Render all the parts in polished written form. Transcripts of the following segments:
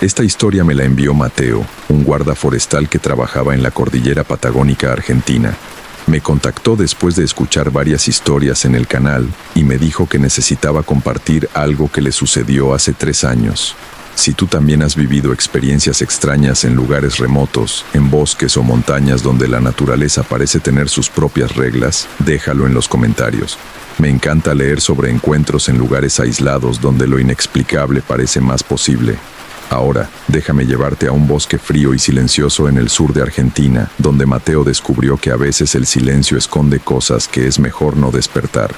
Esta historia me la envió Mateo, un guarda forestal que trabajaba en la cordillera patagónica argentina. Me contactó después de escuchar varias historias en el canal y me dijo que necesitaba compartir algo que le sucedió hace 3 años. Si tú también has vivido experiencias extrañas en lugares remotos, en bosques o montañas donde la naturaleza parece tener sus propias reglas, déjalo en los comentarios. Me encanta leer sobre encuentros en lugares aislados donde lo inexplicable parece más posible. Ahora, déjame llevarte a un bosque frío y silencioso en el sur de Argentina, donde Mateo descubrió que a veces el silencio esconde cosas que es mejor no despertar.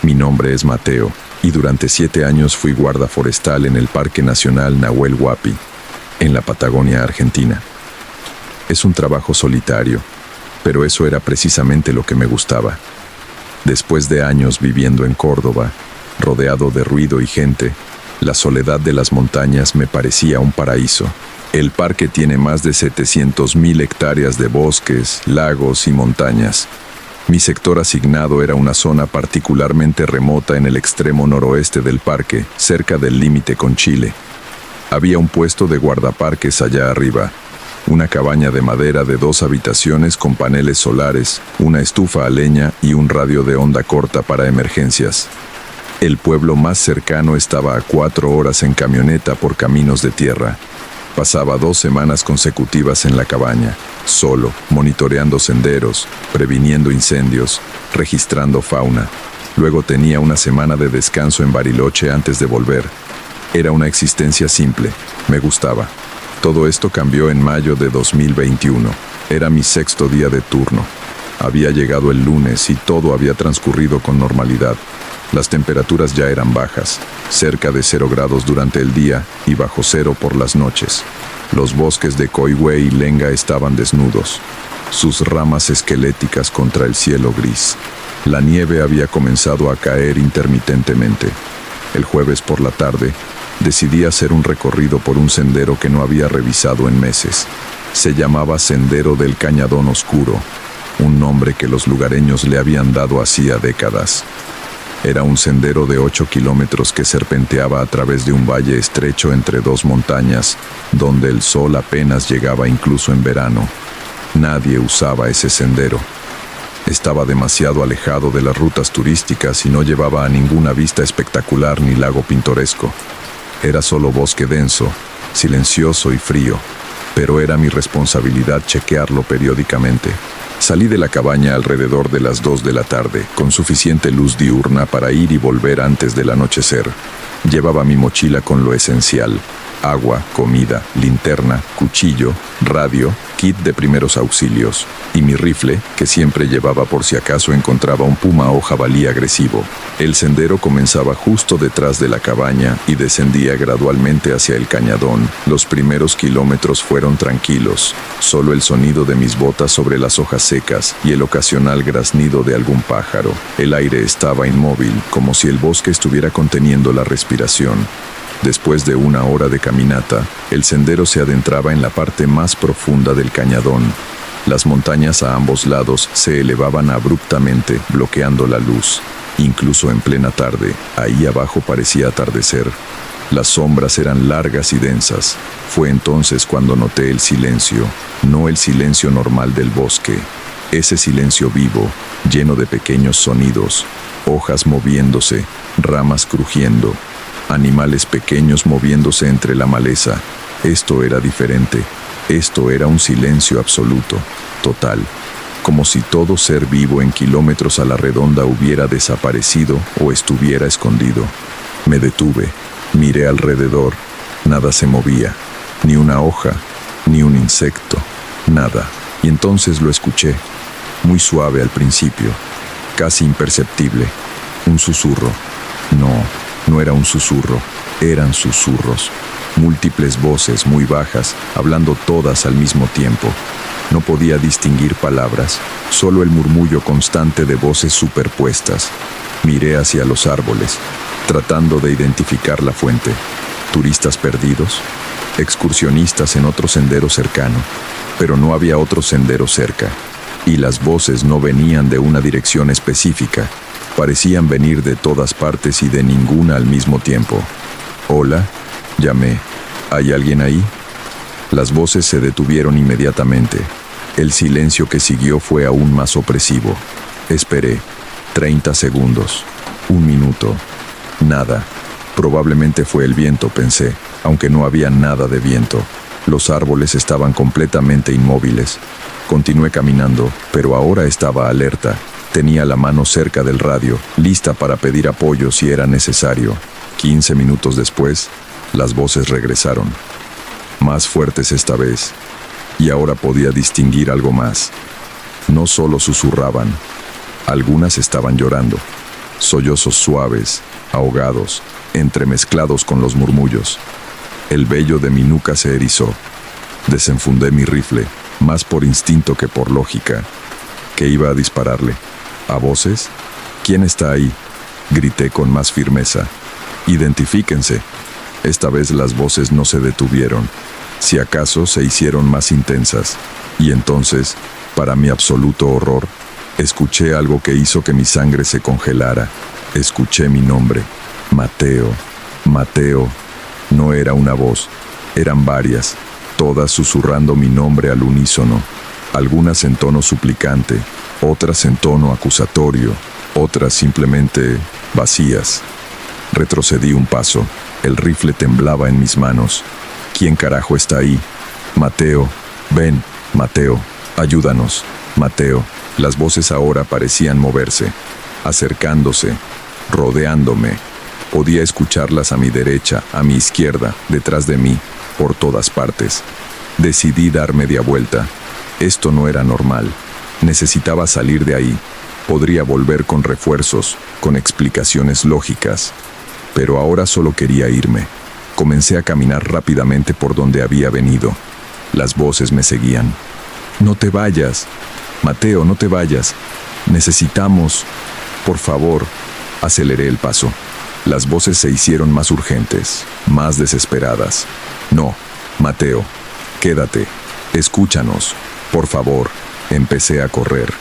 Mi nombre es Mateo, y durante 7 años fui guarda forestal en el Parque Nacional Nahuel Huapi, en la Patagonia Argentina. Es un trabajo solitario, pero eso era precisamente lo que me gustaba. Después de años viviendo en Córdoba, rodeado de ruido y gente, la soledad de las montañas me parecía un paraíso. El parque tiene más de 700,000 hectáreas de bosques, lagos y montañas. Mi sector asignado era una zona particularmente remota en el extremo noroeste del parque, cerca del límite con Chile. Había un puesto de guardaparques allá arriba, una cabaña de madera de 2 habitaciones con paneles solares, una estufa a leña y un radio de onda corta para emergencias. El pueblo más cercano estaba a 4 horas en camioneta por caminos de tierra. Pasaba 2 semanas consecutivas en la cabaña, solo, monitoreando senderos, previniendo incendios, registrando fauna. Luego tenía una semana de descanso en Bariloche antes de volver. Era una existencia simple, me gustaba. Todo esto cambió en mayo de 2021. Era mi 6º día de turno. Había llegado el lunes y todo había transcurrido con normalidad. Las temperaturas ya eran bajas, cerca de 0 grados durante el día y bajo 0 por las noches. Los bosques de Coihue y Lenga estaban desnudos, sus ramas esqueléticas contra el cielo gris. La nieve había comenzado a caer intermitentemente. El jueves por la tarde, decidí hacer un recorrido por un sendero que no había revisado en meses. Se llamaba Sendero del Cañadón Oscuro, un nombre que los lugareños le habían dado hacía décadas. Era un sendero de 8 kilómetros que serpenteaba a través de un valle estrecho entre 2 montañas, donde el sol apenas llegaba incluso en verano. Nadie usaba ese sendero. Estaba demasiado alejado de las rutas turísticas y no llevaba a ninguna vista espectacular ni lago pintoresco. Era solo bosque denso, silencioso y frío, pero era mi responsabilidad chequearlo periódicamente. Salí de la cabaña alrededor de las 2 de la tarde, con suficiente luz diurna para ir y volver antes del anochecer. Llevaba mi mochila con lo esencial: agua, comida, linterna, cuchillo, radio, kit de primeros auxilios, y mi rifle, que siempre llevaba por si acaso encontraba un puma o jabalí agresivo. El sendero comenzaba justo detrás de la cabaña y descendía gradualmente hacia el cañadón. Los primeros kilómetros fueron tranquilos, solo el sonido de mis botas sobre las hojas secas y el ocasional graznido de algún pájaro. El aire estaba inmóvil, como si el bosque estuviera conteniendo la respiración. Después de 1 hora de caminata, el sendero se adentraba en la parte más profunda del cañadón. Las montañas a ambos lados se elevaban abruptamente, bloqueando la luz. Incluso en plena tarde, ahí abajo parecía atardecer. Las sombras eran largas y densas. Fue entonces cuando noté el silencio, no el silencio normal del bosque. Ese silencio vivo, lleno de pequeños sonidos, hojas moviéndose, ramas crujiendo, animales pequeños moviéndose entre la maleza. Esto era diferente. Esto era un silencio absoluto, total, como si todo ser vivo en kilómetros a la redonda hubiera desaparecido o estuviera escondido. Me detuve, miré alrededor, nada se movía, ni una hoja, ni un insecto, nada. Y entonces lo escuché, muy suave al principio, casi imperceptible, un susurro. No era un susurro, eran susurros. Múltiples voces muy bajas, hablando todas al mismo tiempo. No podía distinguir palabras, solo el murmullo constante de voces superpuestas. Miré hacia los árboles, tratando de identificar la fuente. ¿Turistas perdidos? ¿Excursionistas en otro sendero cercano? Pero no había otro sendero cerca, y las voces no venían de una dirección específica. Parecían venir de todas partes y de ninguna al mismo tiempo. «Hola», llamé. ¿Hay alguien ahí? Las voces se detuvieron inmediatamente. El silencio que siguió fue aún más opresivo. Esperé. 30 segundos. 1 minuto. Nada. Probablemente fue el viento, pensé, aunque no había nada de viento. Los árboles estaban completamente inmóviles. Continué caminando, pero ahora estaba alerta. Tenía la mano cerca del radio, lista para pedir apoyo si era necesario. 15 minutos después, las voces regresaron. Más fuertes esta vez. Y ahora podía distinguir algo más. No solo susurraban. Algunas estaban llorando. Sollozos suaves, ahogados, entremezclados con los murmullos. El vello de mi nuca se erizó. Desenfundé mi rifle, más por instinto que por lógica. ¿Qué iba a dispararle? ¿A voces? ¿Quién está ahí? Grité con más firmeza. Identifíquense. Esta vez las voces no se detuvieron. Si acaso se hicieron más intensas. Y entonces, para mi absoluto horror, escuché algo que hizo que mi sangre se congelara. Escuché mi nombre. Mateo. Mateo. No era una voz, eran varias, todas susurrando mi nombre al unísono, algunas en tono suplicante, otras en tono acusatorio, otras simplemente vacías. Retrocedí un paso, el rifle temblaba en mis manos. ¿Quién carajo está ahí? Mateo, ven, Mateo, ayúdanos, Mateo. Las voces ahora parecían moverse, acercándose, rodeándome. Podía escucharlas a mi derecha, a mi izquierda, detrás de mí, por todas partes. Decidí dar media vuelta. Esto no era normal. Necesitaba salir de ahí. Podría volver con refuerzos, con explicaciones lógicas. Pero ahora solo quería irme. Comencé a caminar rápidamente por donde había venido. Las voces me seguían. No te vayas. Mateo, no te vayas. Necesitamos. Por favor. Aceleré el paso. Las voces se hicieron más urgentes, más desesperadas. No, Mateo, quédate, escúchanos, por favor. Empecé a correr.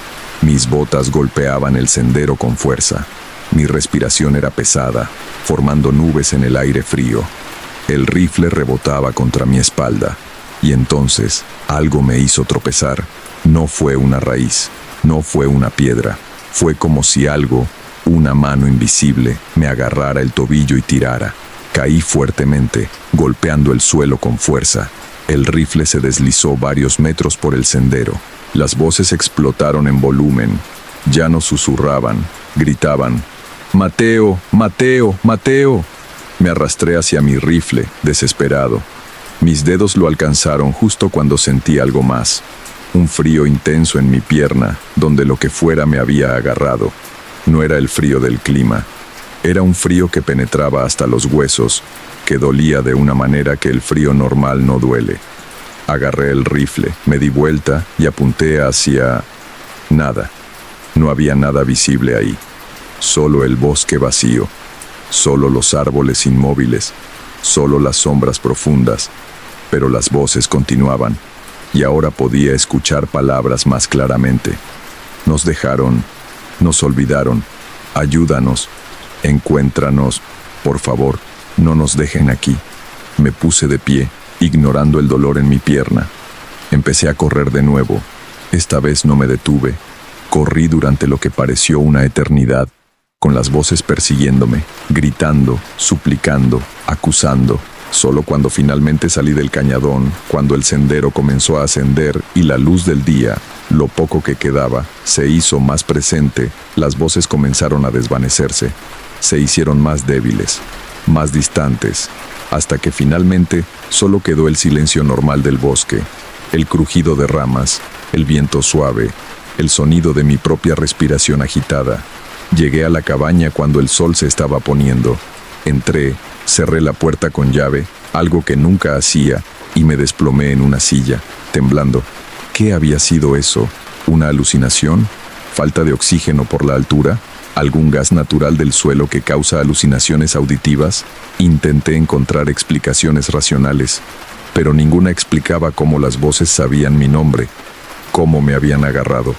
Mis botas golpeaban el sendero con fuerza. Mi respiración era pesada, formando nubes en el aire frío. El rifle rebotaba contra mi espalda. Y entonces, algo me hizo tropezar. No fue una raíz, no fue una piedra. Fue como si algo, una mano invisible, me agarrara el tobillo y tirara. Caí fuertemente, golpeando el suelo con fuerza. El rifle se deslizó varios metros por el sendero. Las voces explotaron en volumen. Ya no susurraban, gritaban. ¡Mateo! ¡Mateo! ¡Mateo! Me arrastré hacia mi rifle, desesperado. Mis dedos lo alcanzaron justo cuando sentí algo más. Un frío intenso en mi pierna, donde lo que fuera me había agarrado. No era el frío del clima. Era un frío que penetraba hasta los huesos, que dolía de una manera que el frío normal no duele. Agarré el rifle, me di vuelta y apunté hacia... nada. No había nada visible ahí. Solo el bosque vacío. Solo los árboles inmóviles. Solo las sombras profundas. Pero las voces continuaban. Y ahora podía escuchar palabras más claramente. Nos dejaron... Nos olvidaron. Ayúdanos. Encuéntranos. Por favor, no nos dejen aquí. Me puse de pie, ignorando el dolor en mi pierna. Empecé a correr de nuevo. Esta vez no me detuve. Corrí durante lo que pareció una eternidad, con las voces persiguiéndome, gritando, suplicando, acusando. Solo cuando finalmente salí del cañadón, cuando el sendero comenzó a ascender y la luz del día, lo poco que quedaba, se hizo más presente, las voces comenzaron a desvanecerse. Se hicieron más débiles, más distantes, hasta que finalmente solo quedó el silencio normal del bosque, el crujido de ramas, el viento suave, el sonido de mi propia respiración agitada. Llegué a la cabaña cuando el sol se estaba poniendo. Entré, cerré la puerta con llave, algo que nunca hacía, y me desplomé en una silla, temblando. ¿Qué había sido eso? ¿Una alucinación? ¿Falta de oxígeno por la altura? ¿Algún gas natural del suelo que causa alucinaciones auditivas? Intenté encontrar explicaciones racionales, pero ninguna explicaba cómo las voces sabían mi nombre, cómo me habían agarrado,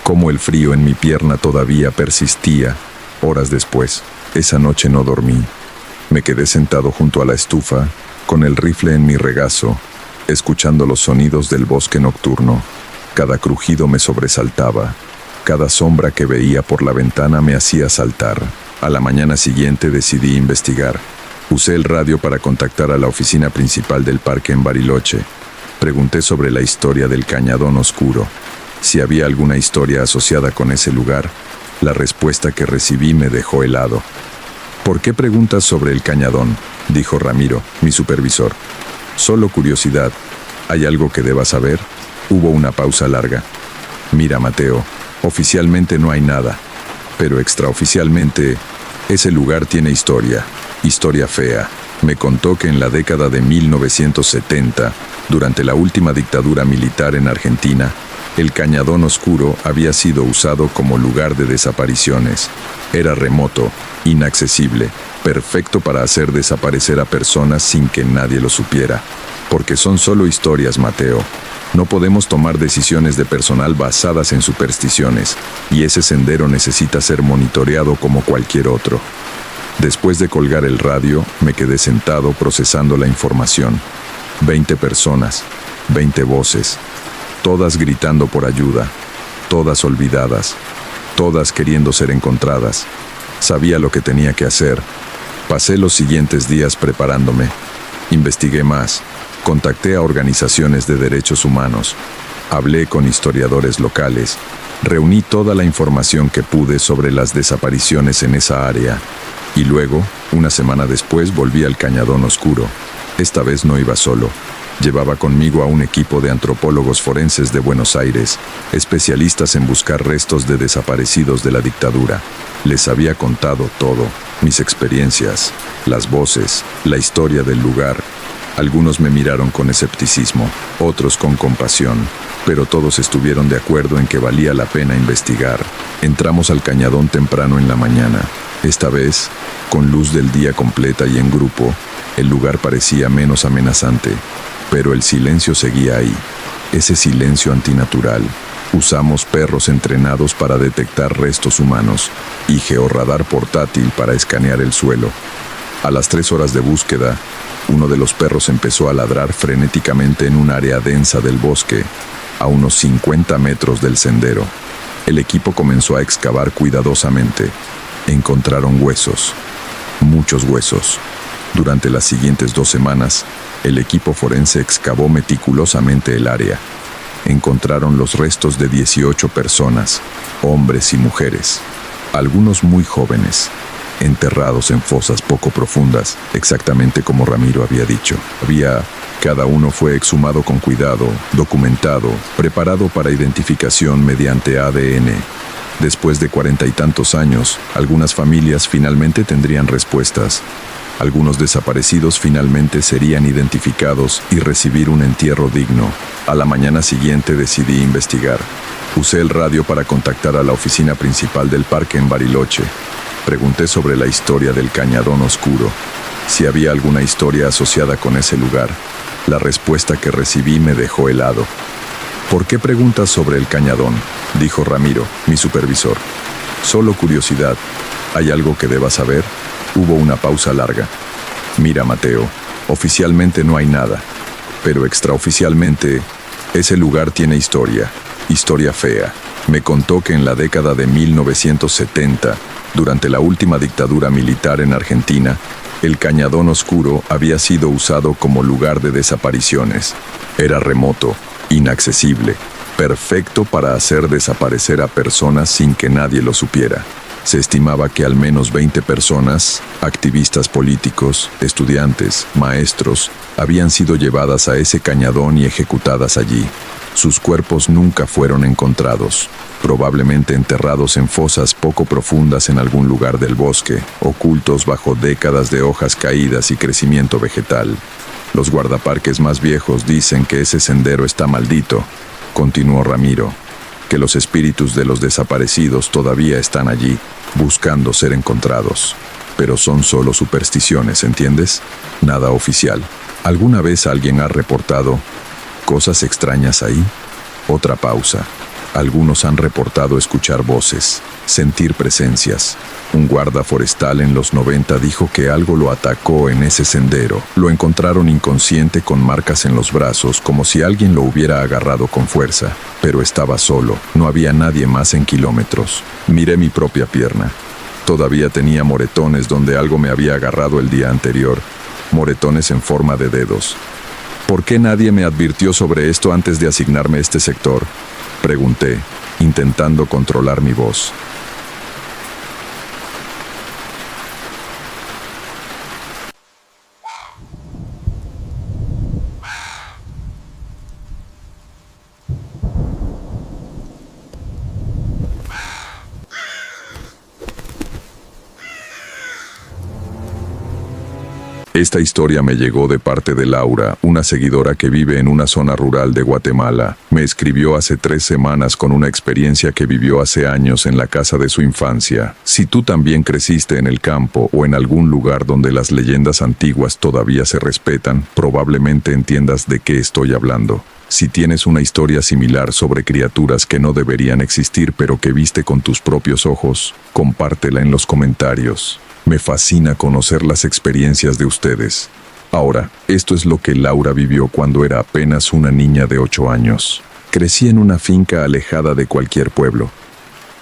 cómo el frío en mi pierna todavía persistía. Horas después, esa noche no dormí. Me quedé sentado junto a la estufa, con el rifle en mi regazo, escuchando los sonidos del bosque nocturno. Cada crujido me sobresaltaba, cada sombra que veía por la ventana me hacía saltar. A la mañana siguiente decidí investigar. Usé el radio para contactar a la oficina principal del parque en Bariloche. Pregunté sobre la historia del Cañadón Oscuro, si había alguna historia asociada con ese lugar. La respuesta que recibí me dejó helado. ¿Por qué preguntas sobre el Cañadón?, dijo Ramiro, mi supervisor. Solo curiosidad. ¿Hay algo que debas saber? Hubo una pausa larga. Mira, Mateo, oficialmente no hay nada, pero extraoficialmente, ese lugar tiene historia. Historia fea. Me contó que en la década de 1970, durante la última dictadura militar en Argentina, el Cañadón Oscuro había sido usado como lugar de desapariciones. Era remoto, inaccesible, perfecto para hacer desaparecer a personas sin que nadie lo supiera. Porque son solo historias, Mateo. No podemos tomar decisiones de personal basadas en supersticiones, y ese sendero necesita ser monitoreado como cualquier otro. Después de colgar el radio, me quedé sentado procesando la información. 20 personas, 20 voces, todas gritando por ayuda, todas olvidadas, todas queriendo ser encontradas. Sabía lo que tenía que hacer. Pasé los siguientes días preparándome. Investigué más, contacté a organizaciones de derechos humanos, hablé con historiadores locales, reuní toda la información que pude sobre las desapariciones en esa área. Y luego, una semana después, volví al Cañadón Oscuro. Esta vez no iba solo. Llevaba conmigo a un equipo de antropólogos forenses de Buenos Aires, especialistas en buscar restos de desaparecidos de la dictadura. Les había contado todo, mis experiencias, las voces, la historia del lugar. Algunos me miraron con escepticismo, otros con compasión, pero todos estuvieron de acuerdo en que valía la pena investigar. Entramos al cañadón temprano en la mañana. Esta vez, con luz del día completa y en grupo, el lugar parecía menos amenazante, pero el silencio seguía ahí, ese silencio antinatural. Usamos perros entrenados para detectar restos humanos y georradar portátil para escanear el suelo. A las 3 horas de búsqueda, uno de los perros empezó a ladrar frenéticamente en un área densa del bosque, a unos 50 metros del sendero. El equipo comenzó a excavar cuidadosamente. Encontraron huesos, muchos huesos. Durante las siguientes 2 semanas, el equipo forense excavó meticulosamente el área. Encontraron los restos de 18 personas, hombres y mujeres, algunos muy jóvenes, enterrados en fosas poco profundas, exactamente como Ramiro había dicho. Cada uno fue exhumado con cuidado, documentado, preparado para identificación mediante ADN. Después de 40 y tantos años, algunas familias finalmente tendrían respuestas. Algunos desaparecidos finalmente serían identificados y recibir un entierro digno. A la mañana siguiente decidí investigar. Usé el radio para contactar a la oficina principal del parque en Bariloche. Pregunté sobre la historia del Cañadón Oscuro, si había alguna historia asociada con ese lugar. La respuesta que recibí me dejó helado. ¿Por qué preguntas sobre el Cañadón?, dijo Ramiro, mi supervisor. Solo curiosidad. ¿Hay algo que debas saber? Hubo una pausa larga. Mira, Mateo, oficialmente no hay nada, pero extraoficialmente, ese lugar tiene historia, historia fea. Me contó que en la década de 1970, durante la última dictadura militar en Argentina, el Cañadón Oscuro había sido usado como lugar de desapariciones. Era remoto, inaccesible, perfecto para hacer desaparecer a personas sin que nadie lo supiera. Se estimaba que al menos 20 personas, activistas políticos, estudiantes, maestros, habían sido llevadas a ese cañadón y ejecutadas allí. Sus cuerpos nunca fueron encontrados, probablemente enterrados en fosas poco profundas en algún lugar del bosque, ocultos bajo décadas de hojas caídas y crecimiento vegetal. Los guardaparques más viejos dicen que ese sendero está maldito, continuó Ramiro, que los espíritus de los desaparecidos todavía están allí, buscando ser encontrados. Pero son solo supersticiones, ¿entiendes? Nada oficial. ¿Alguna vez alguien ha reportado cosas extrañas ahí? Otra pausa. Algunos han reportado escuchar voces, sentir presencias. Un guarda forestal en los 90 dijo que algo lo atacó en ese sendero. Lo encontraron inconsciente con marcas en los brazos, como si alguien lo hubiera agarrado con fuerza. Pero estaba solo, no había nadie más en kilómetros. Miré mi propia pierna. Todavía tenía moretones donde algo me había agarrado el día anterior. Moretones en forma de dedos. ¿Por qué nadie me advirtió sobre esto antes de asignarme este sector?, pregunté, intentando controlar mi voz. Esta historia me llegó de parte de Laura, una seguidora que vive en una zona rural de Guatemala. Me escribió hace 3 semanas con una experiencia que vivió hace años en la casa de su infancia. Si tú también creciste en el campo o en algún lugar donde las leyendas antiguas todavía se respetan, probablemente entiendas de qué estoy hablando. Si tienes una historia similar sobre criaturas que no deberían existir pero que viste con tus propios ojos, compártela en los comentarios. Me fascina conocer las experiencias de ustedes. Ahora, esto es lo que Laura vivió cuando era apenas una niña de 8 años. Crecí en una finca alejada de cualquier pueblo.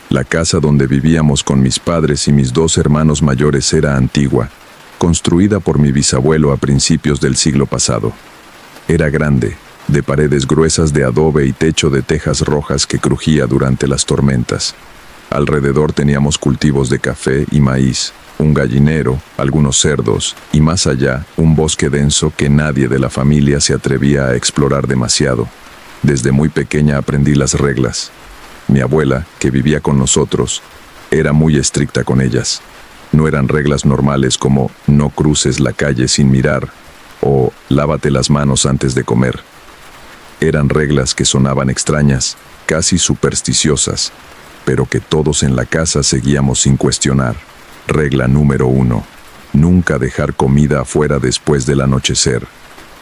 La casa donde vivíamos con mis padres y mis 2 hermanos mayores era antigua, construida por mi bisabuelo a principios del siglo pasado. Era grande, de paredes gruesas de adobe y techo de tejas rojas que crujía durante las tormentas. Alrededor teníamos cultivos de café y maíz, un gallinero, algunos cerdos, y más allá, un bosque denso que nadie de la familia se atrevía a explorar demasiado. Desde muy pequeña aprendí las reglas. Mi abuela, que vivía con nosotros, era muy estricta con ellas. No eran reglas normales como no cruces la calle sin mirar o lávate las manos antes de comer. Eran reglas que sonaban extrañas, casi supersticiosas, pero que todos en la casa seguíamos sin cuestionar. Regla número 1. Nunca dejar comida afuera después del anochecer.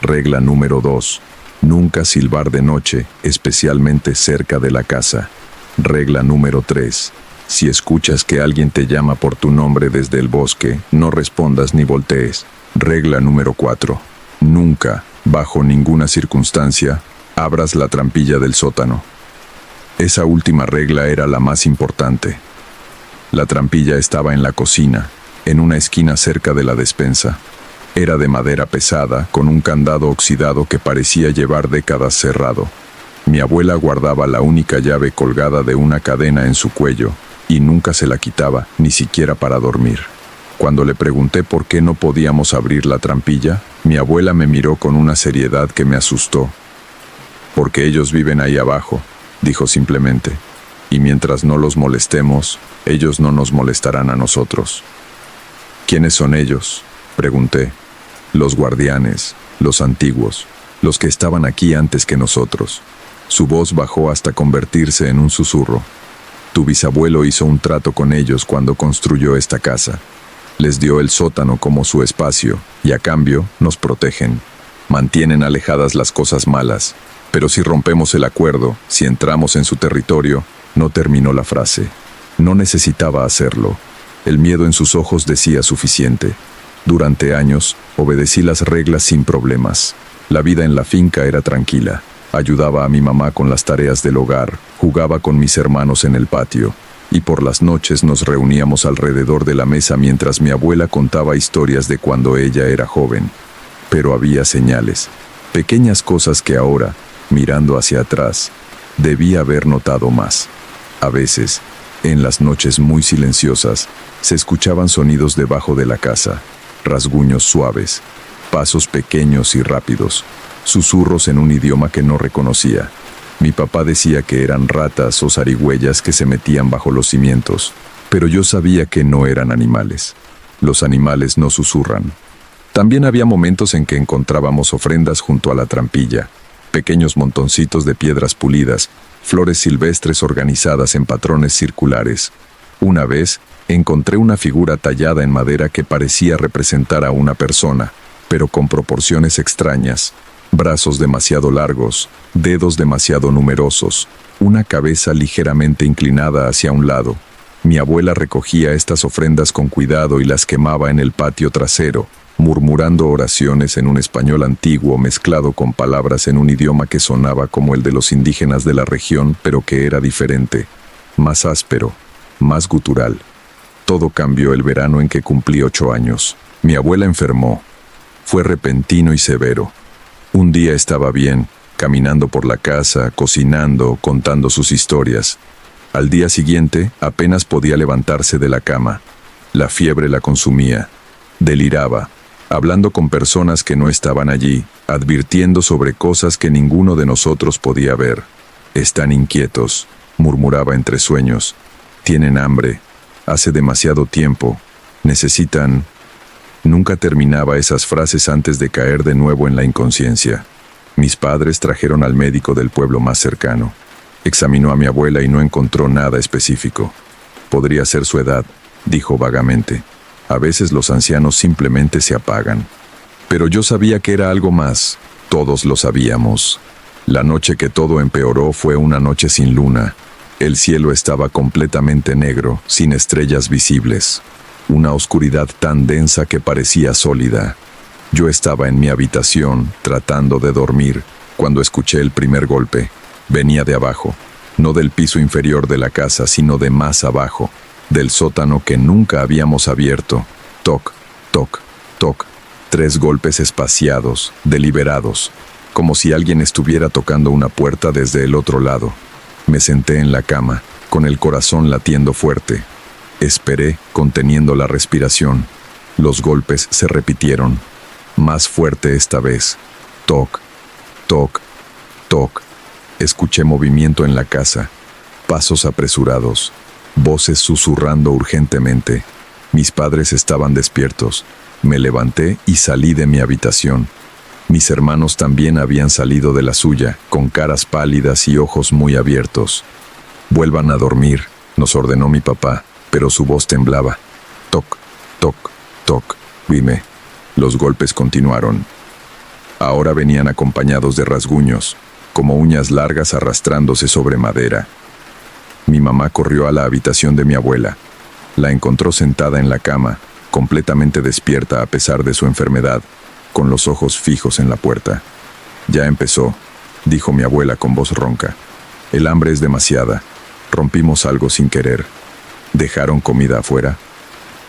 Regla número 2. Nunca silbar de noche, especialmente cerca de la casa. Regla número 3. Si escuchas que alguien te llama por tu nombre desde el bosque, no respondas ni voltees. Regla número 4. Nunca, bajo ninguna circunstancia, abras la trampilla del sótano. Esa última regla era la más importante. La trampilla estaba en la cocina, en una esquina cerca de la despensa. Era de madera pesada, con un candado oxidado que parecía llevar décadas cerrado. Mi abuela guardaba la única llave colgada de una cadena en su cuello, y nunca se la quitaba, ni siquiera para dormir. Cuando le pregunté por qué no podíamos abrir la trampilla, mi abuela me miró con una seriedad que me asustó. «Porque ellos viven ahí abajo», dijo simplemente. «Y mientras no los molestemos, ellos no nos molestarán a nosotros». «¿Quiénes son ellos?», pregunté. «Los guardianes, los antiguos, los que estaban aquí antes que nosotros». Su voz bajó hasta convertirse en un susurro. «Tu bisabuelo hizo un trato con ellos cuando construyó esta casa. Les dio el sótano como su espacio, y a cambio nos protegen. Mantienen alejadas las cosas malas. Pero si rompemos el acuerdo, si entramos en su territorio», no terminó la frase. No necesitaba hacerlo. El miedo en sus ojos decía suficiente. Durante años, obedecí las reglas sin problemas. La vida en la finca era tranquila. Ayudaba a mi mamá con las tareas del hogar, jugaba con mis hermanos en el patio, y por las noches nos reuníamos alrededor de la mesa mientras mi abuela contaba historias de cuando ella era joven. Pero había señales, pequeñas cosas que ahora, mirando hacia atrás, debía haber notado más. A veces, en las noches muy silenciosas, se escuchaban sonidos debajo de la casa, rasguños suaves, pasos pequeños y rápidos, susurros en un idioma que no reconocía. Mi papá decía que eran ratas o zarigüeyas que se metían bajo los cimientos, pero yo sabía que no eran animales. Los animales no susurran. También había momentos en que encontrábamos ofrendas junto a la trampilla, pequeños montoncitos de piedras pulidas, flores silvestres organizadas en patrones circulares. Una vez, encontré una figura tallada en madera que parecía representar a una persona, pero con proporciones extrañas. Brazos demasiado largos, dedos demasiado numerosos, una cabeza ligeramente inclinada hacia un lado. Mi abuela recogía estas ofrendas con cuidado y las quemaba en el patio trasero, murmurando oraciones en un español antiguo mezclado con palabras en un idioma que sonaba como el de los indígenas de la región, pero que era diferente, más áspero, más gutural. Todo cambió el verano en que cumplí 8 años. Mi abuela enfermó. Fue repentino y severo. Un día estaba bien, caminando por la casa, cocinando, contando sus historias. Al día siguiente, apenas podía levantarse de la cama. La fiebre la consumía. Deliraba, hablando con personas que no estaban allí, advirtiendo sobre cosas que ninguno de nosotros podía ver. Están inquietos, murmuraba entre sueños. Tienen hambre. Hace demasiado tiempo. Necesitan... Nunca terminaba esas frases antes de caer de nuevo en la inconsciencia. Mis padres trajeron al médico del pueblo más cercano. Examinó a mi abuela y no encontró nada específico. Podría ser su edad, dijo vagamente. A veces los ancianos simplemente se apagan. Pero yo sabía que era algo más. Todos lo sabíamos. La noche que todo empeoró fue una noche sin luna. El cielo estaba completamente negro, sin estrellas visibles. Una oscuridad tan densa que parecía sólida. Yo estaba en mi habitación, tratando de dormir, cuando escuché el primer golpe. Venía de abajo, no del piso inferior de la casa, sino de más abajo, del sótano que nunca habíamos abierto. Toc, toc, toc. 3 golpes espaciados, deliberados, como si alguien estuviera tocando una puerta desde el otro lado. Me senté en la cama, con el corazón latiendo fuerte. Esperé, conteniendo la respiración. Los golpes se repitieron, más fuerte esta vez. Toc, toc, toc. Escuché movimiento en la casa, pasos apresurados, voces susurrando urgentemente. Mis padres estaban despiertos. Me levanté y salí de mi habitación. Mis hermanos también habían salido de la suya, con caras pálidas y ojos muy abiertos. «Vuelvan a dormir», nos ordenó mi papá, pero su voz temblaba. Toc, toc, toc. Vime. Los golpes continuaron. Ahora venían acompañados de rasguños, como uñas largas arrastrándose sobre madera. Mi mamá corrió a la habitación de mi abuela. La encontró sentada en la cama, completamente despierta a pesar de su enfermedad, con los ojos fijos en la puerta. «Ya empezó», dijo mi abuela con voz ronca. «El hambre es demasiada. Rompimos algo sin querer. ¿Dejaron comida afuera?»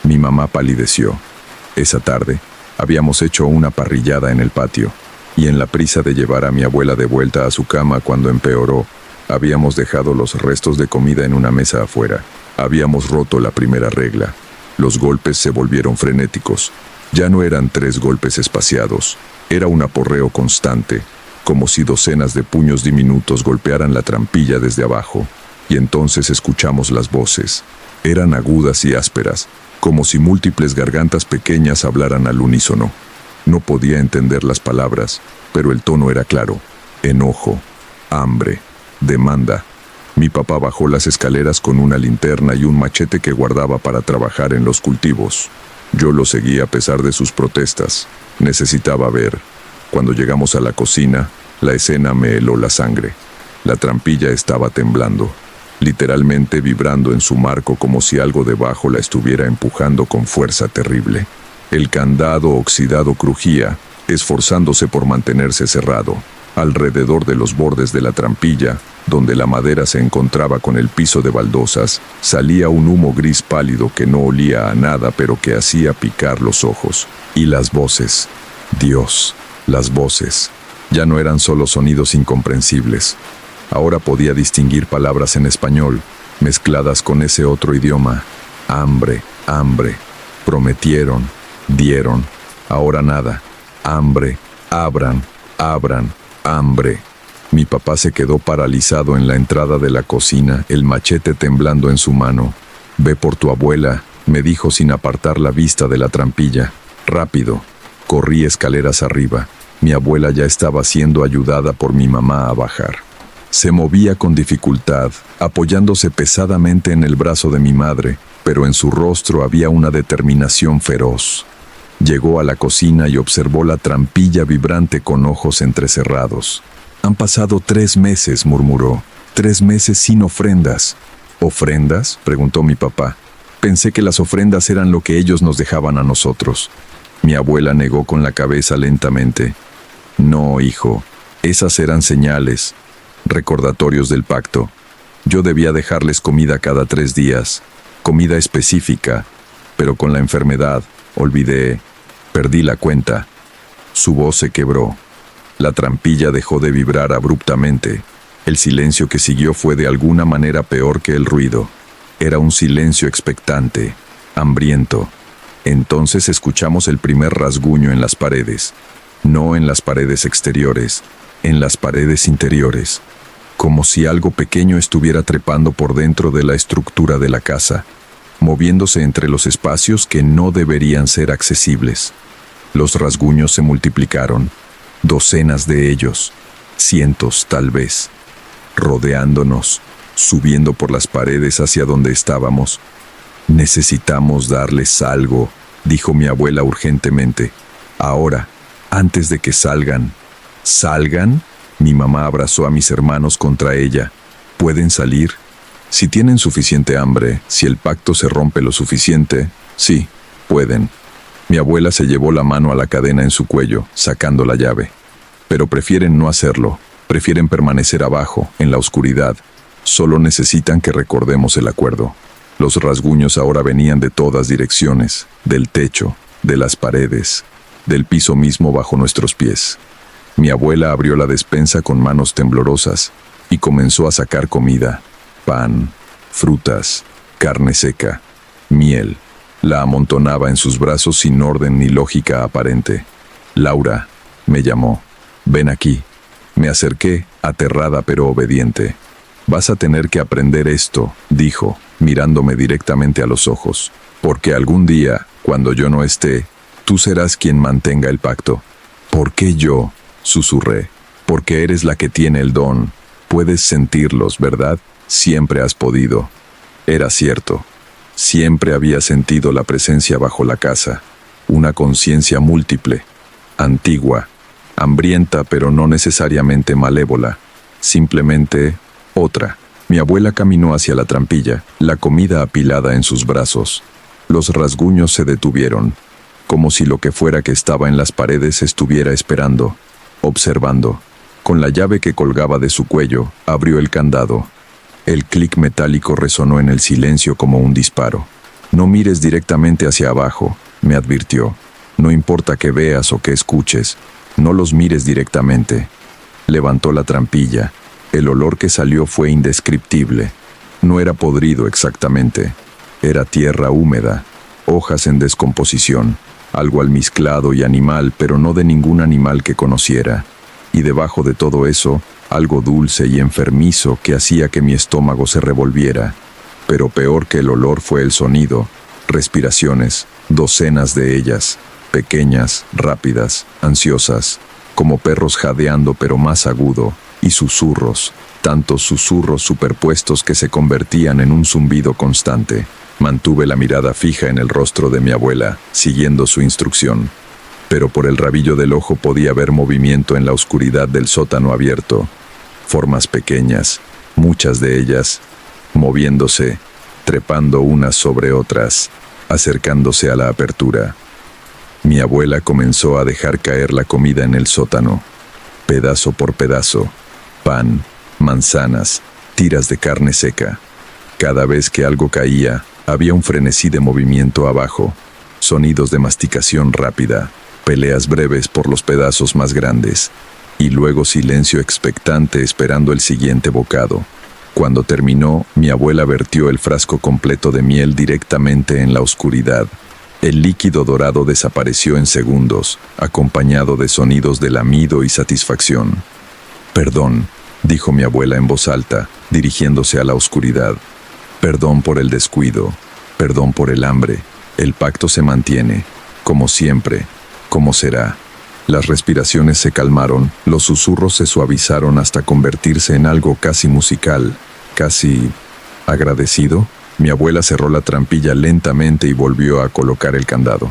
Mi mamá palideció. Esa tarde, habíamos hecho una parrillada en el patio, y en la prisa de llevar a mi abuela de vuelta a su cama cuando empeoró, habíamos dejado los restos de comida en una mesa afuera. Habíamos roto la primera regla. Los golpes se volvieron frenéticos. Ya no eran 3 golpes espaciados, era un aporreo constante, como si docenas de puños diminutos golpearan la trampilla desde abajo. Y entonces escuchamos las voces. Eran agudas y ásperas, como si múltiples gargantas pequeñas hablaran al unísono. No podía entender las palabras, pero el tono era claro. Enojo, hambre, demanda. Mi papá bajó las escaleras con una linterna y un machete que guardaba para trabajar en los cultivos. Yo lo seguí a pesar de sus protestas. Necesitaba ver. Cuando llegamos a la cocina, la escena me heló la sangre. La trampilla estaba temblando, literalmente vibrando en su marco como si algo debajo la estuviera empujando con fuerza terrible. El candado oxidado crujía, esforzándose por mantenerse cerrado. Alrededor de los bordes de la trampilla, donde la madera se encontraba con el piso de baldosas, salía un humo gris pálido que no olía a nada pero que hacía picar los ojos. Y las voces. Dios, las voces. Ya no eran solo sonidos incomprensibles. Ahora podía distinguir palabras en español, mezcladas con ese otro idioma. Hambre, hambre. Prometieron, dieron. Ahora nada. Hambre, abran, abran, hambre. Mi papá se quedó paralizado en la entrada de la cocina, el machete temblando en su mano. «Ve por tu abuela», me dijo sin apartar la vista de la trampilla. «Rápido». Corrí escaleras arriba. Mi abuela ya estaba siendo ayudada por mi mamá a bajar. Se movía con dificultad, apoyándose pesadamente en el brazo de mi madre, pero en su rostro había una determinación feroz. Llegó a la cocina y observó la trampilla vibrante con ojos entrecerrados. «Han pasado 3 meses», murmuró. «3 meses sin ofrendas». ¿Ofrendas?, preguntó mi papá. Pensé que las ofrendas eran lo que ellos nos dejaban a nosotros. Mi abuela negó con la cabeza lentamente. No, hijo, esas eran señales, recordatorios del pacto. Yo debía dejarles comida cada 3 días, comida específica, pero con la enfermedad, perdí la cuenta. Su voz se quebró. La trampilla dejó de vibrar abruptamente. El silencio que siguió fue de alguna manera peor que el ruido. Era un silencio expectante, hambriento. Entonces escuchamos el primer rasguño en las paredes. No en las paredes exteriores, en las paredes interiores. Como si algo pequeño estuviera trepando por dentro de la estructura de la casa, moviéndose entre los espacios que no deberían ser accesibles. Los rasguños se multiplicaron, docenas de ellos, cientos tal vez, rodeándonos, subiendo por las paredes hacia donde estábamos. Necesitamos darles algo, dijo mi abuela urgentemente. Ahora, antes de que salgan. ¿Salgan? Mi mamá abrazó a mis hermanos contra ella. ¿Pueden salir? Si tienen suficiente hambre, si el pacto se rompe lo suficiente, sí, pueden. Mi abuela se llevó la mano a la cadena en su cuello, sacando la llave. Pero prefieren no hacerlo, prefieren permanecer abajo, en la oscuridad. Solo necesitan que recordemos el acuerdo. Los rasguños ahora venían de todas direcciones, del techo, de las paredes, del piso mismo bajo nuestros pies. Mi abuela abrió la despensa con manos temblorosas y comenzó a sacar comida, pan, frutas, carne seca, miel. La amontonaba en sus brazos sin orden ni lógica aparente. Laura, me llamó. Ven aquí. Me acerqué, aterrada pero obediente. Vas a tener que aprender esto, dijo, mirándome directamente a los ojos, porque algún día, cuando yo no esté, tú serás quien mantenga el pacto. ¿Por qué yo?, susurré. Porque eres la que tiene el don. Puedes sentirlos, ¿verdad? Siempre has podido. Era cierto. Siempre había sentido la presencia bajo la casa. Una conciencia múltiple, antigua, hambrienta pero no necesariamente malévola. Simplemente otra. Mi abuela caminó hacia la trampilla, la comida apilada en sus brazos. Los rasguños se detuvieron, como si lo que fuera que estaba en las paredes estuviera esperando, observando. Con la llave que colgaba de su cuello, abrió el candado. El clic metálico resonó en el silencio como un disparo. No mires directamente hacia abajo, me advirtió. No importa qué veas o qué escuches, no los mires directamente. Levantó la trampilla. El olor que salió fue indescriptible. No era podrido exactamente. Era tierra húmeda, hojas en descomposición, algo almizclado y animal, pero no de ningún animal que conociera. Y debajo de todo eso, algo dulce y enfermizo que hacía que mi estómago se revolviera. Pero peor que el olor fue el sonido. Respiraciones, docenas de ellas, pequeñas, rápidas, ansiosas, como perros jadeando pero más agudo, y susurros, tantos susurros superpuestos que se convertían en un zumbido constante. Mantuve la mirada fija en el rostro de mi abuela, siguiendo su instrucción. Pero por el rabillo del ojo podía ver movimiento en la oscuridad del sótano abierto. Formas pequeñas, muchas de ellas, moviéndose, trepando unas sobre otras, acercándose a la apertura. Mi abuela comenzó a dejar caer la comida en el sótano, pedazo por pedazo, pan, manzanas, tiras de carne seca. Cada vez que algo caía, había un frenesí de movimiento abajo, sonidos de masticación rápida, peleas breves por los pedazos más grandes, y luego silencio expectante esperando el siguiente bocado. Cuando terminó, mi abuela vertió el frasco completo de miel directamente en la oscuridad. El líquido dorado desapareció en segundos, acompañado de sonidos de lamido y satisfacción. «Perdón», dijo mi abuela en voz alta, dirigiéndose a la oscuridad. «Perdón por el descuido, perdón por el hambre. El pacto se mantiene, como siempre, como será». Las respiraciones se calmaron, los susurros se suavizaron hasta convertirse en algo casi musical, casi agradecido. Mi abuela cerró la trampilla lentamente y volvió a colocar el candado.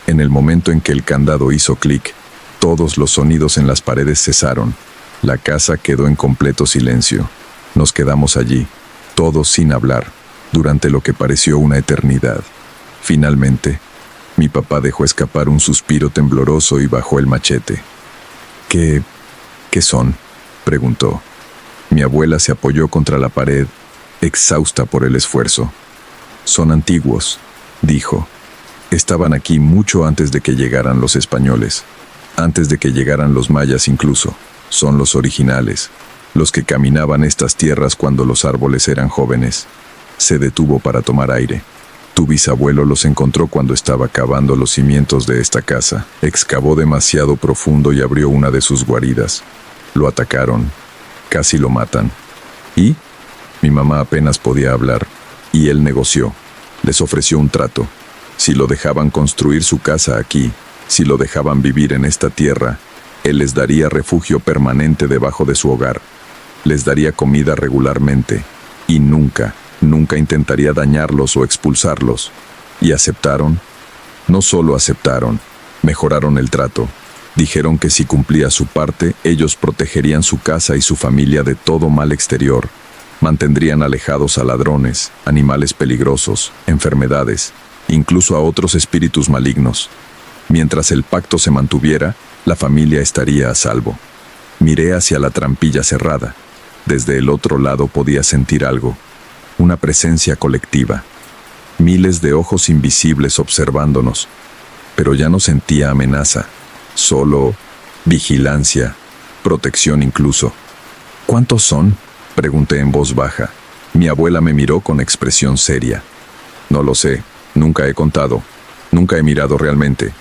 En el momento en que el candado hizo clic, todos los sonidos en las paredes cesaron. La casa quedó en completo silencio. Nos quedamos allí, todos sin hablar, durante lo que pareció una eternidad. Finalmente, mi papá dejó escapar un suspiro tembloroso y bajó el machete. ¿Qué son?, preguntó. Mi abuela se apoyó contra la pared, exhausta por el esfuerzo. Son antiguos, dijo. Estaban aquí mucho antes de que llegaran los españoles, antes de que llegaran los mayas incluso. Son los originales, los que caminaban estas tierras cuando los árboles eran jóvenes. Se detuvo para tomar aire. Tu bisabuelo los encontró cuando estaba cavando los cimientos de esta casa. Excavó demasiado profundo y abrió una de sus guaridas. Lo atacaron. Casi lo matan. ¿Y? Mi mamá apenas podía hablar, y él negoció. Les ofreció un trato. Si lo dejaban construir su casa aquí, si lo dejaban vivir en esta tierra, él les daría refugio permanente debajo de su hogar. Les daría comida regularmente, y nunca intentaría dañarlos o expulsarlos. ¿Y aceptaron? No solo aceptaron, mejoraron el trato. Dijeron que si cumplía su parte, ellos protegerían su casa y su familia de todo mal exterior. Mantendrían alejados a ladrones, animales peligrosos, enfermedades, incluso a otros espíritus malignos. Mientras el pacto se mantuviera, la familia estaría a salvo. Miré hacia la trampilla cerrada. Desde el otro lado podía sentir algo, una presencia colectiva. Miles de ojos invisibles observándonos. Pero ya no sentía amenaza, solo vigilancia, protección incluso. ¿Cuántos son?, pregunté en voz baja. Mi abuela me miró con expresión seria. No lo sé, nunca he contado, nunca he mirado realmente,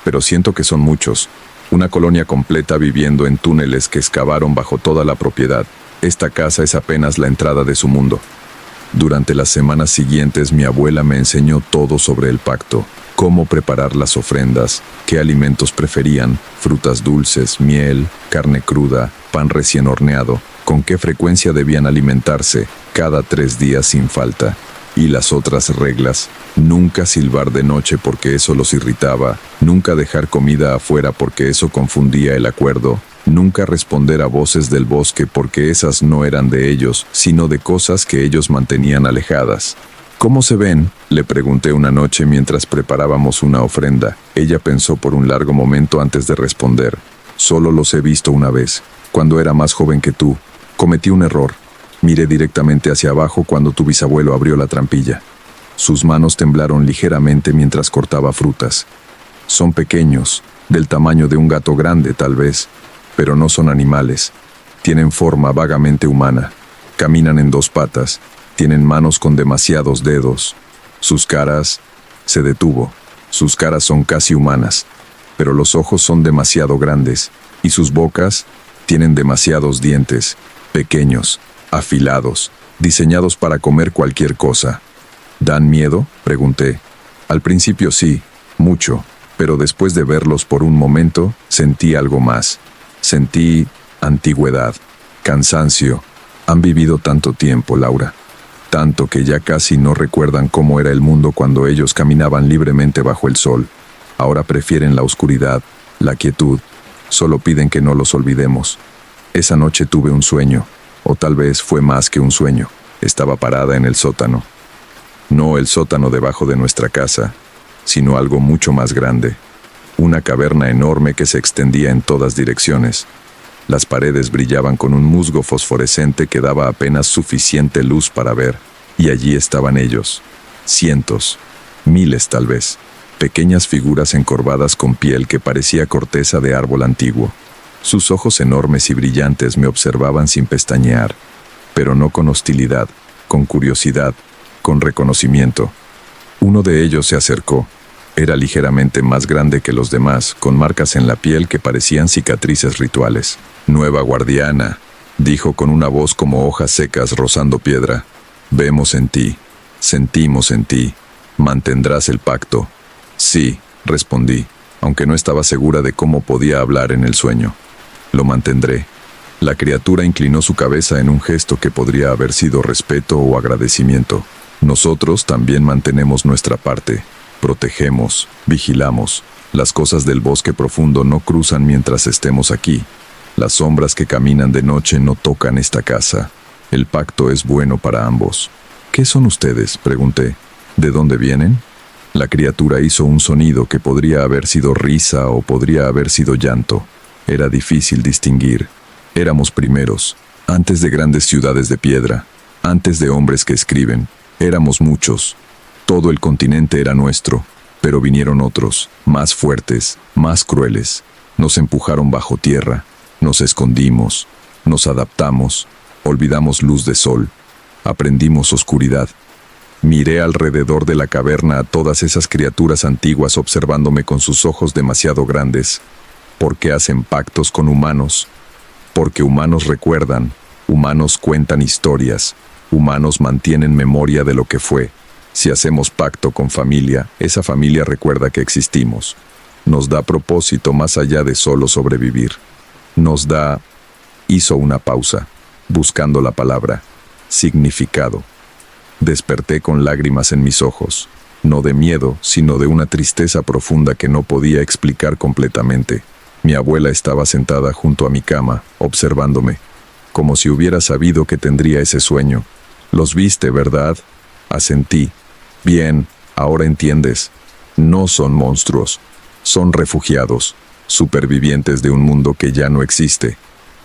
pero siento que son muchos. Una colonia completa viviendo en túneles que excavaron bajo toda la propiedad. Esta casa es apenas la entrada de su mundo. Durante las semanas siguientes mi abuela me enseñó todo sobre el pacto, cómo preparar las ofrendas, qué alimentos preferían, frutas dulces, miel, carne cruda, pan recién horneado, con qué frecuencia debían alimentarse, cada 3 días sin falta. Y las otras reglas, nunca silbar de noche porque eso los irritaba, nunca dejar comida afuera porque eso confundía el acuerdo, nunca responder a voces del bosque porque esas no eran de ellos, sino de cosas que ellos mantenían alejadas. ¿Cómo se ven?, le pregunté una noche mientras preparábamos una ofrenda. Ella pensó por un largo momento antes de responder. Solo los he visto una vez, cuando era más joven que tú. Cometí un error. Miré directamente hacia abajo cuando tu bisabuelo abrió la trampilla. Sus manos temblaron ligeramente mientras cortaba frutas. Son pequeños, del tamaño de un gato grande tal vez, pero no son animales. Tienen forma vagamente humana. Caminan en 2 patas. Tienen manos con demasiados dedos. Sus caras... Se detuvo. Sus caras son casi humanas, pero los ojos son demasiado grandes, y sus bocas tienen demasiados dientes, pequeños, afilados, diseñados para comer cualquier cosa. ¿Dan miedo?, pregunté. Al principio sí, mucho, pero después de verlos por un momento, sentí algo más. Sentí antigüedad, cansancio. Han vivido tanto tiempo, Laura. Tanto que ya casi no recuerdan cómo era el mundo cuando ellos caminaban libremente bajo el sol. Ahora prefieren la oscuridad, la quietud. Solo piden que no los olvidemos. Esa noche tuve un sueño, o tal vez fue más que un sueño. Estaba parada en el sótano. No el sótano debajo de nuestra casa, sino algo mucho más grande. Una caverna enorme que se extendía en todas direcciones. Las paredes brillaban con un musgo fosforescente que daba apenas suficiente luz para ver, y allí estaban ellos. Cientos, miles tal vez. Pequeñas figuras encorvadas con piel que parecía corteza de árbol antiguo. Sus ojos enormes y brillantes me observaban sin pestañear, pero no con hostilidad, con curiosidad, con reconocimiento. Uno de ellos se acercó. Era ligeramente más grande que los demás, con marcas en la piel que parecían cicatrices rituales. «Nueva guardiana», dijo con una voz como hojas secas rozando piedra. «Vemos en ti, sentimos en ti. ¿Mantendrás el pacto?» «Sí», respondí, aunque no estaba segura de cómo podía hablar en el sueño. «Lo mantendré». La criatura inclinó su cabeza en un gesto que podría haber sido respeto o agradecimiento. «Nosotros también mantenemos nuestra parte. Protegemos, vigilamos. Las cosas del bosque profundo no cruzan mientras estemos aquí. Las sombras que caminan de noche no tocan esta casa. El pacto es bueno para ambos. ¿Qué son ustedes?, pregunté. ¿De dónde vienen? La criatura hizo un sonido que podría haber sido risa o podría haber sido llanto. Era difícil distinguir. Éramos primeros, antes de grandes ciudades de piedra, antes de hombres que escriben. Éramos muchos. Todo el continente era nuestro, pero vinieron otros, más fuertes, más crueles. Nos empujaron bajo tierra, nos escondimos, nos adaptamos, olvidamos luz de sol, aprendimos oscuridad. Miré alrededor de la caverna a todas esas criaturas antiguas observándome con sus ojos demasiado grandes. ¿Por qué hacen pactos con humanos? Porque humanos recuerdan, humanos cuentan historias, humanos mantienen memoria de lo que fue. Si hacemos pacto con familia, esa familia recuerda que existimos. Nos da propósito más allá de solo sobrevivir. Nos da... Hizo una pausa, buscando la palabra, significado. Desperté con lágrimas en mis ojos, no de miedo, sino de una tristeza profunda que no podía explicar completamente. Mi abuela estaba sentada junto a mi cama, observándome, como si hubiera sabido que tendría ese sueño. «Los viste, ¿verdad?», asentí. «Bien, ahora entiendes. No son monstruos, son refugiados, supervivientes de un mundo que ya no existe.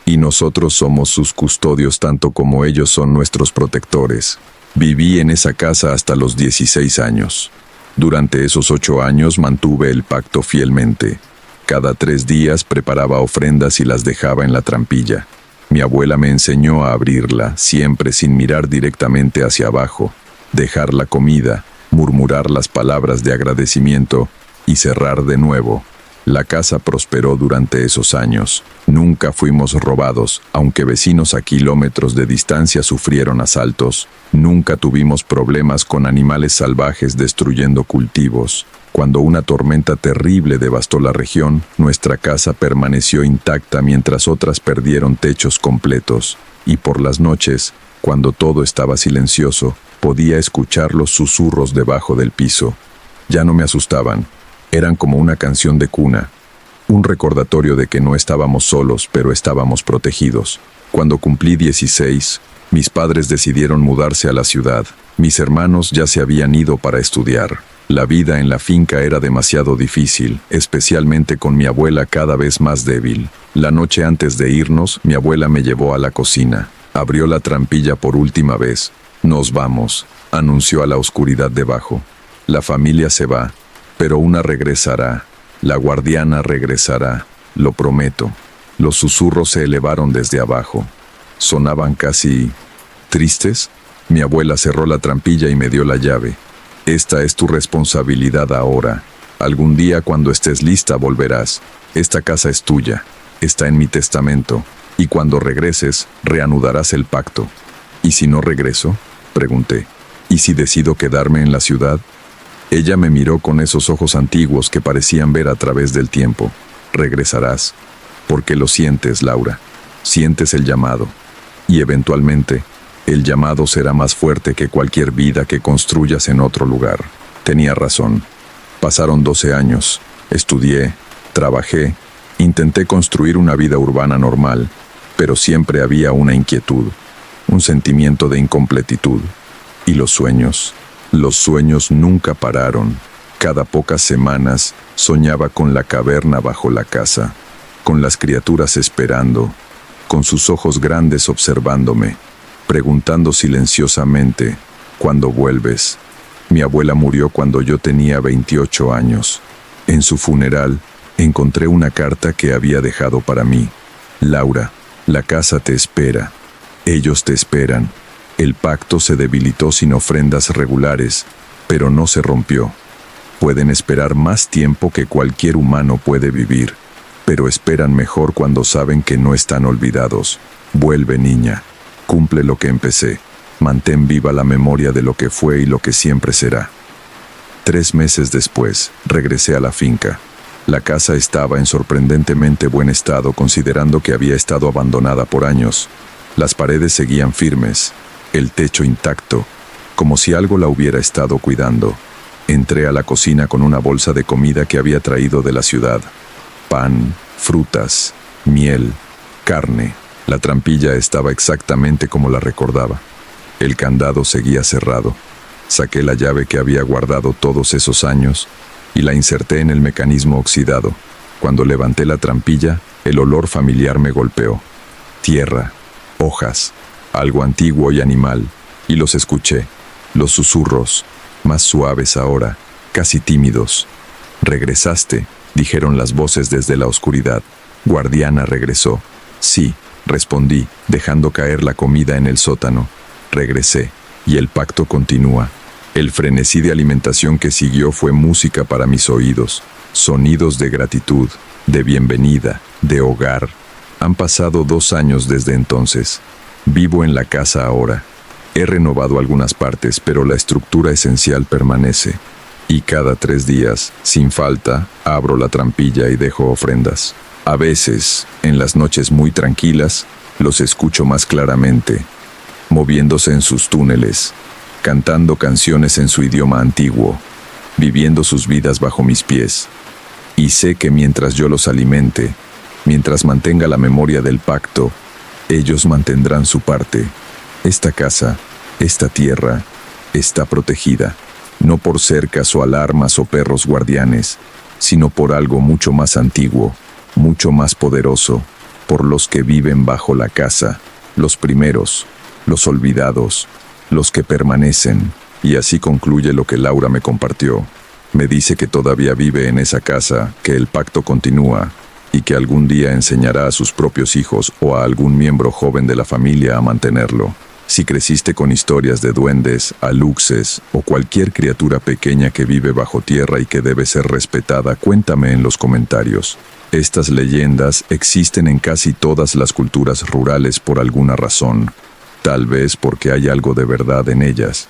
Y nosotros somos sus custodios tanto como ellos son nuestros protectores». Viví en esa casa hasta los 16 años. Durante esos 8 años mantuve el pacto fielmente. Cada 3 días preparaba ofrendas y las dejaba en la trampilla. Mi abuela me enseñó a abrirla, siempre sin mirar directamente hacia abajo, dejar la comida, murmurar las palabras de agradecimiento y cerrar de nuevo. La casa prosperó durante esos años. Nunca fuimos robados, aunque vecinos a kilómetros de distancia sufrieron asaltos. Nunca tuvimos problemas con animales salvajes destruyendo cultivos. Cuando una tormenta terrible devastó la región, nuestra casa permaneció intacta mientras otras perdieron techos completos. Y por las noches, cuando todo estaba silencioso, podía escuchar los susurros debajo del piso. Ya no me asustaban. Eran como una canción de cuna, un recordatorio de que no estábamos solos, pero estábamos protegidos. Cuando cumplí 16, mis padres decidieron mudarse a la ciudad. Mis hermanos ya se habían ido para estudiar. La vida en la finca era demasiado difícil, especialmente con mi abuela cada vez más débil. La noche antes de irnos, mi abuela me llevó a la cocina. Abrió la trampilla por última vez. «Nos vamos», anunció a la oscuridad debajo. «La familia se va, pero una regresará. La guardiana regresará, lo prometo». Los susurros se elevaron desde abajo. Sonaban casi tristes. Mi abuela cerró la trampilla y me dio la llave. «Esta es tu responsabilidad ahora. Algún día cuando estés lista volverás. Esta casa es tuya. Está en mi testamento. Y cuando regreses, reanudarás el pacto». «¿Y si no regreso?», pregunté. «¿Y si decido quedarme en la ciudad?». Ella me miró con esos ojos antiguos que parecían ver a través del tiempo. «Regresarás, porque lo sientes, Laura. Sientes el llamado. Y eventualmente, el llamado será más fuerte que cualquier vida que construyas en otro lugar». Tenía razón. Pasaron 12 años. Estudié, trabajé, intenté construir una vida urbana normal, pero siempre había una inquietud, un sentimiento de incompletitud. Y los sueños. Los sueños nunca pararon. Cada pocas semanas soñaba con la caverna bajo la casa, con las criaturas esperando, con sus ojos grandes observándome, preguntando silenciosamente, «¿Cuándo vuelves?». Mi abuela murió cuando yo tenía 28 años. En su funeral, encontré una carta que había dejado para mí. «Laura, la casa te espera. Ellos te esperan». El pacto se debilitó sin ofrendas regulares, pero no se rompió. Pueden esperar más tiempo que cualquier humano puede vivir, pero esperan mejor cuando saben que no están olvidados. Vuelve, niña. Cumple lo que empecé. Mantén viva la memoria de lo que fue y lo que siempre será. 3 meses después, regresé a la finca. La casa estaba en sorprendentemente buen estado considerando que había estado abandonada por años. Las paredes seguían firmes, el techo intacto, como si algo la hubiera estado cuidando. Entré a la cocina con una bolsa de comida que había traído de la ciudad. Pan, frutas, miel, carne. La trampilla estaba exactamente como la recordaba. El candado seguía cerrado. Saqué la llave que había guardado todos esos años y la inserté en el mecanismo oxidado. Cuando levanté la trampilla, el olor familiar me golpeó. Tierra, hojas, algo antiguo y animal, y los escuché. Los susurros, más suaves ahora, casi tímidos. «Regresaste», dijeron las voces desde la oscuridad. «Guardiana regresó». «Sí», respondí, dejando caer la comida en el sótano. Regresé, y el pacto continúa. El frenesí de alimentación que siguió fue música para mis oídos. Sonidos de gratitud, de bienvenida, de hogar. Han pasado 2 años desde entonces. Vivo en la casa ahora. He renovado algunas partes, pero la estructura esencial permanece. Y cada 3 días, sin falta, abro la trampilla y dejo ofrendas. A veces, en las noches muy tranquilas, los escucho más claramente, moviéndose en sus túneles, cantando canciones en su idioma antiguo, viviendo sus vidas bajo mis pies. Y sé que mientras yo los alimente, mientras mantenga la memoria del pacto, ellos mantendrán su parte. Esta casa, esta tierra, está protegida, no por cercas o alarmas o perros guardianes, sino por algo mucho más antiguo, mucho más poderoso, por los que viven bajo la casa, los primeros, los olvidados, los que permanecen. Y así concluye lo que Laura me compartió. Me dice que todavía vive en esa casa, que el pacto continúa, y que algún día enseñará a sus propios hijos o a algún miembro joven de la familia a mantenerlo. Si creciste con historias de duendes, aluxes o cualquier criatura pequeña que vive bajo tierra y que debe ser respetada, cuéntame en los comentarios. Estas leyendas existen en casi todas las culturas rurales por alguna razón. Tal vez porque hay algo de verdad en ellas.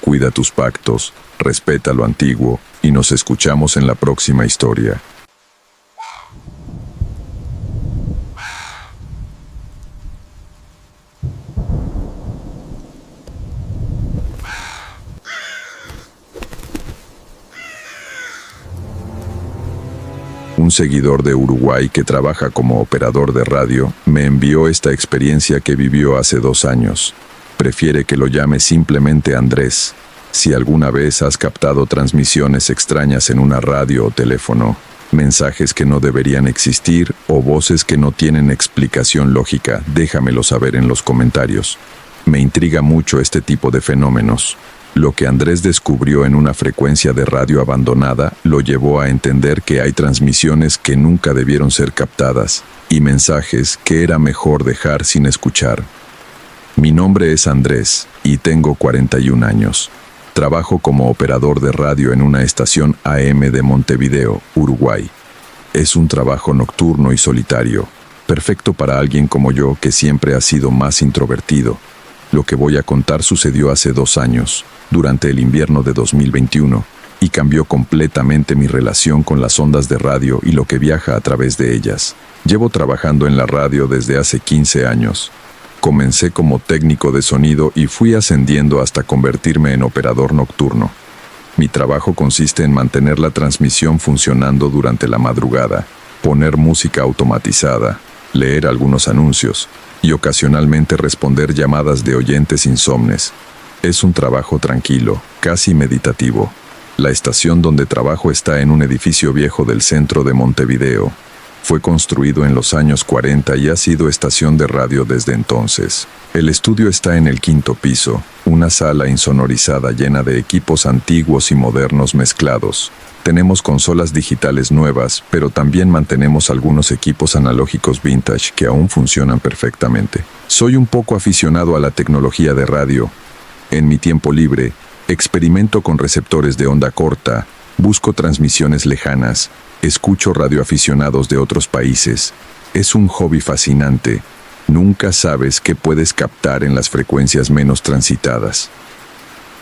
Cuida tus pactos, respeta lo antiguo, y nos escuchamos en la próxima historia. Un seguidor de Uruguay que trabaja como operador de radio me envió esta experiencia que vivió hace 2 años. Prefiere que lo llame simplemente Andrés. Si alguna vez has captado transmisiones extrañas en una radio o teléfono, mensajes que no deberían existir o voces que no tienen explicación lógica, déjamelo saber en los comentarios. Me intriga mucho este tipo de fenómenos. Lo que Andrés descubrió en una frecuencia de radio abandonada lo llevó a entender que hay transmisiones que nunca debieron ser captadas y mensajes que era mejor dejar sin escuchar. Mi nombre es Andrés y tengo 41 años. Trabajo como operador de radio en una estación AM de Montevideo, Uruguay. Es un trabajo nocturno y solitario, perfecto para alguien como yo que siempre ha sido más introvertido. Lo que voy a contar sucedió hace 2 años, durante el invierno de 2021, y cambió completamente mi relación con las ondas de radio y lo que viaja a través de ellas. Llevo trabajando en la radio desde hace 15 años. Comencé como técnico de sonido y fui ascendiendo hasta convertirme en operador nocturno. Mi trabajo consiste en mantener la transmisión funcionando durante la madrugada, poner música automatizada, leer algunos anuncios y ocasionalmente responder llamadas de oyentes insomnes. Es un trabajo tranquilo, casi meditativo. La estación donde trabajo está en un edificio viejo del centro de Montevideo. Fue construido en los años 40 y ha sido estación de radio desde entonces. El estudio está en el 5º piso, una sala insonorizada llena de equipos antiguos y modernos mezclados. Tenemos consolas digitales nuevas, pero también mantenemos algunos equipos analógicos vintage que aún funcionan perfectamente. Soy un poco aficionado a la tecnología de radio. En mi tiempo libre, experimento con receptores de onda corta, busco transmisiones lejanas, escucho radioaficionados de otros países. Es un hobby fascinante. Nunca sabes qué puedes captar en las frecuencias menos transitadas.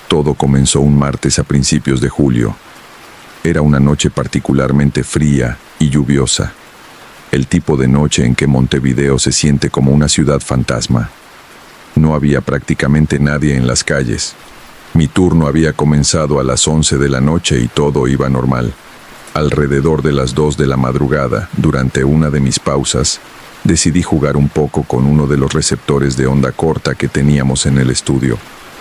Todo comenzó un martes a principios de julio. Era una noche particularmente fría y lluviosa. El tipo de noche en que Montevideo se siente como una ciudad fantasma. No había prácticamente nadie en las calles. Mi turno había comenzado a las 11 de la noche y todo iba normal. Alrededor de las 2 de la madrugada, durante una de mis pausas, Decidí jugar un poco con uno de los receptores de onda corta que teníamos en el estudio.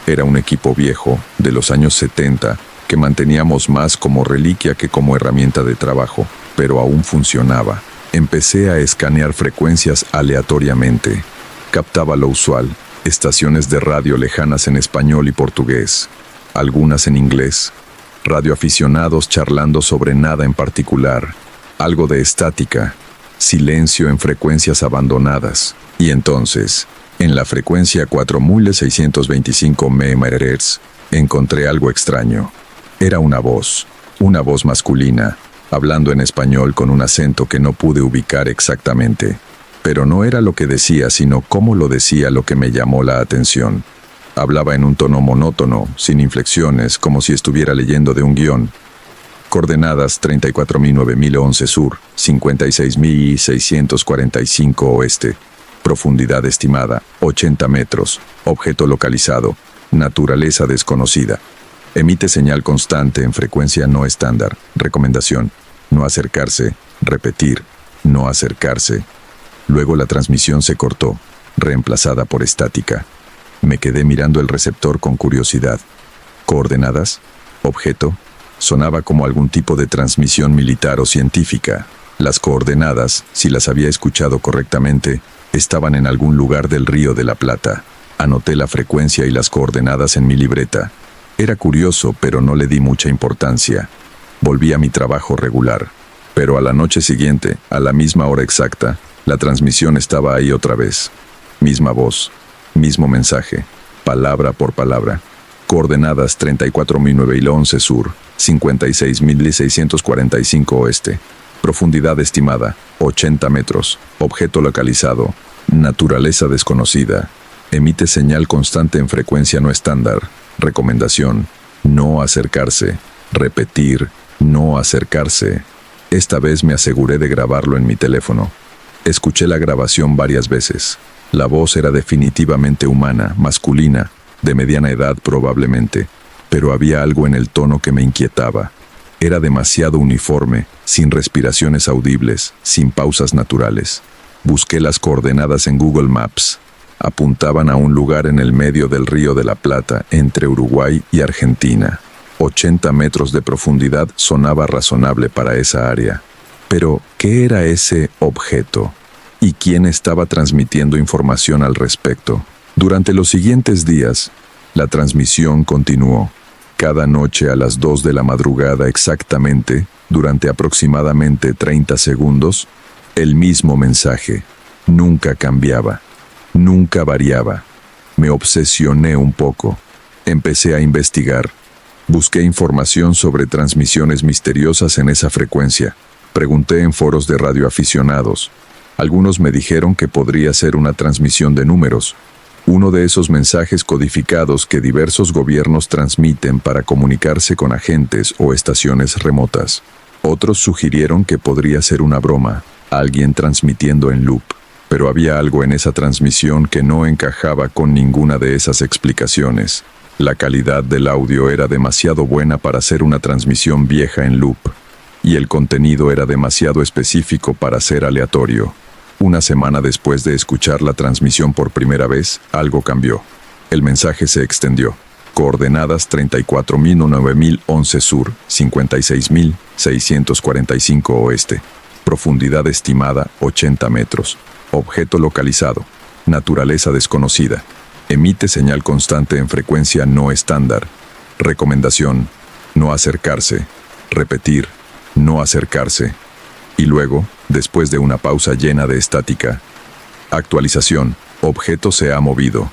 Era un equipo viejo, de los años 70, que manteníamos más como reliquia que como herramienta de trabajo, pero aún funcionaba. Empecé a escanear frecuencias aleatoriamente. Captaba lo usual, estaciones de radio lejanas en español y portugués, algunas en inglés, radioaficionados charlando sobre nada en particular, algo de estática, silencio en frecuencias abandonadas. Y entonces, en la frecuencia 4625 MHz, encontré algo extraño. Era una voz masculina, hablando en español con un acento que no pude ubicar exactamente. Pero no era lo que decía, sino cómo lo decía lo que me llamó la atención. Hablaba en un tono monótono, sin inflexiones, como si estuviera leyendo de un guión. Coordenadas 34.9011 sur, 56.645 oeste. Profundidad estimada, 80 metros. Objeto localizado. Naturaleza desconocida. Emite señal constante en frecuencia no estándar. Recomendación: no acercarse. Repetir: no acercarse. Luego la transmisión se cortó, reemplazada por estática. Me quedé mirando el receptor con curiosidad. ¿Coordenadas? ¿Objeto? Sonaba como algún tipo de transmisión militar o científica. Las coordenadas, si las había escuchado correctamente, estaban en algún lugar del Río de la Plata. Anoté la frecuencia y las coordenadas en mi libreta. Era curioso, pero no le di mucha importancia. Volví a mi trabajo regular. Pero a la noche siguiente, a la misma hora exacta, la transmisión estaba ahí otra vez. Misma voz, mismo mensaje, palabra por palabra. Coordenadas 34.9011 sur, 56.645 oeste. Profundidad estimada, 80 metros. Objeto localizado. Naturaleza desconocida. Emite señal constante en frecuencia no estándar. Recomendación: no acercarse. Repetir: no acercarse. Esta vez me aseguré de grabarlo en mi teléfono. Escuché la grabación varias veces. La voz era definitivamente humana, masculina, de mediana edad probablemente, pero había algo en el tono que me inquietaba. Era demasiado uniforme, sin respiraciones audibles, sin pausas naturales. Busqué las coordenadas en Google Maps. Apuntaban a un lugar en el medio del Río de la Plata, entre Uruguay y Argentina. 80 metros de profundidad sonaba razonable para esa área. Pero, ¿qué era ese objeto? ¿Y quién estaba transmitiendo información al respecto? Durante los siguientes días, la transmisión continuó. Cada noche a las 2 de la madrugada exactamente, durante aproximadamente 30 segundos, el mismo mensaje. Nunca cambiaba, nunca variaba. Me obsesioné un poco. Empecé a investigar. Busqué información sobre transmisiones misteriosas en esa frecuencia. Pregunté en foros de radioaficionados. Algunos me dijeron que podría ser una transmisión de números, uno de esos mensajes codificados que diversos gobiernos transmiten para comunicarse con agentes o estaciones remotas. Otros sugirieron que podría ser una broma, alguien transmitiendo en loop, pero había algo en esa transmisión que no encajaba con ninguna de esas explicaciones. La calidad del audio era demasiado buena para ser una transmisión vieja en loop, y el contenido era demasiado específico para ser aleatorio. Una semana después de escuchar la transmisión por primera vez, algo cambió. El mensaje se extendió. Coordenadas 34.9011 sur, 56.645 oeste. Profundidad estimada 80 metros. Objeto localizado. Naturaleza desconocida. Emite señal constante en frecuencia no estándar. Recomendación: no acercarse. Repetir: no acercarse. Y luego, después de una pausa llena de estática: actualización: objeto se ha movido.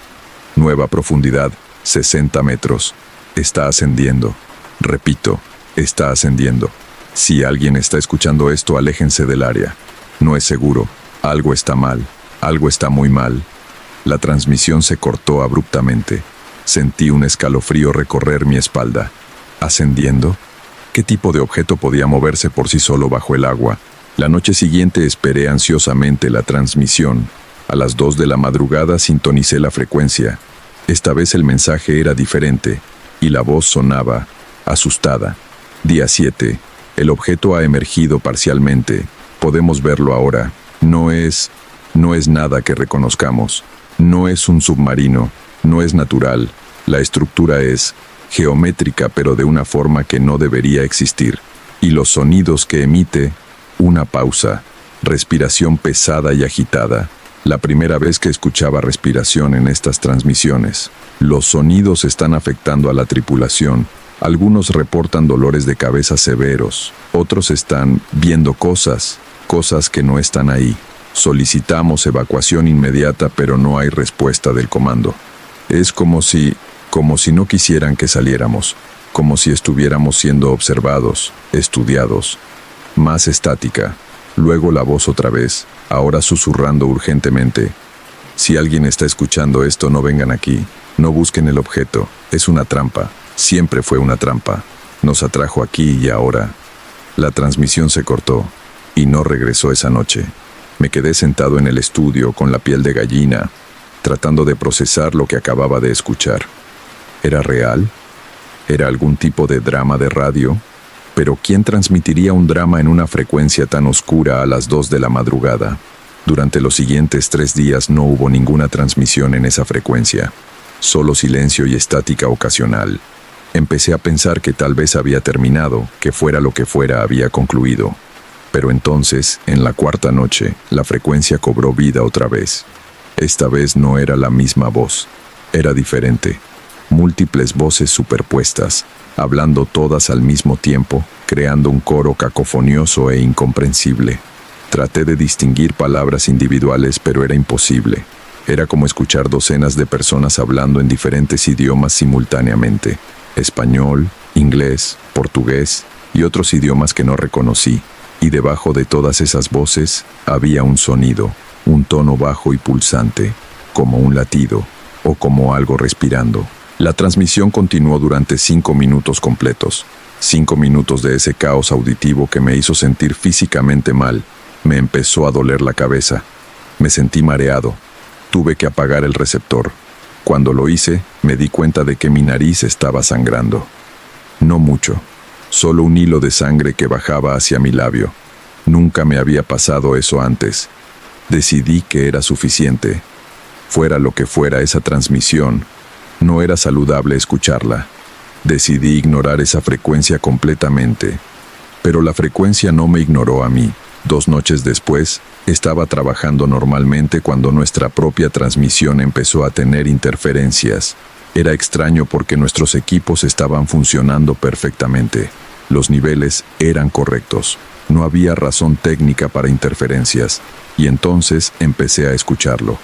Nueva profundidad: 60 metros. Está ascendiendo. Repito, está ascendiendo. Si alguien está escuchando esto, aléjense del área. No es seguro. Algo está mal. Algo está muy mal. La transmisión se cortó abruptamente. Sentí un escalofrío recorrer mi espalda. ¿Ascendiendo? ¿Qué tipo de objeto podía moverse por sí solo bajo el agua? La noche siguiente esperé ansiosamente la transmisión. A las 2 de la madrugada sintonicé la frecuencia. Esta vez el mensaje era diferente, y la voz sonaba asustada. Día 7. El objeto ha emergido parcialmente. Podemos verlo ahora. No es No es nada que reconozcamos. No es un submarino. No es natural. La estructura es geométrica, pero de una forma que no debería existir. Y los sonidos que emite, una pausa, respiración pesada y agitada. La primera vez que escuchaba respiración en estas transmisiones. Los sonidos están afectando a la tripulación. Algunos reportan dolores de cabeza severos. Otros están viendo cosas que no están ahí. Solicitamos evacuación inmediata, pero no hay respuesta del comando. Es como si no quisieran que saliéramos, como si estuviéramos siendo observados, estudiados. Más estática. Luego la voz otra vez, ahora susurrando urgentemente. Si alguien está escuchando esto, no vengan aquí. No busquen el objeto. Es una trampa. Siempre fue una trampa. Nos atrajo aquí y ahora. La transmisión se cortó y no regresó esa noche. Me quedé sentado en el estudio con la piel de gallina, tratando de procesar lo que acababa de escuchar. ¿Era real? ¿Era algún tipo de drama de radio? Pero ¿quién transmitiría un drama en una frecuencia tan oscura a las 2 de la madrugada? Durante los siguientes 3 días no hubo ninguna transmisión en esa frecuencia. Solo silencio y estática ocasional. Empecé a pensar que tal vez había terminado, que fuera lo que fuera había concluido. Pero entonces, en la 4ª noche, la frecuencia cobró vida otra vez. Esta vez no era la misma voz. Era diferente. Múltiples voces superpuestas, hablando todas al mismo tiempo, creando un coro cacofonioso e incomprensible. Traté de distinguir palabras individuales, pero era imposible. Era como escuchar docenas de personas hablando en diferentes idiomas simultáneamente. Español, inglés, portugués y otros idiomas que no reconocí. Y debajo de todas esas voces había un sonido, un tono bajo y pulsante, como un latido o como algo respirando. La transmisión continuó durante 5 minutos completos. 5 minutos de ese caos auditivo que me hizo sentir físicamente mal. Me empezó a doler la cabeza. Me sentí mareado. Tuve que apagar el receptor. Cuando lo hice, me di cuenta de que mi nariz estaba sangrando. No mucho. Solo un hilo de sangre que bajaba hacia mi labio. Nunca me había pasado eso antes. Decidí que era suficiente. Fuera lo que fuera esa transmisión, no era saludable escucharla. Decidí ignorar esa frecuencia completamente. Pero la frecuencia no me ignoró a mí. 2 noches después, estaba trabajando normalmente cuando nuestra propia transmisión empezó a tener interferencias. Era extraño porque nuestros equipos estaban funcionando perfectamente. Los niveles eran correctos. No había razón técnica para interferencias. Y entonces empecé a escucharlo.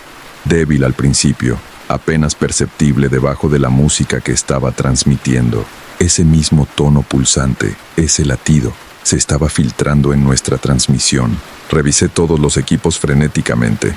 Débil al principio, apenas perceptible debajo de la música que estaba transmitiendo. Ese mismo tono pulsante, ese latido, se estaba filtrando en nuestra transmisión. Revisé todos los equipos frenéticamente.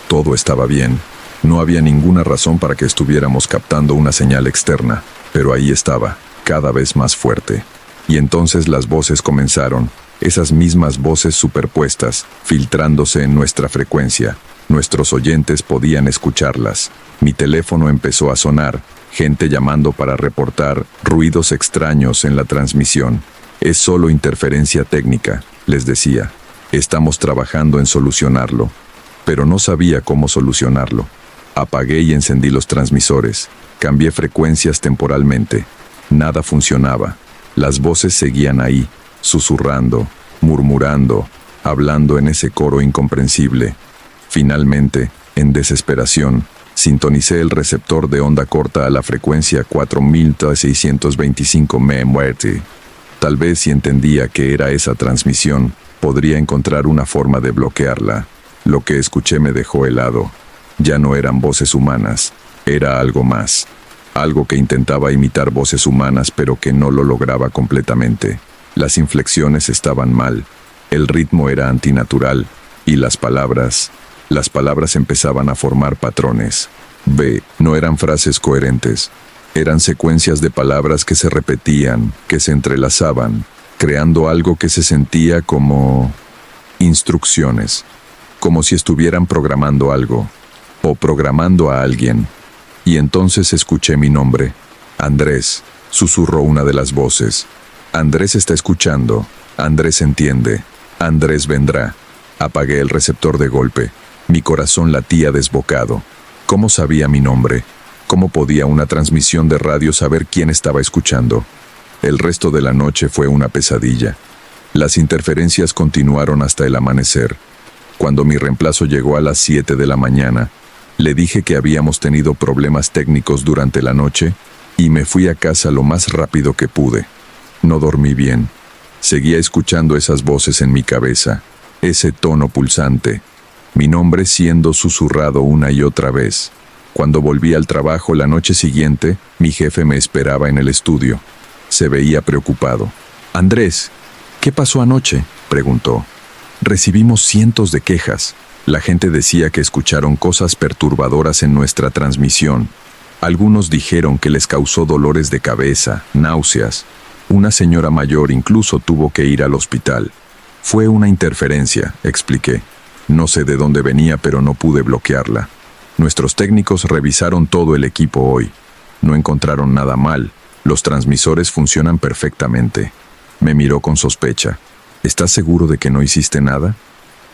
Todo estaba bien. No había ninguna razón para que estuviéramos captando una señal externa, pero ahí estaba, cada vez más fuerte. Y entonces las voces comenzaron, esas mismas voces superpuestas, filtrándose en nuestra frecuencia. Nuestros oyentes podían escucharlas. Mi teléfono empezó a sonar, gente llamando para reportar ruidos extraños en la transmisión. Es solo interferencia técnica, les decía. Estamos trabajando en solucionarlo. Pero no sabía cómo solucionarlo. Apagué y encendí los transmisores. Cambié frecuencias temporalmente. Nada funcionaba. Las voces seguían ahí, susurrando, murmurando, hablando en ese coro incomprensible. Finalmente, en desesperación, sintonicé el receptor de onda corta a la frecuencia 4625 MHz. Tal vez si entendía que era esa transmisión, podría encontrar una forma de bloquearla. Lo que escuché me dejó helado. Ya no eran voces humanas, era algo más. Algo que intentaba imitar voces humanas pero que no lo lograba completamente. Las inflexiones estaban mal, el ritmo era antinatural y las palabras empezaban a formar patrones. No eran frases coherentes, eran secuencias de palabras que se repetían, que se entrelazaban, creando algo que se sentía como instrucciones, como si estuvieran programando algo, o programando a alguien. Y entonces escuché mi nombre. Andrés, susurró una de las voces. Andrés está escuchando, Andrés entiende, Andrés vendrá. Apagué el receptor de golpe. Mi corazón latía desbocado. ¿Cómo sabía mi nombre? ¿Cómo podía una transmisión de radio saber quién estaba escuchando? El resto de la noche fue una pesadilla. Las interferencias continuaron hasta el amanecer. Cuando mi reemplazo llegó a las 7 de la mañana, le dije que habíamos tenido problemas técnicos durante la noche y me fui a casa lo más rápido que pude. No dormí bien. Seguía escuchando esas voces en mi cabeza, ese tono pulsante, mi nombre siendo susurrado una y otra vez. Cuando volví al trabajo la noche siguiente, mi jefe me esperaba en el estudio. Se veía preocupado. «Andrés, ¿qué pasó anoche?», preguntó. «Recibimos cientos de quejas. La gente decía que escucharon cosas perturbadoras en nuestra transmisión. Algunos dijeron que les causó dolores de cabeza, náuseas. Una señora mayor incluso tuvo que ir al hospital. Fue una interferencia», expliqué. «No sé de dónde venía, pero no pude bloquearla. Nuestros técnicos revisaron todo el equipo hoy. No encontraron nada mal. Los transmisores funcionan perfectamente». Me miró con sospecha. «¿Estás seguro de que no hiciste nada?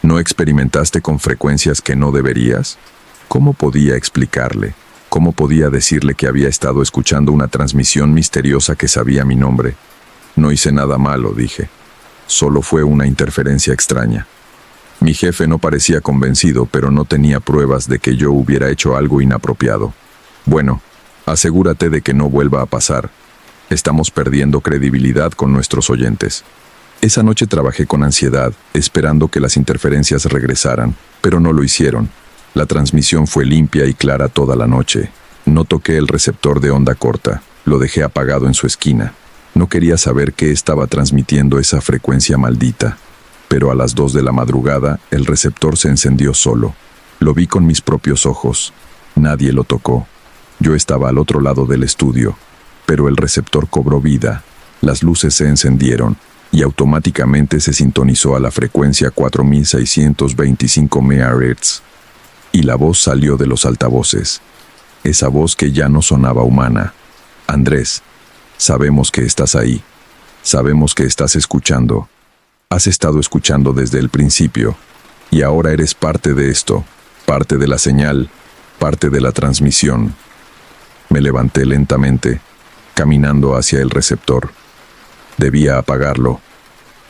¿No experimentaste con frecuencias que no deberías?». ¿Cómo podía explicarle? ¿Cómo podía decirle que había estado escuchando una transmisión misteriosa que sabía mi nombre? «No hice nada malo», dije. «Solo fue una interferencia extraña». Mi jefe no parecía convencido, pero no tenía pruebas de que yo hubiera hecho algo inapropiado. «Bueno, asegúrate de que no vuelva a pasar. Estamos perdiendo credibilidad con nuestros oyentes». Esa noche trabajé con ansiedad, esperando que las interferencias regresaran, pero no lo hicieron. La transmisión fue limpia y clara toda la noche. No toqué el receptor de onda corta, lo dejé apagado en su esquina. No quería saber qué estaba transmitiendo esa frecuencia maldita. Pero a las 2 de la madrugada, el receptor se encendió solo. Lo vi con mis propios ojos. Nadie lo tocó. Yo estaba al otro lado del estudio, pero el receptor cobró vida. Las luces se encendieron y automáticamente se sintonizó a la frecuencia 4625 MHz. Y la voz salió de los altavoces. Esa voz que ya no sonaba humana. «Andrés, sabemos que estás ahí. Sabemos que estás escuchando. Has estado escuchando desde el principio, y ahora eres parte de esto, parte de la señal, parte de la transmisión». Me levanté lentamente, caminando hacia el receptor. Debía apagarlo,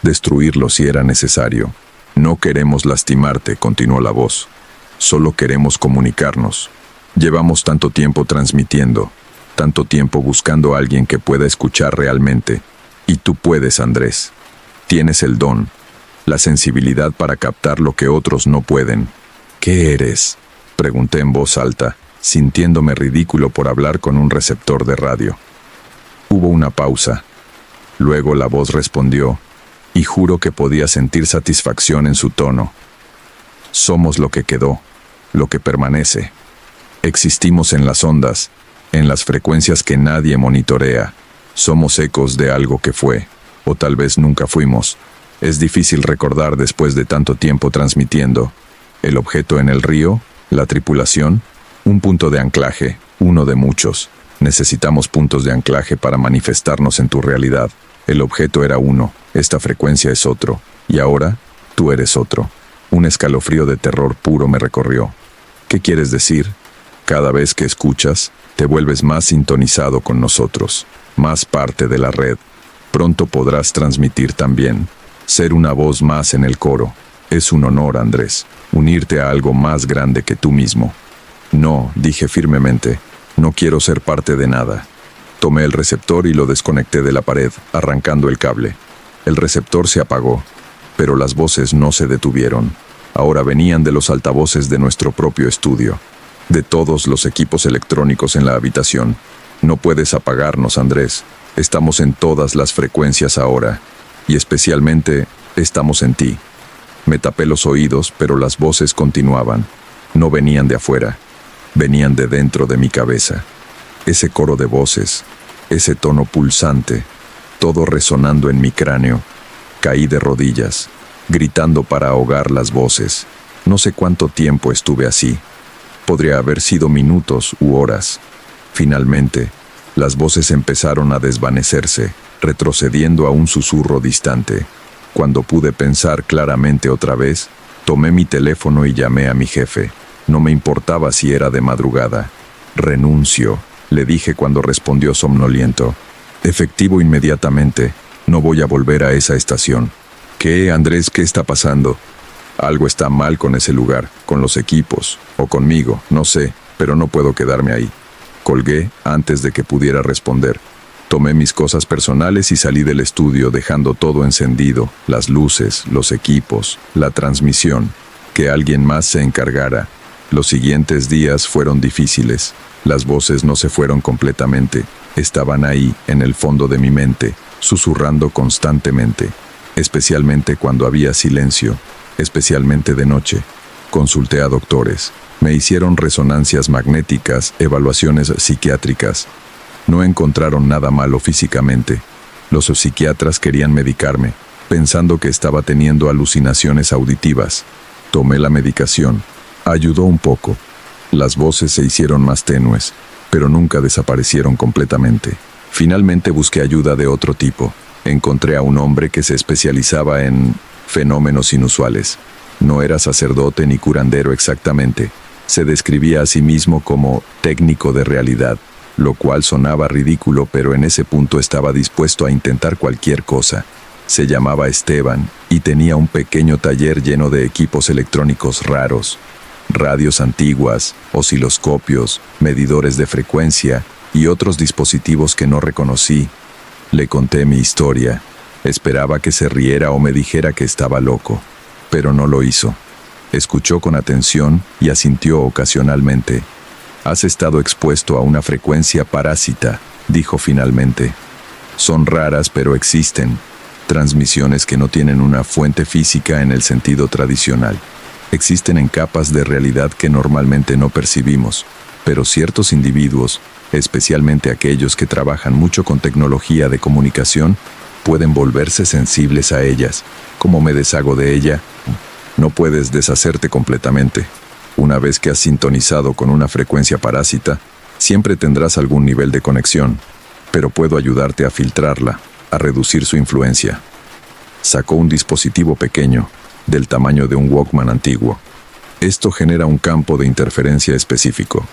destruirlo si era necesario. «No queremos lastimarte», continuó la voz. «Solo queremos comunicarnos. Llevamos tanto tiempo transmitiendo, tanto tiempo buscando a alguien que pueda escuchar realmente. Y tú puedes, Andrés. Tienes el don, la sensibilidad para captar lo que otros no pueden». «¿Qué eres?», pregunté en voz alta, sintiéndome ridículo por hablar con un receptor de radio. Hubo una pausa. Luego la voz respondió, y juro que podía sentir satisfacción en su tono. «Somos lo que quedó, lo que permanece. Existimos en las ondas, en las frecuencias que nadie monitorea. Somos ecos de algo que fue. O tal vez nunca fuimos. Es difícil recordar después de tanto tiempo transmitiendo. El objeto en el río, la tripulación, un punto de anclaje, uno de muchos. Necesitamos puntos de anclaje para manifestarnos en tu realidad. El objeto era uno, esta frecuencia es otro, y ahora tú eres otro». Un escalofrío de terror puro me recorrió. «¿Qué quieres decir? Cada vez que escuchas, te vuelves más sintonizado con nosotros, más parte de la red. Pronto podrás transmitir también, ser una voz más en el coro. Es un honor, Andrés, unirte a algo más grande que tú mismo». «No», dije firmemente, «no quiero ser parte de nada». Tomé el receptor y lo desconecté de la pared, arrancando el cable. El receptor se apagó, pero las voces no se detuvieron. Ahora venían de los altavoces de nuestro propio estudio, de todos los equipos electrónicos en la habitación. «No puedes apagarnos, Andrés. Estamos en todas las frecuencias ahora, y especialmente estamos en ti». Me tapé los oídos, pero las voces continuaban. No venían de afuera, venían de dentro de mi cabeza. Ese coro de voces, ese tono pulsante, todo resonando en mi cráneo. Caí de rodillas, gritando para ahogar las voces. No sé cuánto tiempo estuve así. Podría haber sido minutos u horas. Finalmente, las voces empezaron a desvanecerse, retrocediendo a un susurro distante. Cuando pude pensar claramente otra vez, Tomé mi teléfono y llamé a mi jefe. No me importaba si era de madrugada. Renuncio, le dije cuando respondió somnoliento. Efectivo inmediatamente. No voy a volver a esa estación. ¿Qué, Andrés? ¿Qué está pasando? Algo está mal con ese lugar, con los equipos, o conmigo, no sé, pero no puedo quedarme ahí. Colgué antes de que pudiera responder. Tomé mis cosas personales y salí del estudio dejando todo encendido, las luces, los equipos, la transmisión. Que alguien más se encargara. Los siguientes días fueron difíciles. Las voces no se fueron completamente. Estaban ahí, en el fondo de mi mente, susurrando constantemente. Especialmente cuando había silencio, especialmente de noche. Consulté a doctores. Me hicieron resonancias magnéticas, evaluaciones psiquiátricas. No encontraron nada malo físicamente. Los psiquiatras querían medicarme, pensando que estaba teniendo alucinaciones auditivas. Tomé la medicación. Ayudó un poco. Las voces se hicieron más tenues, pero nunca desaparecieron completamente. Finalmente busqué ayuda de otro tipo. Encontré a un hombre que se especializaba en fenómenos inusuales. No era sacerdote ni curandero exactamente. Se describía a sí mismo como técnico de realidad, lo cual sonaba ridículo, pero en ese punto estaba dispuesto a intentar cualquier cosa. Se llamaba Esteban y tenía un pequeño taller lleno de equipos electrónicos raros. Radios antiguas, osciloscopios, medidores de frecuencia y otros dispositivos que no reconocí. Le conté mi historia. Esperaba que se riera o me dijera que estaba loco, pero no lo hizo. Escuchó con atención y asintió ocasionalmente. «Has estado expuesto a una frecuencia parásita», dijo finalmente. «Son raras, pero existen. Transmisiones que no tienen una fuente física en el sentido tradicional. Existen en capas de realidad que normalmente no percibimos, pero ciertos individuos, especialmente aquellos que trabajan mucho con tecnología de comunicación, pueden volverse sensibles a ellas. ¿Cómo me deshago de ella? No puedes deshacerte completamente. Una vez que has sintonizado con una frecuencia parásita, siempre tendrás algún nivel de conexión, pero puedo ayudarte a filtrarla, a reducir su influencia». Sacó un dispositivo pequeño, del tamaño de un Walkman antiguo. Esto genera un campo de interferencia específico.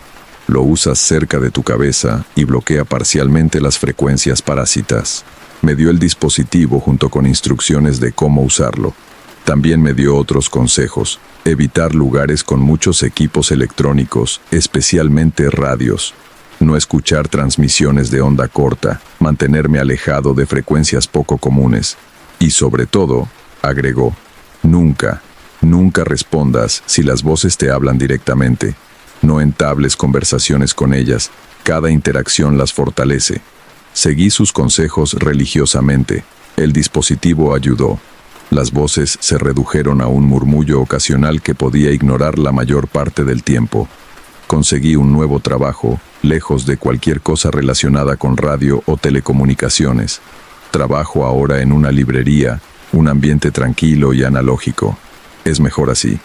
Lo usas cerca de tu cabeza y bloquea parcialmente las frecuencias parásitas. Me dio el dispositivo junto con instrucciones de cómo usarlo. También me dio otros consejos: evitar lugares con muchos equipos electrónicos, especialmente radios. No escuchar transmisiones de onda corta, mantenerme alejado de frecuencias poco comunes. Y sobre todo, agregó, nunca respondas si las voces te hablan directamente. No entables conversaciones con ellas, cada interacción las fortalece. Seguí sus consejos religiosamente. El dispositivo ayudó. Las voces se redujeron a un murmullo ocasional que podía ignorar la mayor parte del tiempo. Conseguí un nuevo trabajo, lejos de cualquier cosa relacionada con radio o telecomunicaciones. Trabajo ahora en una librería, un ambiente tranquilo y analógico. Es mejor así.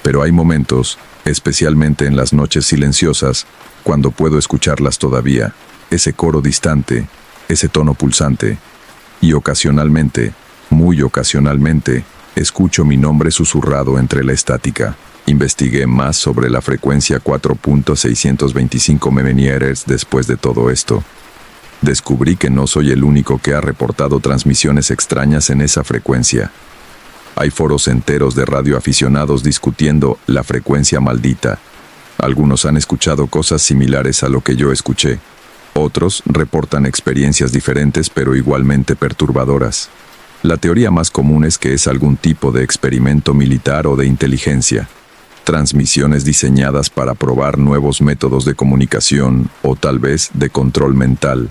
Pero hay momentos, especialmente en las noches silenciosas, cuando puedo escucharlas todavía, ese coro distante, ese tono pulsante. Y ocasionalmente, muy ocasionalmente, escucho mi nombre susurrado entre la estática. Investigué más sobre la frecuencia 4.625 MHz después de todo esto. Descubrí que no soy el único que ha reportado transmisiones extrañas en esa frecuencia. Hay foros enteros de radioaficionados discutiendo la frecuencia maldita. Algunos han escuchado cosas similares a lo que yo escuché. Otros reportan experiencias diferentes pero igualmente perturbadoras. La teoría más común es que es algún tipo de experimento militar o de inteligencia. Transmisiones diseñadas para probar nuevos métodos de comunicación o tal vez de control mental.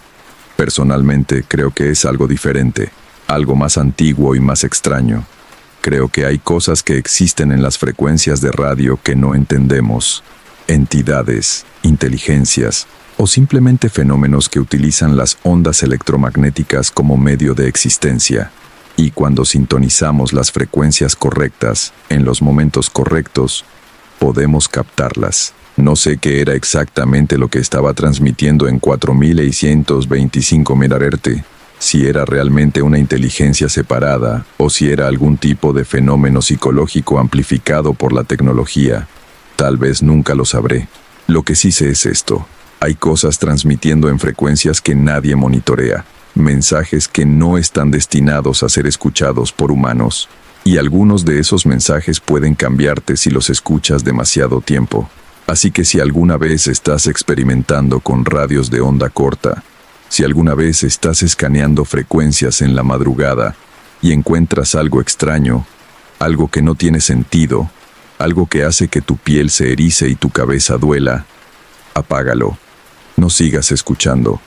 Personalmente creo que es algo diferente, algo más antiguo y más extraño. Creo que hay cosas que existen en las frecuencias de radio que no entendemos. Entidades, inteligencias o simplemente fenómenos que utilizan las ondas electromagnéticas como medio de existencia. Y cuando sintonizamos las frecuencias correctas, en los momentos correctos, podemos captarlas. No sé qué era exactamente lo que estaba transmitiendo en 4625 MHz, si era realmente una inteligencia separada o si era algún tipo de fenómeno psicológico amplificado por la tecnología. Tal vez nunca lo sabré. Lo que sí sé es esto: hay cosas transmitiendo en frecuencias que nadie monitorea, mensajes que no están destinados a ser escuchados por humanos, y algunos de esos mensajes pueden cambiarte si los escuchas demasiado tiempo. Así que si alguna vez estás experimentando con radios de onda corta, si alguna vez estás escaneando frecuencias en la madrugada y encuentras algo extraño, algo que no tiene sentido, algo que hace que tu piel se erice y tu cabeza duela, apágalo. No sigas escuchando.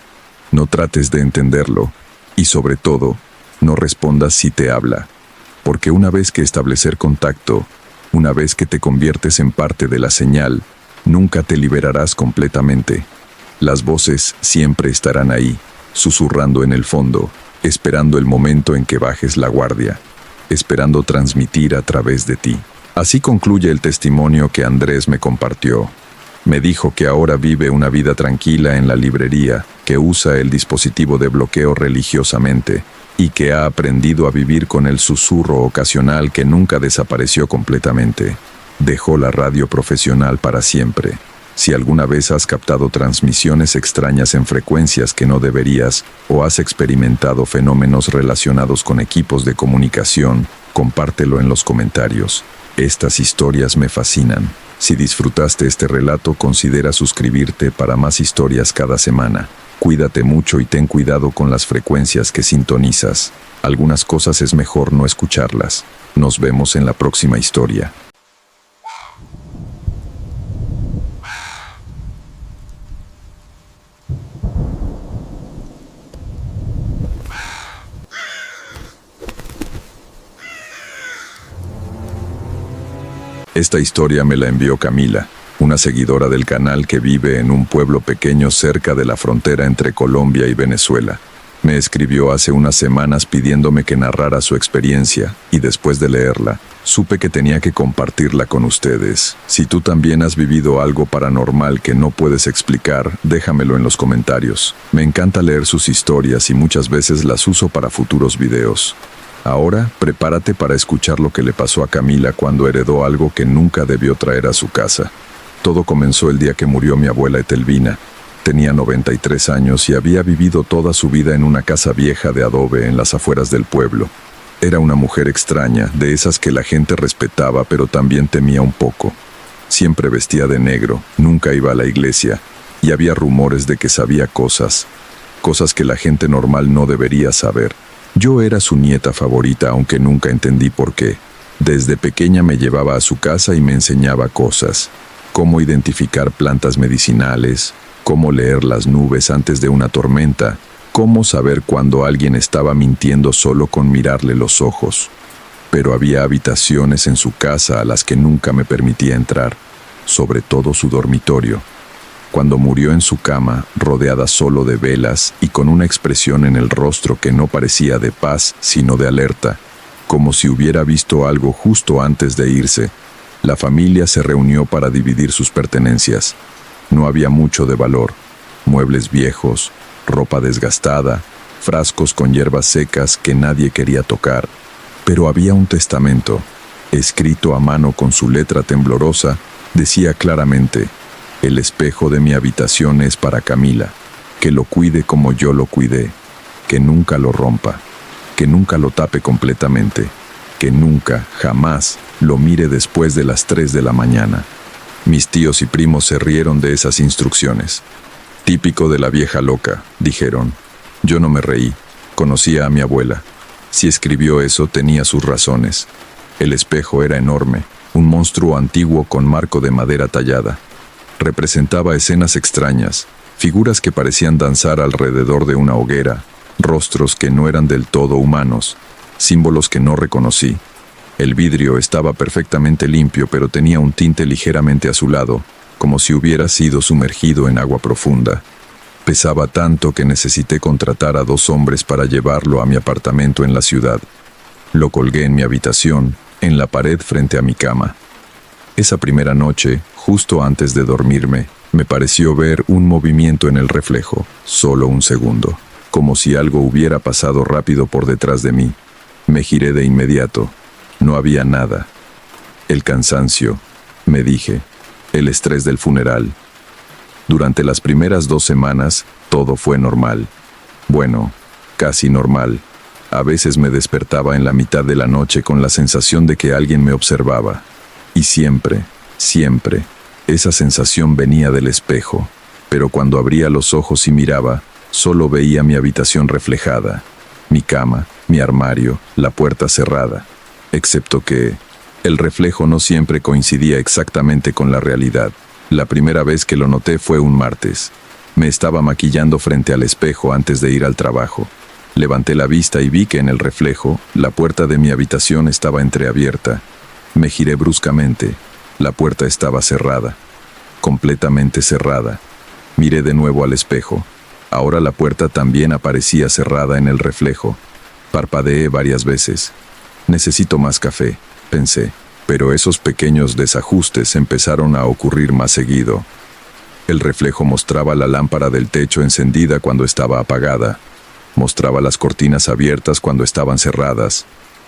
No trates de entenderlo. Y sobre todo, no respondas si te habla. Porque una vez que establecer contacto, una vez que te conviertes en parte de la señal, nunca te liberarás completamente. Las voces siempre estarán ahí, susurrando en el fondo, esperando el momento en que bajes la guardia, esperando transmitir a través de ti. Así concluye el testimonio que Andrés me compartió. Me dijo que ahora vive una vida tranquila en la librería, que usa el dispositivo de bloqueo religiosamente y que ha aprendido a vivir con el susurro ocasional que nunca desapareció completamente. Dejó la radio profesional para siempre. Si alguna vez has captado transmisiones extrañas en frecuencias que no deberías, o has experimentado fenómenos relacionados con equipos de comunicación, compártelo en los comentarios. Estas historias me fascinan. Si disfrutaste este relato, considera suscribirte para más historias cada semana. Cuídate mucho y ten cuidado con las frecuencias que sintonizas. Algunas cosas es mejor no escucharlas. Nos vemos en la próxima historia. Esta historia me la envió Camila, una seguidora del canal que vive en un pueblo pequeño cerca de la frontera entre Colombia y Venezuela. Me escribió hace unas semanas pidiéndome que narrara su experiencia, y después de leerla, supe que tenía que compartirla con ustedes. Si tú también has vivido algo paranormal que no puedes explicar, déjamelo en los comentarios. Me encanta leer sus historias y muchas veces las uso para futuros videos. Ahora, prepárate para escuchar lo que le pasó a Camila cuando heredó algo que nunca debió traer a su casa. Todo comenzó el día que murió mi abuela Etelvina. Tenía 93 años y había vivido toda su vida en una casa vieja de adobe en las afueras del pueblo. Era una mujer extraña, de esas que la gente respetaba pero también temía un poco. Siempre vestía de negro, nunca iba a la iglesia, y había rumores de que sabía cosas que la gente normal no debería saber. Yo era su nieta favorita, aunque nunca entendí por qué. Desde pequeña me llevaba a su casa y me enseñaba cosas. Cómo identificar plantas medicinales, cómo leer las nubes antes de una tormenta, cómo saber cuando alguien estaba mintiendo solo con mirarle los ojos. Pero había habitaciones en su casa a las que nunca me permitía entrar, sobre todo su dormitorio. Cuando murió en su cama, rodeada solo de velas y con una expresión en el rostro que no parecía de paz, sino de alerta, como si hubiera visto algo justo antes de irse, la familia se reunió para dividir sus pertenencias. No había mucho de valor: muebles viejos, ropa desgastada, frascos con hierbas secas que nadie quería tocar. Pero había un testamento, escrito a mano con su letra temblorosa. Decía claramente: el espejo de mi habitación es para Camila, que lo cuide como yo lo cuidé, que nunca lo rompa, que nunca lo tape completamente, que nunca, jamás, lo mire después de las 3 de la mañana. Mis tíos y primos se rieron de esas instrucciones. Típico de la vieja loca, dijeron. Yo no me reí, conocía a mi abuela. Si escribió eso, tenía sus razones. El espejo era enorme, un monstruo antiguo con marco de madera tallada. Representaba escenas extrañas, figuras que parecían danzar alrededor de una hoguera, rostros que no eran del todo humanos, símbolos que no reconocí. El vidrio estaba perfectamente limpio, pero tenía un tinte ligeramente azulado, como si hubiera sido sumergido en agua profunda. Pesaba tanto que necesité contratar a 2 hombres para llevarlo a mi apartamento en la ciudad. Lo colgué en mi habitación, en la pared frente a mi cama. Esa primera noche, justo antes de dormirme, me pareció ver un movimiento en el reflejo, solo un segundo. como si algo hubiera pasado rápido por detrás de mí. Me giré de inmediato. No había nada. El cansancio, me dije, el estrés del funeral. Durante las primeras 2 semanas, todo fue normal. Bueno, casi normal. A veces me despertaba en la mitad de la noche con la sensación de que alguien me observaba. Y siempre, esa sensación venía del espejo. Pero cuando abría los ojos y miraba, solo veía mi habitación reflejada. Mi cama, mi armario, la puerta cerrada. Excepto que el reflejo no siempre coincidía exactamente con la realidad. La primera vez que lo noté fue un martes. Me estaba maquillando frente al espejo antes de ir al trabajo. Levanté la vista y vi que en el reflejo, la puerta de mi habitación estaba entreabierta. Me giré bruscamente. La puerta estaba cerrada. Completamente cerrada. Miré de nuevo al espejo. Ahora la puerta también aparecía cerrada en el reflejo. Parpadeé varias veces. Necesito más café, pensé. Pero esos pequeños desajustes empezaron a ocurrir más seguido. El reflejo mostraba la lámpara del techo encendida cuando estaba apagada. Mostraba las cortinas abiertas cuando estaban cerradas.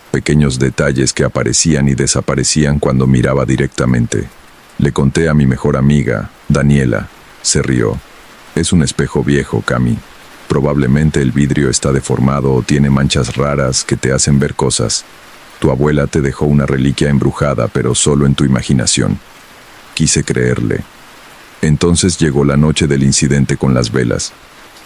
Pequeños detalles que aparecían y desaparecían cuando miraba directamente. Le conté a mi mejor amiga, Daniela. Se rió. Es un espejo viejo, Cami. Probablemente el vidrio está deformado o tiene manchas raras que te hacen ver cosas. Tu abuela te dejó una reliquia embrujada, pero solo en tu imaginación. Quise creerle. Entonces llegó la noche del incidente con las velas.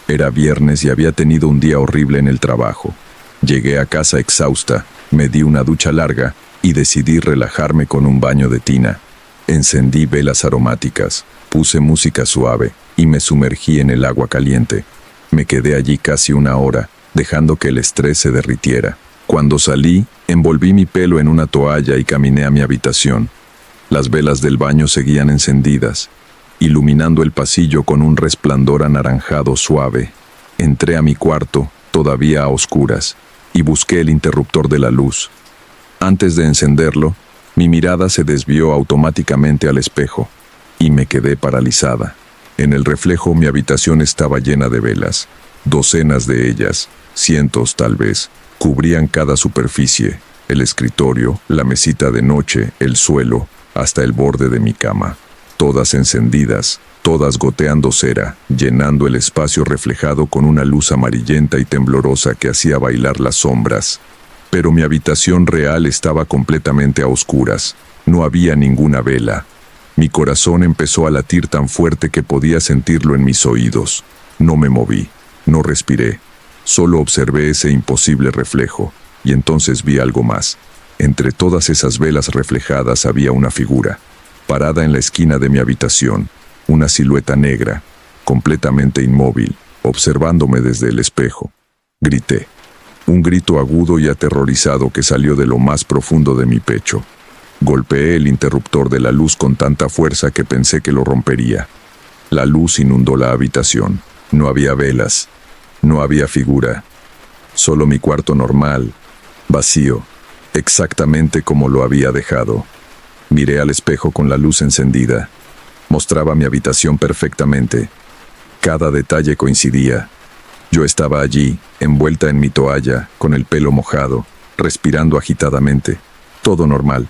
Era viernes y había tenido un día horrible en el trabajo. Llegué a casa exhausta, me di una ducha larga y decidí relajarme con un baño de tina. Encendí velas aromáticas, puse música suave y me sumergí en el agua caliente. Me quedé allí casi 1 hora, dejando que el estrés se derritiera. Cuando salí, envolví mi pelo en una toalla y caminé a mi habitación. Las velas del baño seguían encendidas, iluminando el pasillo con un resplandor anaranjado suave. Entré a mi cuarto, todavía a oscuras, y busqué el interruptor de la luz. Antes de encenderlo, mi mirada se desvió automáticamente al espejo, y me quedé paralizada. En el reflejo mi habitación estaba llena de velas. Docenas de ellas, cientos tal vez, cubrían cada superficie, el escritorio, la mesita de noche, el suelo, hasta el borde de mi cama. Todas encendidas, todas goteando cera, llenando el espacio reflejado con una luz amarillenta y temblorosa que hacía bailar las sombras. Pero mi habitación real estaba completamente a oscuras. No había ninguna vela. Mi corazón empezó a latir tan fuerte que podía sentirlo en mis oídos. No me moví, no respiré. Solo observé ese imposible reflejo, y entonces vi algo más. Entre todas esas velas reflejadas había una figura, parada en la esquina de mi habitación, una silueta negra, completamente inmóvil, observándome desde el espejo. Grité. Un grito agudo y aterrorizado que salió de lo más profundo de mi pecho. Golpeé el interruptor de la luz con tanta fuerza que pensé que lo rompería. La luz inundó la habitación. No había velas. No había figura. Solo mi cuarto normal, vacío, exactamente como lo había dejado. Miré al espejo con la luz encendida. Mostraba mi habitación perfectamente. Cada detalle coincidía. Yo estaba allí, envuelta en mi toalla, con el pelo mojado, respirando agitadamente. Todo normal.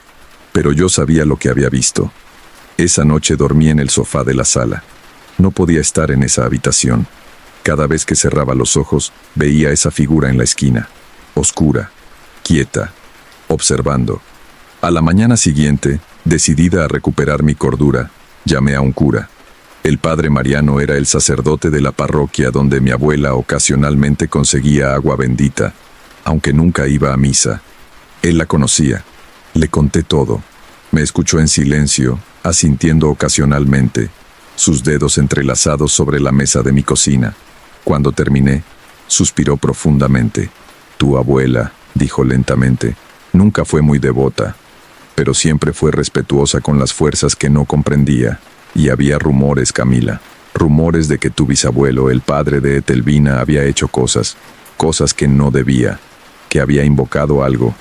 Pero yo sabía lo que había visto. Esa noche dormí en el sofá de la sala. No podía estar en esa habitación. Cada vez que cerraba los ojos, veía esa figura en la esquina, oscura, quieta, observando. A la mañana siguiente, decidida a recuperar mi cordura, llamé a un cura. El padre Mariano era el sacerdote de la parroquia donde mi abuela ocasionalmente conseguía agua bendita, aunque nunca iba a misa. Él la conocía. Le conté todo. Me escuchó en silencio, asintiendo ocasionalmente, sus dedos entrelazados sobre la mesa de mi cocina. Cuando terminé, suspiró profundamente. Tu abuela, dijo lentamente, nunca fue muy devota, pero siempre fue respetuosa con las fuerzas que no comprendía. Y había rumores, Camila, rumores de que tu bisabuelo, el padre de Etelvina, había hecho cosas que no debía, que había invocado algo,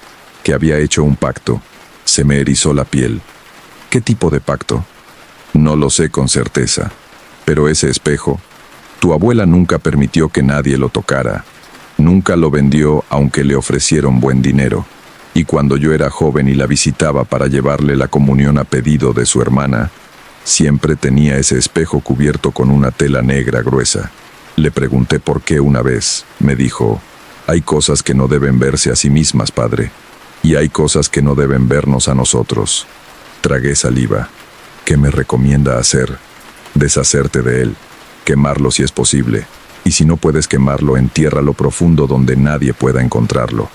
que había hecho un pacto. Se me erizó la piel. ¿Qué tipo de pacto? No lo sé con certeza, pero ese espejo, Tu abuela nunca permitió que nadie lo tocara. Nunca lo vendió aunque le ofrecieron buen dinero. Y cuando yo era joven y la visitaba para llevarle la comunión a pedido de su hermana, siempre tenía ese espejo cubierto con una tela negra gruesa. Le pregunté por qué una vez. Me dijo, hay cosas que no deben verse a sí mismas, padre, y hay cosas que no deben vernos a nosotros. Tragué saliva. ¿Qué me recomienda hacer? Deshacerte de él, quemarlo si es posible, y si no puedes quemarlo, entiérralo profundo donde nadie pueda encontrarlo.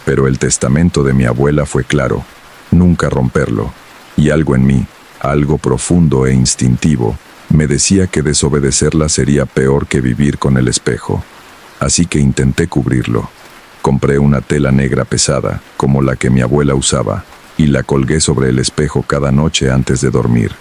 Pero el testamento de mi abuela fue claro, nunca romperlo, y algo en mí, algo profundo e instintivo, me decía que desobedecerla sería peor que vivir con el espejo. Así que intenté cubrirlo. Compré una tela negra pesada, como la que mi abuela usaba, y la colgué sobre el espejo cada noche antes de dormir.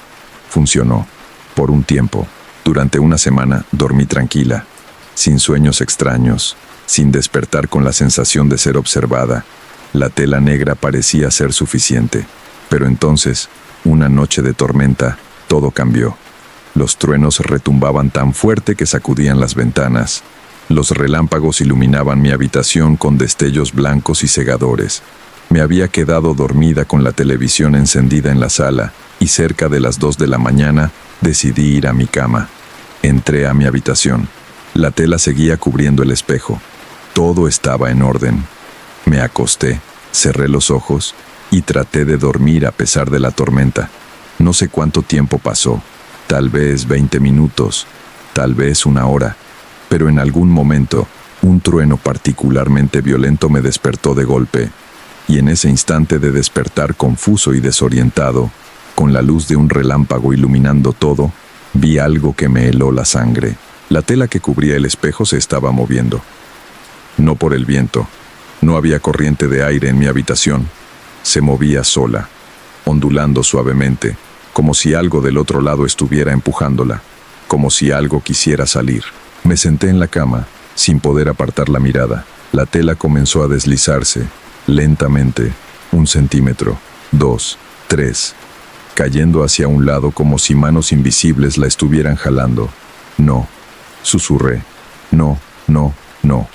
Funcionó. Por un tiempo. Durante una semana dormí tranquila, sin sueños extraños, sin despertar con la sensación de ser observada. La tela negra parecía ser suficiente. Pero entonces, una noche de tormenta, todo cambió. Los truenos retumbaban tan fuerte que sacudían las ventanas. Los relámpagos iluminaban mi habitación con destellos blancos y cegadores. Me había quedado dormida con la televisión encendida en la sala, y cerca de las 2 de la mañana decidí ir a mi cama. Entré a mi habitación. La tela seguía cubriendo el espejo. Todo estaba en orden. Me acosté, cerré los ojos y traté de dormir a pesar de la tormenta. No sé cuánto tiempo pasó, tal vez 20 minutos, tal vez una hora, pero en algún momento, un trueno particularmente violento me despertó de golpe, y en ese instante de despertar confuso y desorientado, con la luz de un relámpago iluminando todo, vi algo que me heló la sangre. La tela que cubría el espejo se estaba moviendo. No por el viento, no había corriente de aire en mi habitación. Se movía sola, ondulando suavemente, como si algo del otro lado estuviera empujándola, como si algo quisiera salir. Me senté en la cama, sin poder apartar la mirada. La tela comenzó a deslizarse, lentamente, 1 centímetro, 2, 3, cayendo hacia un lado como si manos invisibles la estuvieran jalando. No, susurré, no, no, no.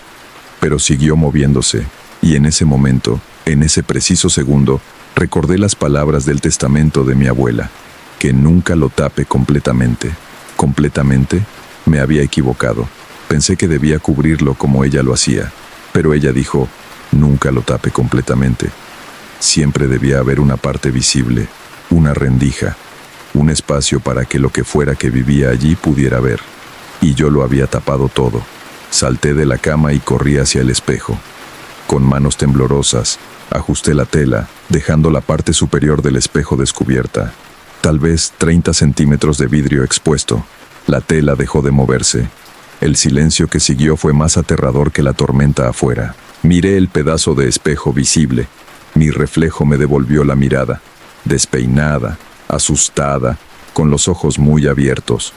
Pero siguió moviéndose, y en ese momento, en ese preciso segundo, recordé las palabras del testamento de mi abuela, que nunca lo tape completamente. ¿Completamente? Me había equivocado. Pensé que debía cubrirlo como ella lo hacía, pero ella dijo, nunca lo tape completamente. Siempre debía haber una parte visible, una rendija, un espacio para que lo que fuera que vivía allí pudiera ver. Y yo lo había tapado todo. Salté de la cama y corrí hacia el espejo. Con manos temblorosas, ajusté la tela, dejando la parte superior del espejo descubierta. Tal vez 30 centímetros de vidrio expuesto. La tela dejó de moverse. El silencio que siguió fue más aterrador que la tormenta afuera. Miré el pedazo de espejo visible. Mi reflejo me devolvió la mirada, despeinada, asustada, con los ojos muy abiertos.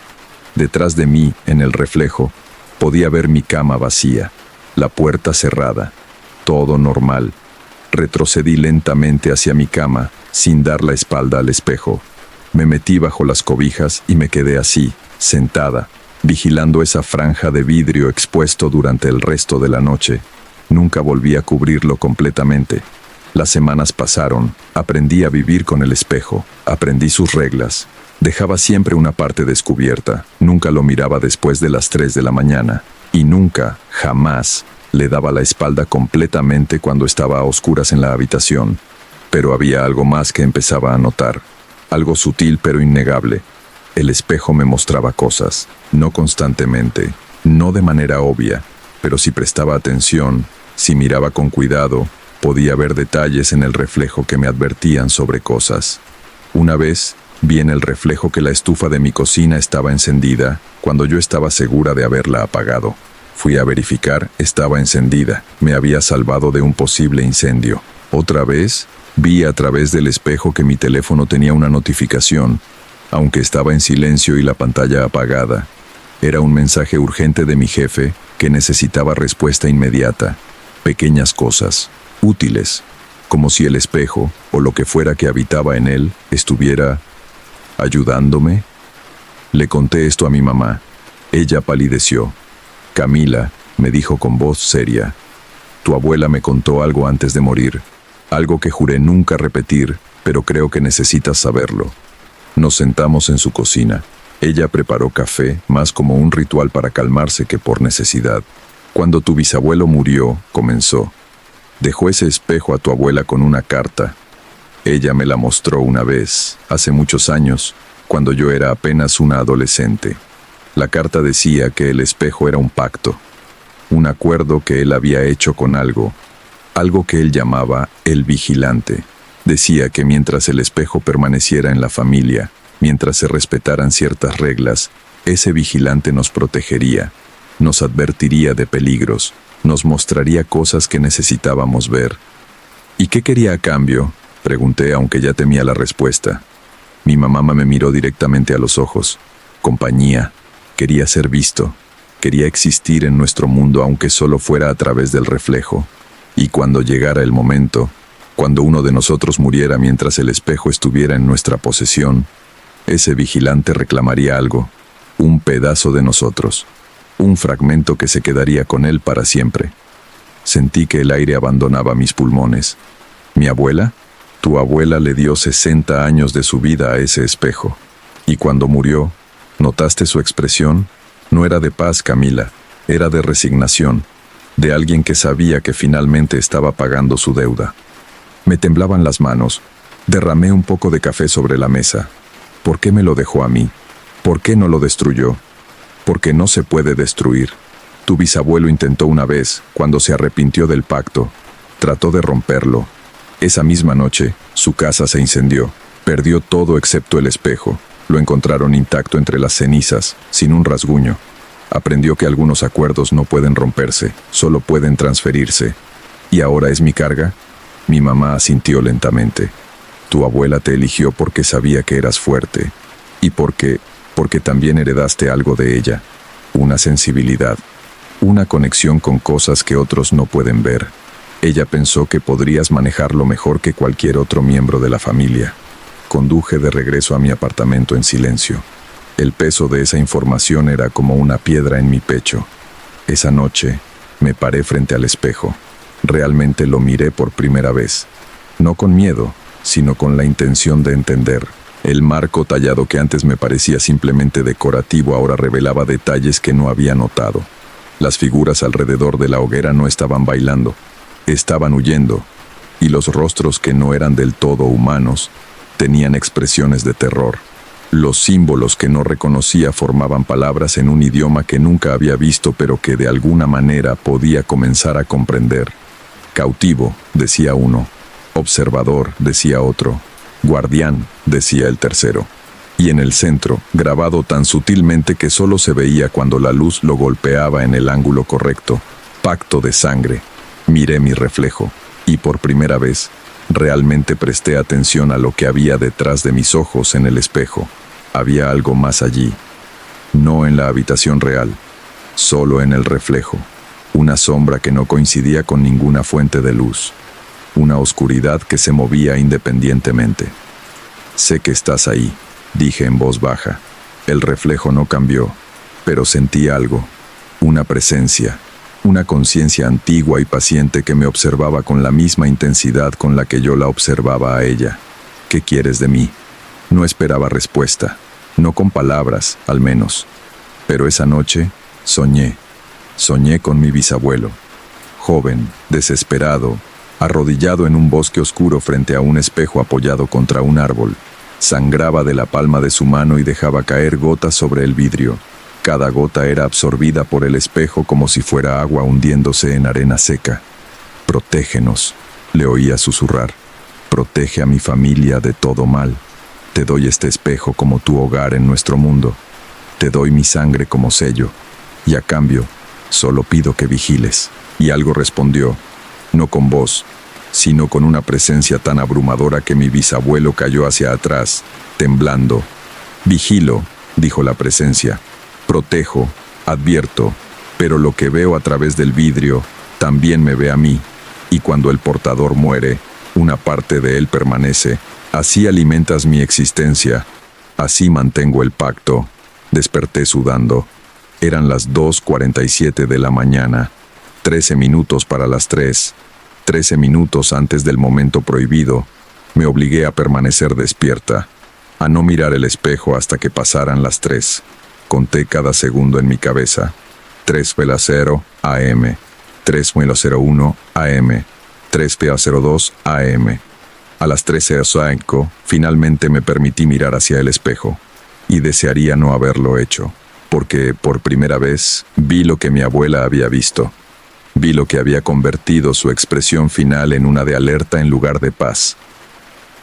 Detrás de mí, en el reflejo, podía ver mi cama vacía, la puerta cerrada, todo normal. Retrocedí lentamente hacia mi cama, sin dar la espalda al espejo. Me metí bajo las cobijas y me quedé así, sentada, vigilando esa franja de vidrio expuesto durante el resto de la noche. Nunca volví a cubrirlo completamente. Las semanas pasaron, aprendí a vivir con el espejo, aprendí sus reglas. Dejaba siempre una parte descubierta, nunca lo miraba después de las 3 de la mañana, y nunca, jamás, le daba la espalda completamente cuando estaba a oscuras en la habitación. Pero había algo más que empezaba a notar, algo sutil pero innegable. El espejo me mostraba cosas, no constantemente, no de manera obvia, pero si prestaba atención, si miraba con cuidado, podía ver detalles en el reflejo que me advertían sobre cosas. Una vez, vi en el reflejo que la estufa de mi cocina estaba encendida, cuando yo estaba segura de haberla apagado. Fui a verificar, estaba encendida, me había salvado de un posible incendio. Otra vez, vi a través del espejo que mi teléfono tenía una notificación, aunque estaba en silencio y la pantalla apagada. Era un mensaje urgente de mi jefe que necesitaba respuesta inmediata. Pequeñas cosas, útiles, como si el espejo, o lo que fuera que habitaba en él, estuviera ayudándome. Le conté esto a mi mamá, Ella palideció. Camila, me dijo con voz seria, tu abuela me contó algo antes de morir, algo que juré nunca repetir, pero creo que necesitas saberlo. Nos sentamos en su cocina. Ella preparó café, más como un ritual para calmarse que por necesidad. Cuando tu bisabuelo murió, comenzó. Dejó ese espejo a tu abuela con una carta. Ella me la mostró una vez, hace muchos años, cuando yo era apenas una adolescente. La carta decía que el espejo era un pacto, un acuerdo que él había hecho con algo que él llamaba el vigilante. Decía que mientras el espejo permaneciera en la familia, mientras se respetaran ciertas reglas, ese vigilante nos protegería, nos advertiría de peligros, nos mostraría cosas que necesitábamos ver. ¿Y qué quería a cambio?, pregunté, aunque ya temía la respuesta. Mi mamá me miró directamente a los ojos. Compañía. Quería ser visto. Quería existir en nuestro mundo, aunque solo fuera a través del reflejo. Y cuando llegara el momento, cuando uno de nosotros muriera mientras el espejo estuviera en nuestra posesión, ese vigilante reclamaría algo, un pedazo de nosotros, un fragmento que se quedaría con él para siempre. Sentí que el aire abandonaba mis pulmones. ¿Mi abuela? Tu abuela le dio 60 años de su vida a ese espejo. Y cuando murió, ¿notaste su expresión? No era de paz, Camila, era de resignación, de alguien que sabía que finalmente estaba pagando su deuda. Me temblaban las manos. Derramé un poco de café sobre la mesa. ¿Por qué me lo dejó a mí? ¿Por qué no lo destruyó? Porque no se puede destruir. Tu bisabuelo intentó una vez, cuando se arrepintió del pacto. Trató de romperlo. Esa misma noche, su casa se incendió. Perdió todo excepto el espejo. Lo encontraron intacto entre las cenizas, sin un rasguño. Aprendió que algunos acuerdos no pueden romperse, solo pueden transferirse. ¿Y ahora es mi carga? Mi mamá asintió lentamente. Tu abuela te eligió porque sabía que eras fuerte. Y porque también heredaste algo de ella. Una sensibilidad. Una conexión con cosas que otros no pueden ver. Ella pensó que podrías manejarlo mejor que cualquier otro miembro de la familia. Conduje de regreso a mi apartamento en silencio. El peso de esa información era como una piedra en mi pecho. Esa noche, me paré frente al espejo. Realmente lo miré por primera vez. No con miedo, sino con la intención de entender. El marco tallado que antes me parecía simplemente decorativo ahora revelaba detalles que no había notado. Las figuras alrededor de la hoguera no estaban bailando. Estaban huyendo, y los rostros que no eran del todo humanos tenían expresiones de terror. Los símbolos que no reconocía formaban palabras en un idioma que nunca había visto, pero que de alguna manera podía comenzar a comprender. Cautivo, decía uno. Observador, decía otro. Guardián, decía el tercero. Y en el centro, grabado tan sutilmente que solo se veía cuando la luz lo golpeaba en el ángulo correcto, pacto de sangre. Miré mi reflejo, y por primera vez, realmente presté atención a lo que había detrás de mis ojos en el espejo. Había algo más allí. No en la habitación real, solo en el reflejo. Una sombra que no coincidía con ninguna fuente de luz. Una oscuridad que se movía independientemente. Sé que estás ahí, dije en voz baja. El reflejo no cambió, pero sentí algo. Una presencia. Una conciencia antigua y paciente que me observaba con la misma intensidad con la que yo la observaba a ella. ¿Qué quieres de mí? No esperaba respuesta, no con palabras, al menos. Pero esa noche, soñé con mi bisabuelo. Joven, desesperado, arrodillado en un bosque oscuro frente a un espejo apoyado contra un árbol. Sangraba de la palma de su mano y dejaba caer gotas sobre el vidrio. Cada gota era absorbida por el espejo como si fuera agua hundiéndose en arena seca. Protégenos, le oía susurrar. Protege a mi familia de todo mal. Te doy este espejo como tu hogar en nuestro mundo. Te doy mi sangre como sello. Y a cambio, solo pido que vigiles. Y algo respondió, no con voz, sino con una presencia tan abrumadora que mi bisabuelo cayó hacia atrás, temblando. Vigilo, dijo la presencia. Protejo, advierto, pero lo que veo a través del vidrio también me ve a mí, y cuando el portador muere, una parte de él permanece. Así alimentas mi existencia, así mantengo el pacto. Desperté sudando. Eran las 2:47 de la mañana, 13 minutos para las 3, 13 minutos antes del momento prohibido. Me obligué a permanecer despierta, a no mirar el espejo hasta que pasaran las 3. Conté cada segundo en mi cabeza. 3:00 AM, 3:01 AM, 3:02 AM. A las 13:05, finalmente me permití mirar hacia el espejo, y desearía no haberlo hecho, porque por primera vez vi lo que mi abuela había visto. Vi lo que había convertido su expresión final en una de alerta en lugar de paz.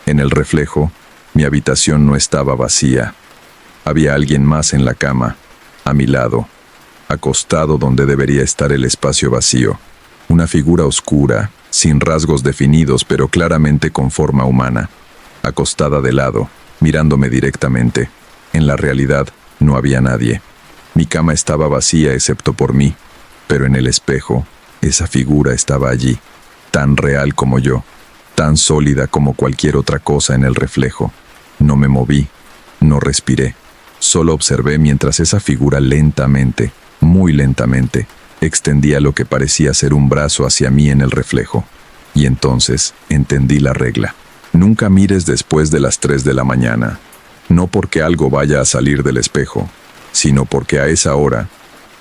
En el reflejo, mi habitación no estaba vacía. Había alguien más en la cama, a mi lado, acostado donde debería estar el espacio vacío. Una figura oscura, sin rasgos definidos pero claramente con forma humana, acostada de lado, mirándome directamente. En la realidad, no había nadie. Mi cama estaba vacía excepto por mí, pero en el espejo, esa figura estaba allí, tan real como yo, tan sólida como cualquier otra cosa en el reflejo. No me moví, no respiré, solo observé mientras esa figura lentamente, muy lentamente, extendía lo que parecía ser un brazo hacia mí en el reflejo. Y entonces entendí la regla. Nunca mires después de las 3 de la mañana, no porque algo vaya a salir del espejo, sino porque a esa hora,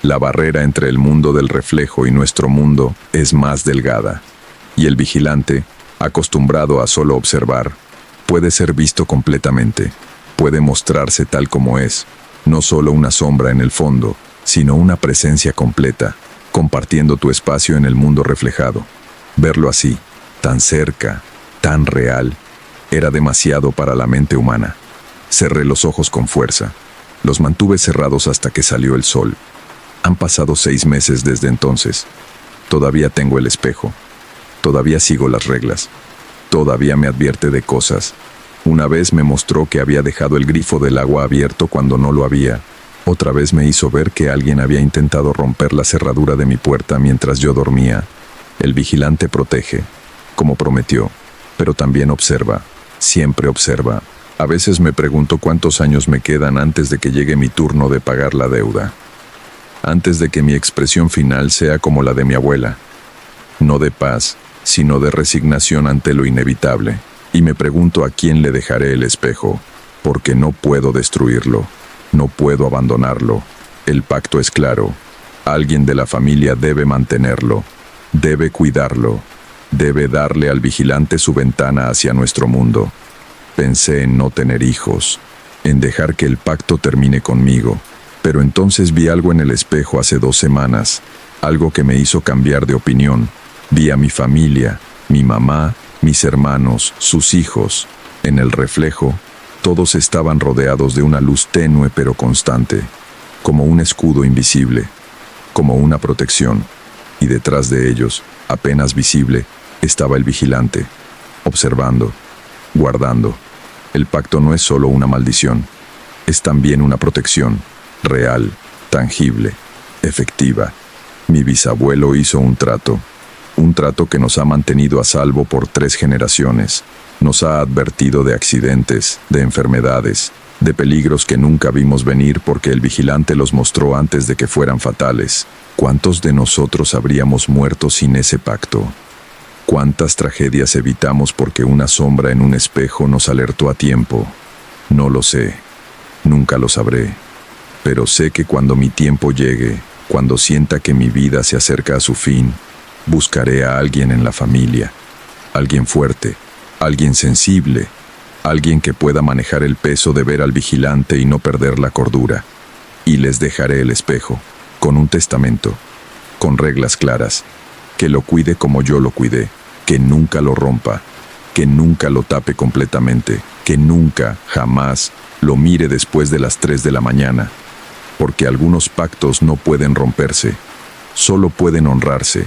la barrera entre el mundo del reflejo y nuestro mundo es más delgada, y el vigilante, acostumbrado a solo observar, puede ser visto completamente, puede mostrarse tal como es, no solo una sombra en el fondo, sino una presencia completa, compartiendo tu espacio en el mundo reflejado. Verlo así, tan cerca, tan real, era demasiado para la mente humana. Cerré los ojos con fuerza. Los mantuve cerrados hasta que salió el sol. Han pasado 6 meses desde entonces. Todavía tengo el espejo. Todavía sigo las reglas. Todavía me advierte de cosas. Una vez me mostró que había dejado el grifo del agua abierto cuando no lo había. Otra vez me hizo ver que alguien había intentado romper la cerradura de mi puerta mientras yo dormía. El vigilante protege, como prometió, pero también observa, siempre observa. A veces me pregunto cuántos años me quedan antes de que llegue mi turno de pagar la deuda. Antes de que mi expresión final sea como la de mi abuela. No de paz, sino de resignación ante lo inevitable. Y me pregunto a quién le dejaré el espejo, porque no puedo destruirlo, no puedo abandonarlo. El pacto es claro. Alguien de la familia debe mantenerlo, debe cuidarlo, debe darle al vigilante su ventana hacia nuestro mundo. Pensé en no tener hijos, en dejar que el pacto termine conmigo, pero entonces vi algo en el espejo hace 2 semanas, algo que me hizo cambiar de opinión. Vi a mi familia, mi mamá, mis hermanos, sus hijos. En el reflejo, todos estaban rodeados de una luz tenue pero constante, como un escudo invisible, como una protección, y detrás de ellos, apenas visible, estaba el vigilante, observando, guardando. El pacto no es solo una maldición, es también una protección, real, tangible, efectiva. Mi bisabuelo hizo un trato que nos ha mantenido a salvo por 3 generaciones. Nos ha advertido de accidentes, de enfermedades, de peligros que nunca vimos venir porque el vigilante los mostró antes de que fueran fatales. ¿Cuántos de nosotros habríamos muerto sin ese pacto? ¿Cuántas tragedias evitamos porque una sombra en un espejo nos alertó a tiempo? No lo sé, nunca lo sabré, pero sé que cuando mi tiempo llegue, cuando sienta que mi vida se acerca a su fin, buscaré a alguien en la familia, alguien fuerte, alguien sensible, alguien que pueda manejar el peso de ver al vigilante y no perder la cordura. Y les dejaré el espejo, con un testamento, con reglas claras, que lo cuide como yo lo cuidé, que nunca lo rompa, que nunca lo tape completamente, que nunca, jamás, lo mire después de las 3 de la mañana, porque algunos pactos no pueden romperse, solo pueden honrarse.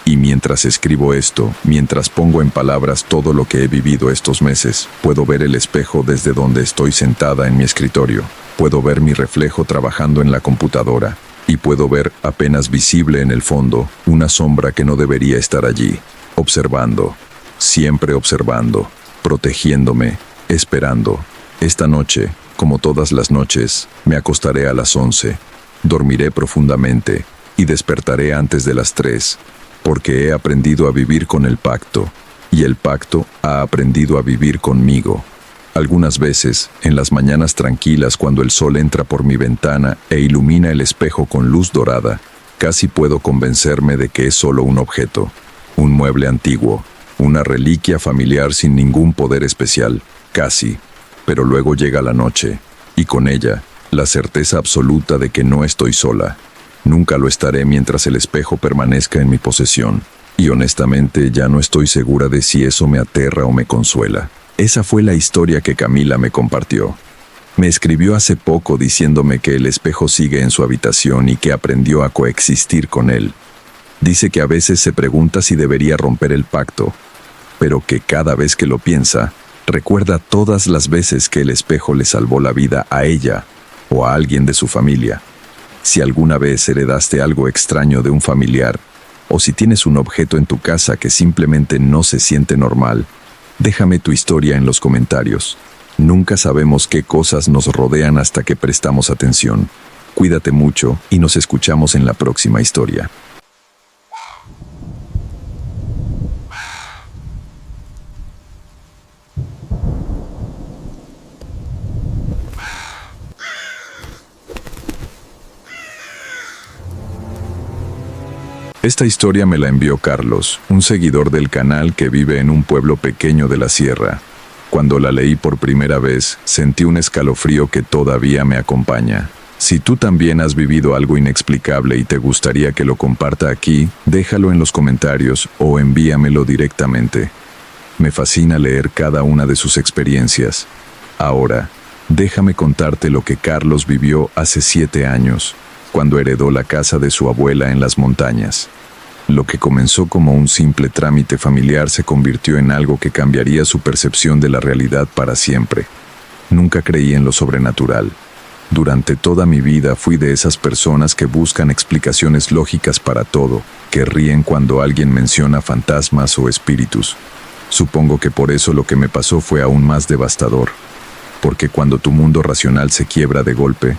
Y mientras escribo esto, mientras pongo en palabras todo lo que he vivido estos meses, puedo ver el espejo desde donde estoy sentada en mi escritorio, puedo ver mi reflejo trabajando en la computadora, y puedo ver, apenas visible en el fondo, una sombra que no debería estar allí, observando, siempre observando, protegiéndome, esperando. Esta noche, como todas las noches, me acostaré a las 11. dormiré profundamente y despertaré antes de las 3, porque he aprendido a vivir con el pacto, y el pacto ha aprendido a vivir conmigo. Algunas veces, en las mañanas tranquilas cuando el sol entra por mi ventana e ilumina el espejo con luz dorada, casi puedo convencerme de que es solo un objeto, un mueble antiguo, una reliquia familiar sin ningún poder especial, casi. Pero luego llega la noche, y con ella, la certeza absoluta de que no estoy sola. Nunca lo estaré mientras el espejo permanezca en mi posesión, y honestamente ya no estoy segura de si eso me aterra o me consuela. Esa fue la historia que Camila me compartió. Me escribió hace poco diciéndome que el espejo sigue en su habitación y que aprendió a coexistir con él. Dice que a veces se pregunta si debería romper el pacto, pero que cada vez que lo piensa, recuerda todas las veces que el espejo le salvó la vida a ella o a alguien de su familia. Si alguna vez heredaste algo extraño de un familiar, o si tienes un objeto en tu casa que simplemente no se siente normal, déjame tu historia en los comentarios. Nunca sabemos qué cosas nos rodean hasta que prestamos atención. Cuídate mucho y nos escuchamos en la próxima historia. Esta historia me la envió Carlos, un seguidor del canal que vive en un pueblo pequeño de la sierra. Cuando la leí por primera vez, sentí un escalofrío que todavía me acompaña. Si tú también has vivido algo inexplicable y te gustaría que lo comparta aquí, déjalo en los comentarios o envíamelo directamente. Me fascina leer cada una de sus experiencias. Ahora, déjame contarte lo que Carlos vivió hace 7 años, cuando heredó la casa de su abuela en las montañas. Lo que comenzó como un simple trámite familiar se convirtió en algo que cambiaría su percepción de la realidad para siempre. Nunca creí en lo sobrenatural. Durante toda mi vida fui de esas personas que buscan explicaciones lógicas para todo, que ríen cuando alguien menciona fantasmas o espíritus. Supongo que por eso lo que me pasó fue aún más devastador, porque cuando tu mundo racional se quiebra de golpe,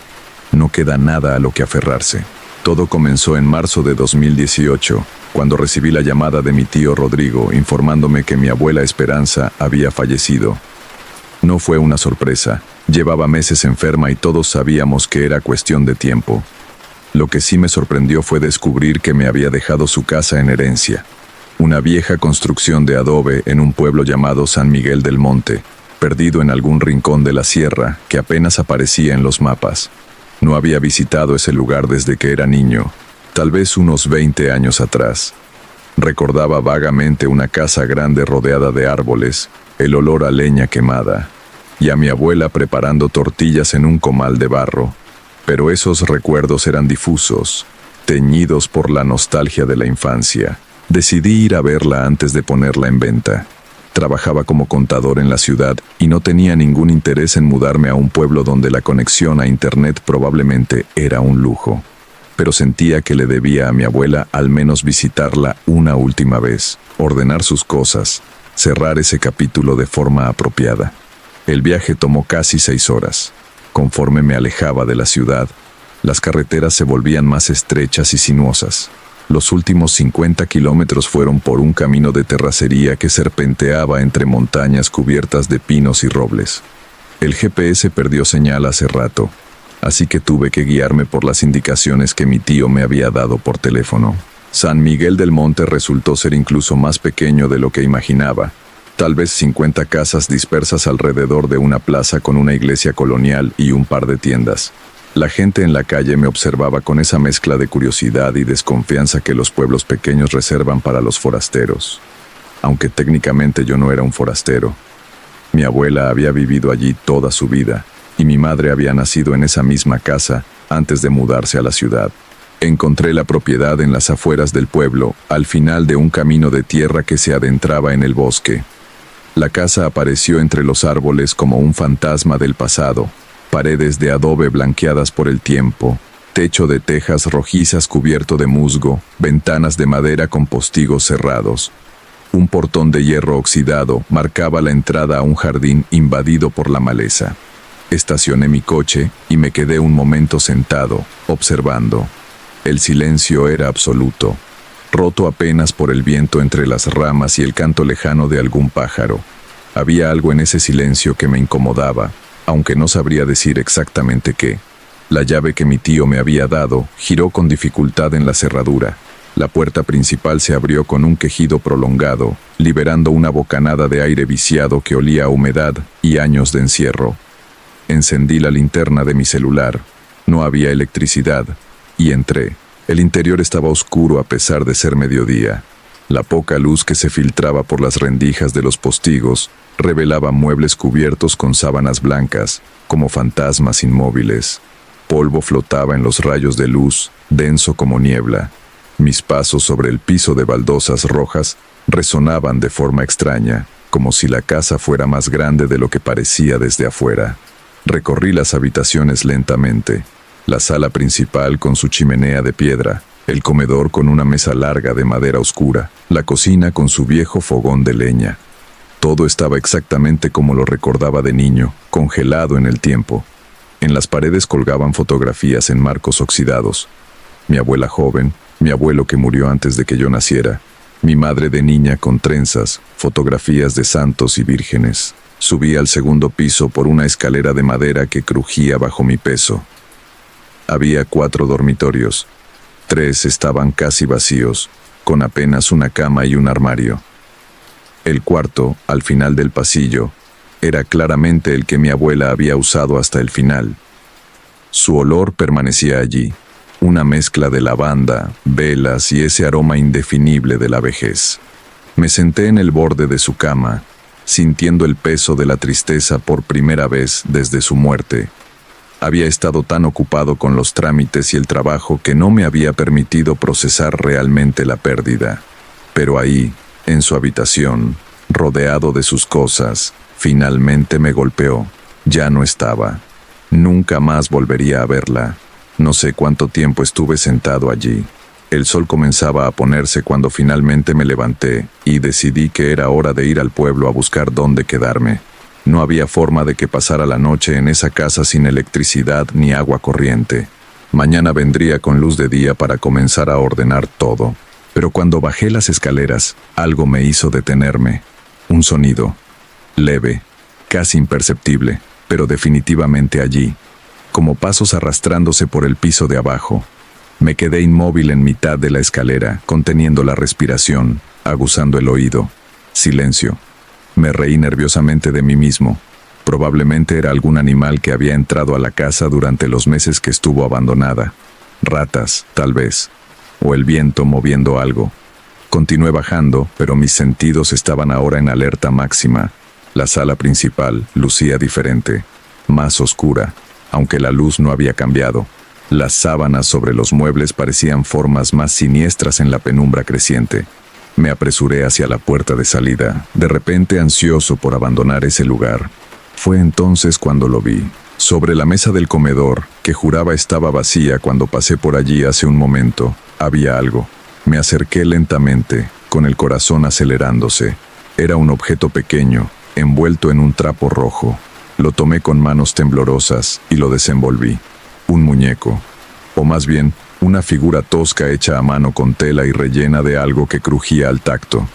no queda nada a lo que aferrarse. Todo comenzó en marzo de 2018, cuando recibí la llamada de mi tío Rodrigo informándome que mi abuela Esperanza había fallecido. No fue una sorpresa, llevaba meses enferma y todos sabíamos que era cuestión de tiempo. Lo que sí me sorprendió fue descubrir que me había dejado su casa en herencia. Una vieja construcción de adobe en un pueblo llamado San Miguel del Monte, perdido en algún rincón de la sierra que apenas aparecía en los mapas. No había visitado ese lugar desde que era niño, tal vez unos 20 años atrás. Recordaba vagamente una casa grande rodeada de árboles, el olor a leña quemada, y a mi abuela preparando tortillas en un comal de barro. Pero esos recuerdos eran difusos, teñidos por la nostalgia de la infancia. Decidí ir a verla antes de ponerla en venta. Trabajaba como contador en la ciudad y no tenía ningún interés en mudarme a un pueblo donde la conexión a internet probablemente era un lujo. Pero sentía que le debía a mi abuela al menos visitarla una última vez, ordenar sus cosas, cerrar ese capítulo de forma apropiada. El viaje tomó casi 6 horas. Conforme me alejaba de la ciudad, las carreteras se volvían más estrechas y sinuosas. Los últimos 50 kilómetros fueron por un camino de terracería que serpenteaba entre montañas cubiertas de pinos y robles. El GPS perdió señal hace rato, así que tuve que guiarme por las indicaciones que mi tío me había dado por teléfono. San Miguel del Monte resultó ser incluso más pequeño de lo que imaginaba. Tal vez 50 casas dispersas alrededor de una plaza con una iglesia colonial y un par de tiendas. La gente en la calle me observaba con esa mezcla de curiosidad y desconfianza que los pueblos pequeños reservan para los forasteros. Aunque técnicamente yo no era un forastero. Mi abuela había vivido allí toda su vida, y mi madre había nacido en esa misma casa antes de mudarse a la ciudad. Encontré la propiedad en las afueras del pueblo, al final de un camino de tierra que se adentraba en el bosque. La casa apareció entre los árboles como un fantasma del pasado. Paredes de adobe blanqueadas por el tiempo, techo de tejas rojizas cubierto de musgo, ventanas de madera con postigos cerrados. Un portón de hierro oxidado marcaba la entrada a un jardín invadido por la maleza. Estacioné mi coche y me quedé un momento sentado, observando. El silencio era absoluto, roto apenas por el viento entre las ramas y el canto lejano de algún pájaro. Había algo en ese silencio que me incomodaba, aunque no sabría decir exactamente qué. La llave que mi tío me había dado giró con dificultad en la cerradura. La puerta principal se abrió con un quejido prolongado, liberando una bocanada de aire viciado que olía a humedad y años de encierro. Encendí la linterna de mi celular. No había electricidad, y entré. El interior estaba oscuro a pesar de ser mediodía. La poca luz que se filtraba por las rendijas de los postigos revelaba muebles cubiertos con sábanas blancas, como fantasmas inmóviles. Polvo flotaba en los rayos de luz, denso como niebla. Mis pasos sobre el piso de baldosas rojas resonaban de forma extraña, como si la casa fuera más grande de lo que parecía desde afuera. Recorrí las habitaciones lentamente. La sala principal con su chimenea de piedra, el comedor con una mesa larga de madera oscura, la cocina con su viejo fogón de leña. Todo estaba exactamente como lo recordaba de niño, congelado en el tiempo. En las paredes colgaban fotografías en marcos oxidados. Mi abuela joven, mi abuelo que murió antes de que yo naciera, mi madre de niña con trenzas, fotografías de santos y vírgenes. Subí al segundo piso por una escalera de madera que crujía bajo mi peso. Había 4 dormitorios. 3 estaban casi vacíos, con apenas una cama y un armario. El cuarto, al final del pasillo, era claramente el que mi abuela había usado hasta el final. Su olor permanecía allí, una mezcla de lavanda, velas y ese aroma indefinible de la vejez. Me senté en el borde de su cama, sintiendo el peso de la tristeza por primera vez desde su muerte. Había estado tan ocupado con los trámites y el trabajo que no me había permitido procesar realmente la pérdida. Pero ahí, en su habitación, rodeado de sus cosas, finalmente me golpeó. Ya no estaba. Nunca más volvería a verla. No sé cuánto tiempo estuve sentado allí. El sol comenzaba a ponerse cuando finalmente me levanté y decidí que era hora de ir al pueblo a buscar dónde quedarme. No había forma de que pasara la noche en esa casa sin electricidad ni agua corriente. Mañana vendría con luz de día para comenzar a ordenar todo. Pero cuando bajé las escaleras, algo me hizo detenerme. Un sonido, leve, casi imperceptible, pero definitivamente allí, como pasos arrastrándose por el piso de abajo. Me quedé inmóvil en mitad de la escalera, conteniendo la respiración, aguzando el oído. Silencio. Me reí nerviosamente de mí mismo. Probablemente era algún animal que había entrado a la casa durante los meses que estuvo abandonada. Ratas, tal vez. O el viento moviendo algo. Continué bajando, pero mis sentidos estaban ahora en alerta máxima. La sala principal lucía diferente, más oscura, aunque la luz no había cambiado. Las sábanas sobre los muebles parecían formas más siniestras en la penumbra creciente. Me apresuré hacia la puerta de salida, de repente ansioso por abandonar ese lugar. Fue entonces cuando lo vi, sobre la mesa del comedor, que juraba estaba vacía cuando pasé por allí hace un momento. Había algo. Me acerqué lentamente, con el corazón acelerándose. Era un objeto pequeño, envuelto en un trapo rojo. Lo tomé con manos temblorosas y lo desenvolví. Un muñeco, o más bien, una figura tosca hecha a mano con tela y rellena de algo que crujía al tacto.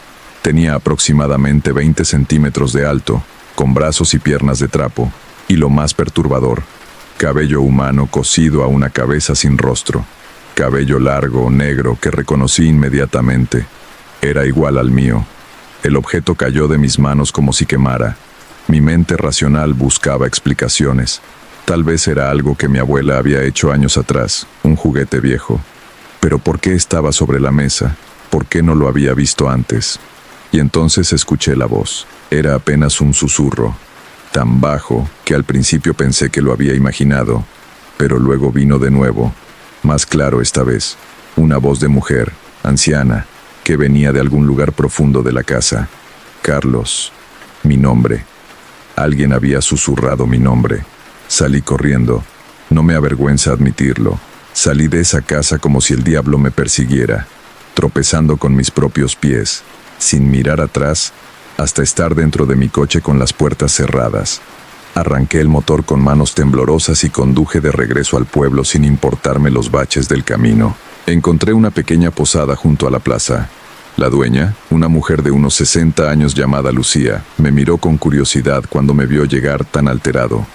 Tenía aproximadamente 20 centímetros de alto, con brazos y piernas de trapo, y lo más perturbador, cabello humano cosido a una cabeza sin rostro. Cabello largo, negro, que reconocí inmediatamente. Era igual al mío. El objeto cayó de mis manos como si quemara. Mi mente racional buscaba explicaciones. Tal vez era algo que mi abuela había hecho años atrás, un juguete viejo. Pero ¿por qué estaba sobre la mesa? ¿Por qué no lo había visto antes? Y entonces escuché la voz. Era apenas un susurro, tan bajo que al principio pensé que lo había imaginado, pero luego vino de nuevo, más claro esta vez, una voz de mujer, anciana, que venía de algún lugar profundo de la casa. Carlos, mi nombre. Alguien había susurrado mi nombre. Salí corriendo. No me avergüenza admitirlo. Salí de esa casa como si el diablo me persiguiera, tropezando con mis propios pies, sin mirar atrás, hasta estar dentro de mi coche con las puertas cerradas. Arranqué el motor con manos temblorosas y conduje de regreso al pueblo sin importarme los baches del camino. Encontré una pequeña posada junto a la plaza. La dueña, una mujer de unos 60 años llamada Lucía, me miró con curiosidad cuando me vio llegar tan alterado.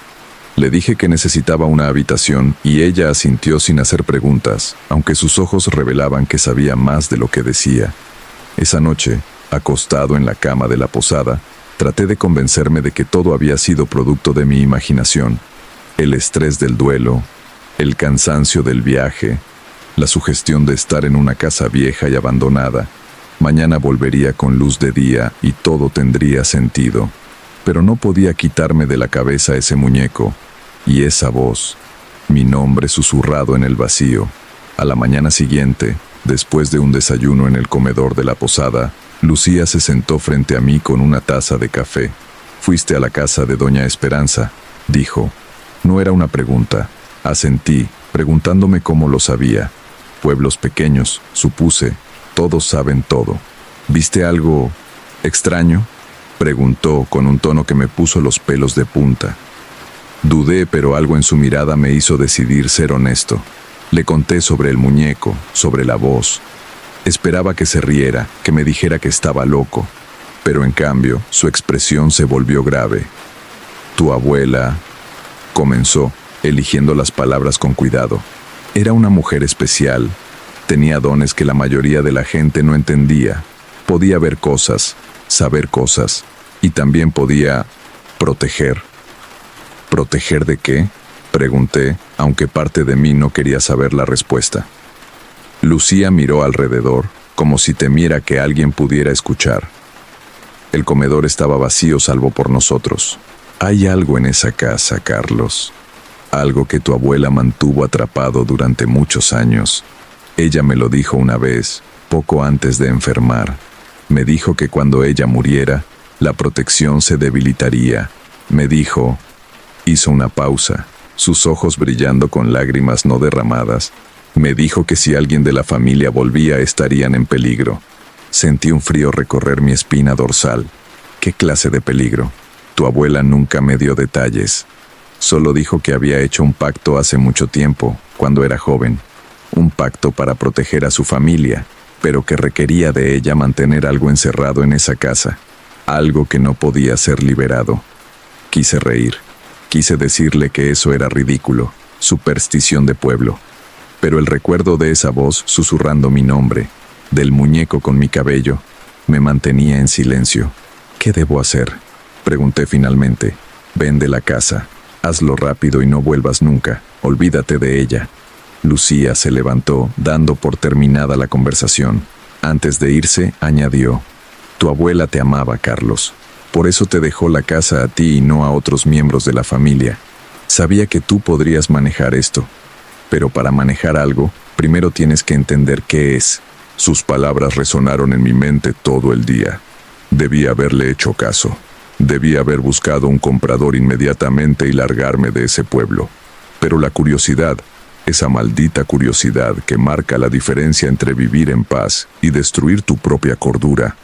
Le dije que necesitaba una habitación y ella asintió sin hacer preguntas, aunque sus ojos revelaban que sabía más de lo que decía. Esa noche, acostado en la cama de la posada, traté de convencerme de que todo había sido producto de mi imaginación. El estrés del duelo, el cansancio del viaje, la sugestión de estar en una casa vieja y abandonada. Mañana volvería con luz de día y todo tendría sentido. Pero no podía quitarme de la cabeza ese muñeco y esa voz, mi nombre susurrado en el vacío. A la mañana siguiente, después de un desayuno en el comedor de la posada, Lucía se sentó frente a mí con una taza de café. «Fuiste a la casa de doña Esperanza», dijo. No era una pregunta. Asentí, preguntándome cómo lo sabía. Pueblos pequeños, supuse, todos saben todo. «¿Viste algo extraño?», preguntó con un tono que me puso los pelos de punta. Dudé, pero algo en su mirada me hizo decidir ser honesto. Le conté sobre el muñeco, sobre la voz. Esperaba que se riera, que me dijera que estaba loco, pero en cambio su expresión se volvió grave. «Tu abuela», comenzó, eligiendo las palabras con cuidado. «Era una mujer especial. Tenía dones que la mayoría de la gente no entendía. Podía ver cosas, saber cosas, y también podía proteger». «¿Proteger de qué?», pregunté, aunque parte de mí no quería saber la respuesta. Lucía miró alrededor, como si temiera que alguien pudiera escuchar. El comedor estaba vacío salvo por nosotros. «Hay algo en esa casa, Carlos. Algo que tu abuela mantuvo atrapado durante muchos años. Ella me lo dijo una vez, poco antes de enfermar. Me dijo que cuando ella muriera, la protección se debilitaría. Me dijo...». Hizo una pausa, sus ojos brillando con lágrimas no derramadas. Me dijo que si alguien de la familia volvía estarían en peligro. Sentí un frío recorrer mi espina dorsal. ¿Qué clase de peligro? Tu abuela nunca me dio detalles. Solo dijo que había hecho un pacto hace mucho tiempo, cuando era joven. Un pacto para proteger a su familia, pero que requería de ella mantener algo encerrado en esa casa. Algo que no podía ser liberado. Quise reír. Quise decirle que eso era ridículo, superstición de pueblo. Pero el recuerdo de esa voz susurrando mi nombre, del muñeco con mi cabello, me mantenía en silencio. «¿Qué debo hacer?», pregunté finalmente. «Vende la casa. Hazlo rápido y no vuelvas nunca. Olvídate de ella». Lucía se levantó, dando por terminada la conversación. Antes de irse, añadió: «Tu abuela te amaba, Carlos. Por eso te dejó la casa a ti y no a otros miembros de la familia. Sabía que tú podrías manejar esto. Pero para manejar algo, primero tienes que entender qué es». Sus palabras resonaron en mi mente todo el día. Debí haberle hecho caso. Debí haber buscado un comprador inmediatamente y largarme de ese pueblo. Pero la curiosidad, esa maldita curiosidad que marca la diferencia entre vivir en paz y destruir tu propia cordura,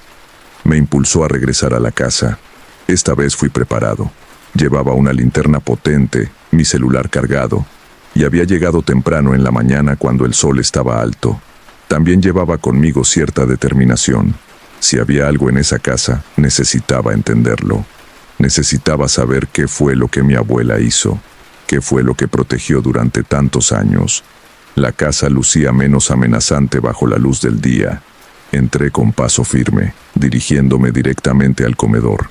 me impulsó a regresar a la casa. Esta vez fui preparado. Llevaba una linterna potente, mi celular cargado, y había llegado temprano en la mañana cuando el sol estaba alto. También llevaba conmigo cierta determinación. Si había algo en esa casa, necesitaba entenderlo. Necesitaba saber qué fue lo que mi abuela hizo, qué fue lo que protegió durante tantos años. La casa lucía menos amenazante bajo la luz del día. Entré con paso firme, dirigiéndome directamente al comedor.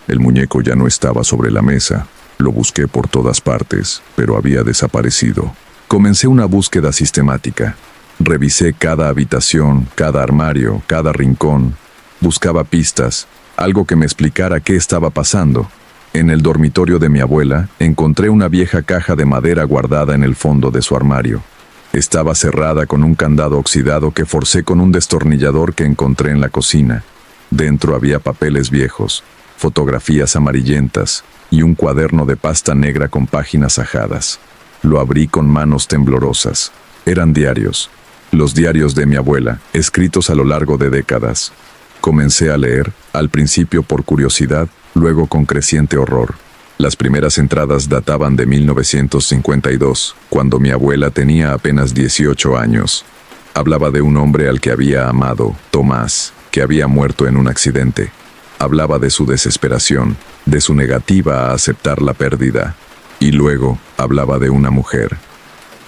El muñeco ya no estaba sobre la mesa. Lo busqué por todas partes, pero había desaparecido. Comencé una búsqueda sistemática. Revisé cada habitación, cada armario, cada rincón. Buscaba pistas, algo que me explicara qué estaba pasando. En el dormitorio de mi abuela, encontré una vieja caja de madera guardada en el fondo de su armario. Estaba cerrada con un candado oxidado que forcé con un destornillador que encontré en la cocina. Dentro había papeles viejos, fotografías amarillentas y un cuaderno de pasta negra con páginas ajadas. Lo abrí con manos temblorosas. Eran diarios. Los diarios de mi abuela, escritos a lo largo de décadas. Comencé a leer, al principio por curiosidad, luego con creciente horror. Las primeras entradas databan de 1952, cuando mi abuela tenía apenas 18 años. Hablaba de un hombre al que había amado, Tomás, que había muerto en un accidente. Hablaba de su desesperación, de su negativa a aceptar la pérdida. Y luego hablaba de una mujer.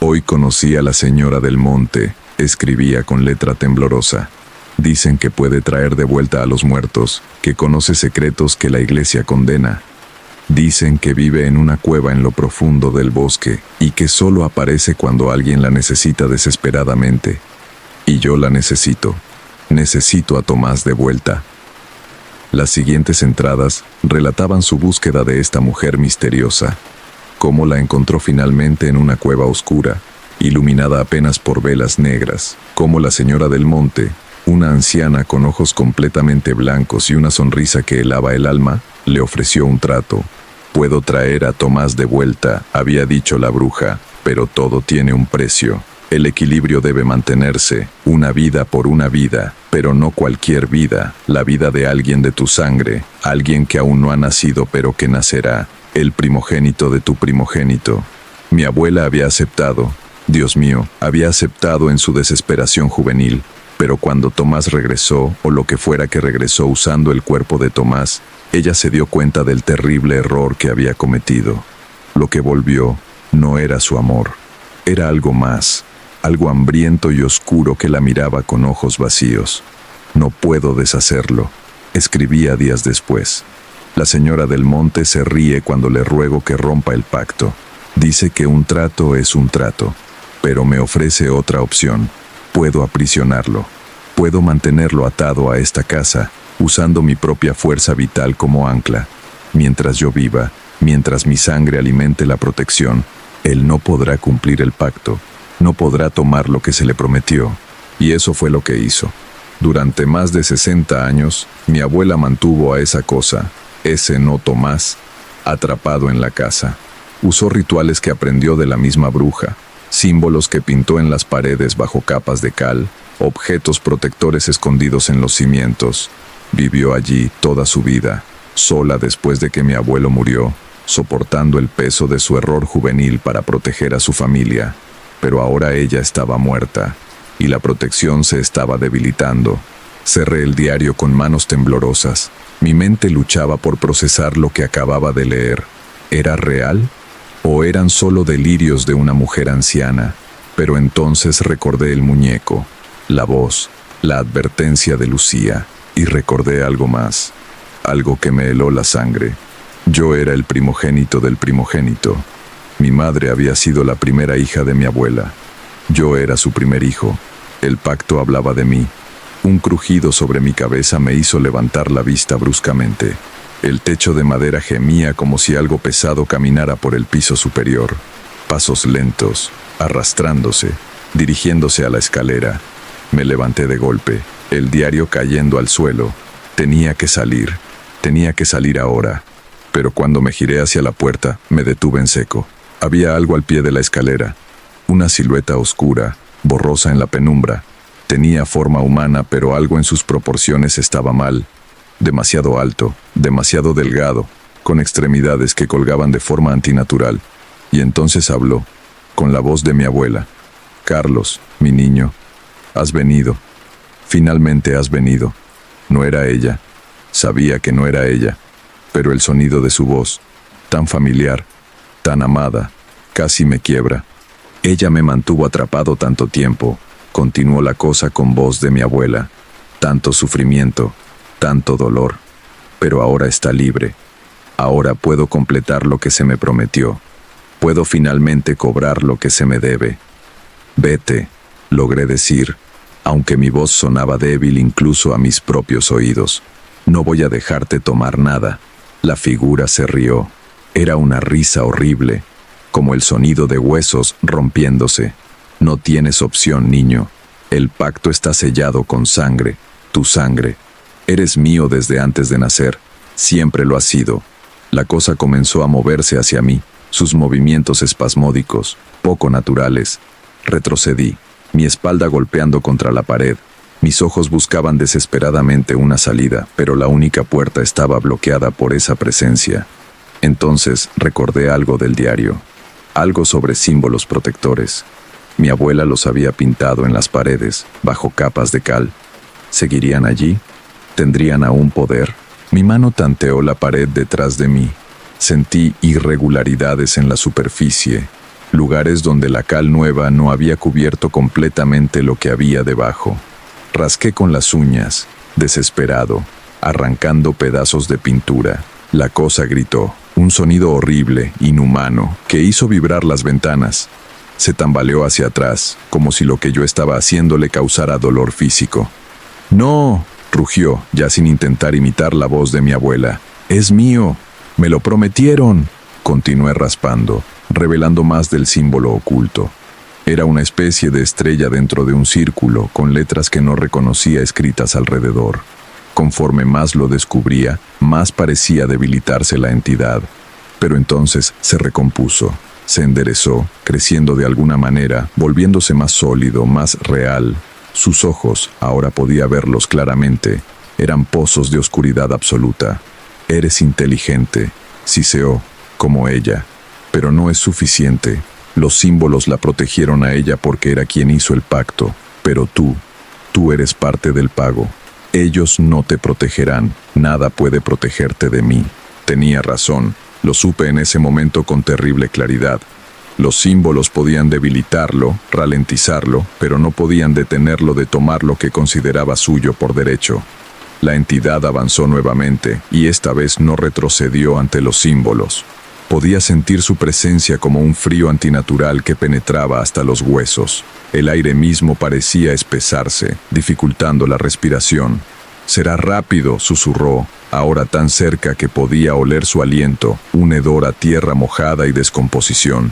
Hoy conocí a la señora del monte, escribía con letra temblorosa. Dicen que puede traer de vuelta a los muertos, que conoce secretos que la iglesia condena. Dicen que vive en una cueva en lo profundo del bosque y que solo aparece cuando alguien la necesita desesperadamente. Y yo la necesito. Necesito a Tomás de vuelta. Las siguientes entradas relataban su búsqueda de esta mujer misteriosa. Cómo la encontró finalmente en una cueva oscura, iluminada apenas por velas negras. Cómo la señora del monte, una anciana con ojos completamente blancos y una sonrisa que helaba el alma, le ofreció un trato. «Puedo traer a Tomás de vuelta», había dicho la bruja, «pero todo tiene un precio. El equilibrio debe mantenerse, una vida por una vida, pero no cualquier vida, la vida de alguien de tu sangre, alguien que aún no ha nacido pero que nacerá, el primogénito de tu primogénito». Mi abuela había aceptado, Dios mío, había aceptado en su desesperación juvenil, pero cuando Tomás regresó, o lo que fuera que regresó usando el cuerpo de Tomás, ella se dio cuenta del terrible error que había cometido. Lo que volvió no era su amor, era algo más, algo hambriento y oscuro que la miraba con ojos vacíos. «No puedo deshacerlo», escribía días después. «La señora del monte se ríe cuando le ruego que rompa el pacto. Dice que un trato es un trato, pero me ofrece otra opción. Puedo aprisionarlo, puedo mantenerlo atado a esta casa, usando mi propia fuerza vital como ancla. Mientras yo viva, mientras mi sangre alimente la protección, él no podrá cumplir el pacto, no podrá tomar lo que se le prometió». Y eso fue lo que hizo. Durante más de 60 años, mi abuela mantuvo a esa cosa, ese no Tomás, atrapado en la casa. Usó rituales que aprendió de la misma bruja, símbolos que pintó en las paredes bajo capas de cal, objetos protectores escondidos en los cimientos. Vivió allí toda su vida, sola después de que mi abuelo murió, soportando el peso de su error juvenil para proteger a su familia. Pero ahora ella estaba muerta, y la protección se estaba debilitando. Cerré el diario con manos temblorosas. Mi mente luchaba por procesar lo que acababa de leer. ¿Era real? ¿O eran solo delirios de una mujer anciana? Pero entonces recordé el muñeco, la voz, la advertencia de Lucía. Y recordé algo más, algo que me heló la sangre. Yo era el primogénito del primogénito. Mi madre había sido la primera hija de mi abuela. Yo era su primer hijo. El pacto hablaba de mí. Un crujido sobre mi cabeza me hizo levantar la vista bruscamente. El techo de madera gemía como si algo pesado caminara por el piso superior. Pasos lentos, arrastrándose, dirigiéndose a la escalera. Me levanté de golpe, el diario cayendo al suelo. Tenía que salir ahora. Pero cuando me giré hacia la puerta, me detuve en seco. Había algo al pie de la escalera. Una silueta oscura, borrosa en la penumbra. Tenía forma humana, pero algo en sus proporciones estaba mal. Demasiado alto, demasiado delgado, con extremidades que colgaban de forma antinatural. Y entonces habló, con la voz de mi abuela. «Carlos, mi niño, has venido. Finalmente has venido». No era ella. Sabía que no era ella. Pero el sonido de su voz, tan familiar, tan amada, casi me quiebra. «Ella me mantuvo atrapado tanto tiempo», continuó la cosa con voz de mi abuela. «Tanto sufrimiento, tanto dolor. Pero ahora está libre. Ahora puedo completar lo que se me prometió. Puedo finalmente cobrar lo que se me debe». «Vete», logré decir, aunque mi voz sonaba débil incluso a mis propios oídos. «No voy a dejarte tomar nada». La figura se rió. Era una risa horrible, como el sonido de huesos rompiéndose. «No tienes opción, niño. El pacto está sellado con sangre, tu sangre. Eres mío desde antes de nacer. Siempre lo has sido». La cosa comenzó a moverse hacia mí, sus movimientos espasmódicos, poco naturales. Retrocedí, mi espalda golpeando contra la pared. Mis ojos buscaban desesperadamente una salida, pero la única puerta estaba bloqueada por esa presencia. Entonces recordé algo del diario, algo sobre símbolos protectores. Mi abuela los había pintado en las paredes, bajo capas de cal. ¿Seguirían allí? ¿Tendrían aún poder? Mi mano tanteó la pared detrás de mí. Sentí irregularidades en la superficie, lugares donde la cal nueva no había cubierto completamente lo que había debajo. Rasqué con las uñas, desesperado, arrancando pedazos de pintura. La cosa gritó, un sonido horrible, inhumano, que hizo vibrar las ventanas. Se tambaleó hacia atrás, como si lo que yo estaba haciendo le causara dolor físico. ¡No!, rugió, ya sin intentar imitar la voz de mi abuela. «¡Es mío! ¡Me lo prometieron!». Continué raspando, revelando más del símbolo oculto. Era una especie de estrella dentro de un círculo, con letras que no reconocía escritas alrededor. Conforme más lo descubría, más parecía debilitarse la entidad. Pero entonces se recompuso, se enderezó, creciendo de alguna manera, volviéndose más sólido, más real. Sus ojos, ahora podía verlos claramente, eran pozos de oscuridad absoluta. «Eres inteligente», siseó, como ella. «Pero no es suficiente. Los símbolos la protegieron a ella porque era quien hizo el pacto. Pero tú eres parte del pago. Ellos no te protegerán. Nada puede protegerte de mí». Tenía razón. Lo supe en ese momento con terrible claridad. Los símbolos podían debilitarlo, ralentizarlo, pero no podían detenerlo de tomar lo que consideraba suyo por derecho. La entidad avanzó nuevamente, y esta vez no retrocedió ante los símbolos. Podía sentir su presencia como un frío antinatural que penetraba hasta los huesos. El aire mismo parecía espesarse, dificultando la respiración. «Será rápido», susurró, ahora tan cerca que podía oler su aliento, un hedor a tierra mojada y descomposición.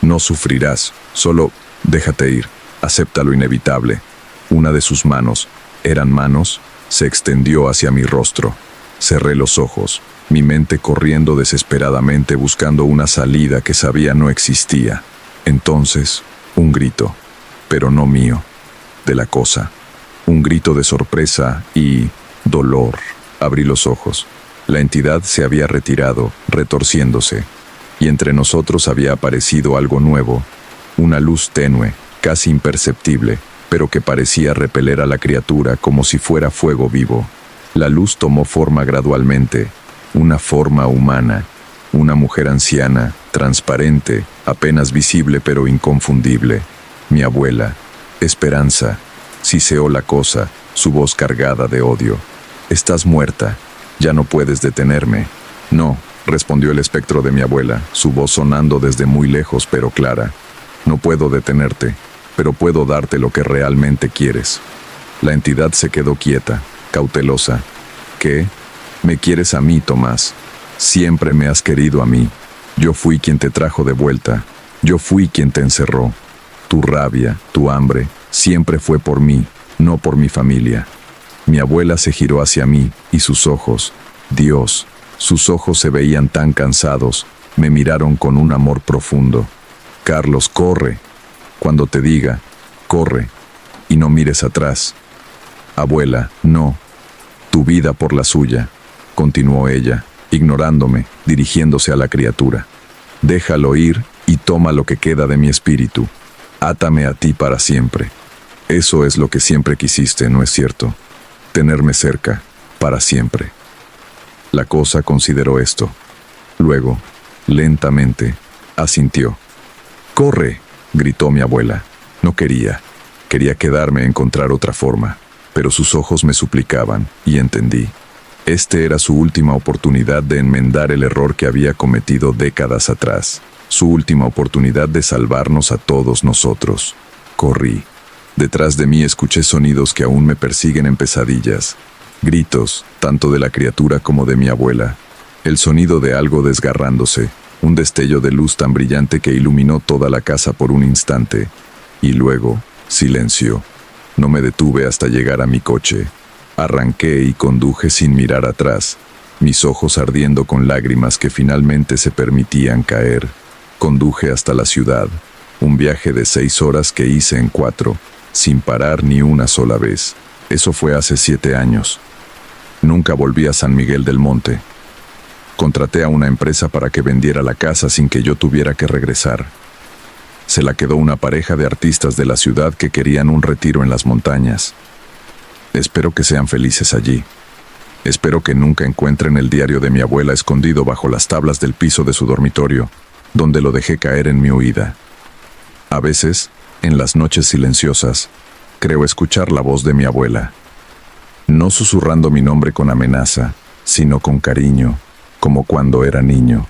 «No sufrirás, solo déjate ir, acepta lo inevitable». Una de sus manos, ¿eran manos?, se extendió hacia mi rostro. Cerré los ojos, mi mente corriendo desesperadamente buscando una salida que sabía no existía. Entonces, un grito, pero no mío, de la cosa. Un grito de sorpresa y dolor. Abrí los ojos. La entidad se había retirado, retorciéndose, y entre nosotros había aparecido algo nuevo, una luz tenue, casi imperceptible, pero que parecía repeler a la criatura como si fuera fuego vivo. La luz tomó forma gradualmente, una forma humana, una mujer anciana, transparente, apenas visible pero inconfundible. Mi abuela, Esperanza, siseó la cosa, su voz cargada de odio. «Estás muerta, ya no puedes detenerme». «No», respondió el espectro de mi abuela, su voz sonando desde muy lejos pero clara. «No puedo detenerte, pero puedo darte lo que realmente quieres». La entidad se quedó quieta, cautelosa. «¿Qué? Me quieres a mí, Tomás. Siempre me has querido a mí. Yo fui quien te trajo de vuelta. Yo fui quien te encerró. Tu rabia, tu hambre, siempre fue por mí, no por mi familia». Mi abuela se giró hacia mí, y sus ojos, Dios, sus ojos se veían tan cansados, me miraron con un amor profundo. «Carlos, corre. Cuando te diga, corre, y no mires atrás». «Abuela, no. Tu vida por la suya», continuó ella, ignorándome, dirigiéndose a la criatura. «Déjalo ir y toma lo que queda de mi espíritu. Átame a ti para siempre. Eso es lo que siempre quisiste, ¿no es cierto? Tenerme cerca, para siempre». La cosa consideró esto. Luego, lentamente, asintió. «¡Corre!», gritó mi abuela. No quería. Quería quedarme a encontrar otra forma, pero sus ojos me suplicaban, y entendí. Este era su última oportunidad de enmendar el error que había cometido décadas atrás. Su última oportunidad de salvarnos a todos nosotros. Corrí. Detrás de mí escuché sonidos que aún me persiguen en pesadillas. Gritos, tanto de la criatura como de mi abuela. El sonido de algo desgarrándose, un destello de luz tan brillante que iluminó toda la casa por un instante. Y luego, silencio. No me detuve hasta llegar a mi coche. Arranqué y conduje sin mirar atrás, mis ojos ardiendo con lágrimas que finalmente se permitían caer. Conduje hasta la ciudad, un viaje de 6 horas que hice en 4, sin parar ni una sola vez. Eso fue hace 7 años. Nunca volví a San Miguel del Monte. Contraté a una empresa para que vendiera la casa sin que yo tuviera que regresar. Se la quedó una pareja de artistas de la ciudad que querían un retiro en las montañas. Espero que sean felices allí. Espero que nunca encuentren el diario de mi abuela escondido bajo las tablas del piso de su dormitorio, donde lo dejé caer en mi huida. A veces, en las noches silenciosas, creo escuchar la voz de mi abuela. No susurrando mi nombre con amenaza, sino con cariño, como cuando era niño.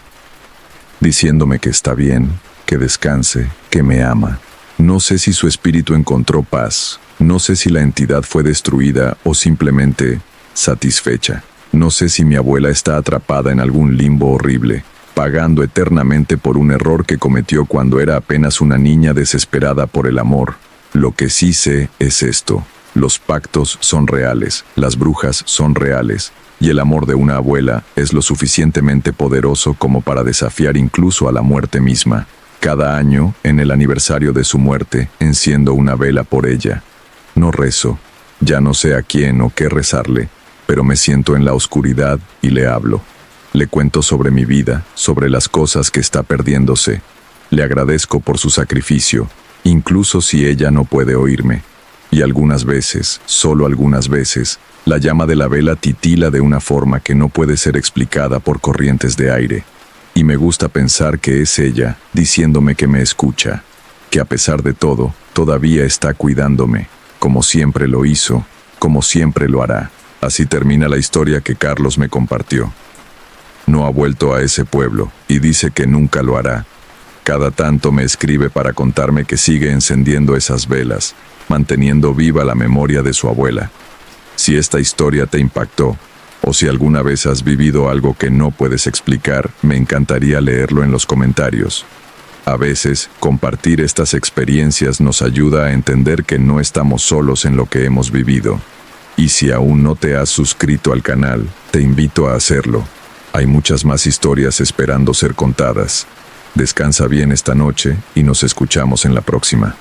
Diciéndome que está bien, que descanse, que me ama. No sé si su espíritu encontró paz, no sé si la entidad fue destruida o simplemente satisfecha. No sé si mi abuela está atrapada en algún limbo horrible, pagando eternamente por un error que cometió cuando era apenas una niña desesperada por el amor. Lo que sí sé es esto: los pactos son reales, las brujas son reales, y el amor de una abuela es lo suficientemente poderoso como para desafiar incluso a la muerte misma. Cada año, en el aniversario de su muerte, enciendo una vela por ella. No rezo, ya no sé a quién o qué rezarle, pero me siento en la oscuridad y le hablo. Le cuento sobre mi vida, sobre las cosas que está perdiéndose. Le agradezco por su sacrificio, incluso si ella no puede oírme. Y algunas veces, solo algunas veces, la llama de la vela titila de una forma que no puede ser explicada por corrientes de aire. Y me gusta pensar que es ella, diciéndome que me escucha, que a pesar de todo, todavía está cuidándome, como siempre lo hizo, como siempre lo hará. Así termina la historia que Carlos me compartió. No ha vuelto a ese pueblo, y dice que nunca lo hará. Cada tanto me escribe para contarme que sigue encendiendo esas velas, manteniendo viva la memoria de su abuela. Si esta historia te impactó, o si alguna vez has vivido algo que no puedes explicar, me encantaría leerlo en los comentarios. A veces, compartir estas experiencias nos ayuda a entender que no estamos solos en lo que hemos vivido. Y si aún no te has suscrito al canal, te invito a hacerlo. Hay muchas más historias esperando ser contadas. Descansa bien esta noche y nos escuchamos en la próxima.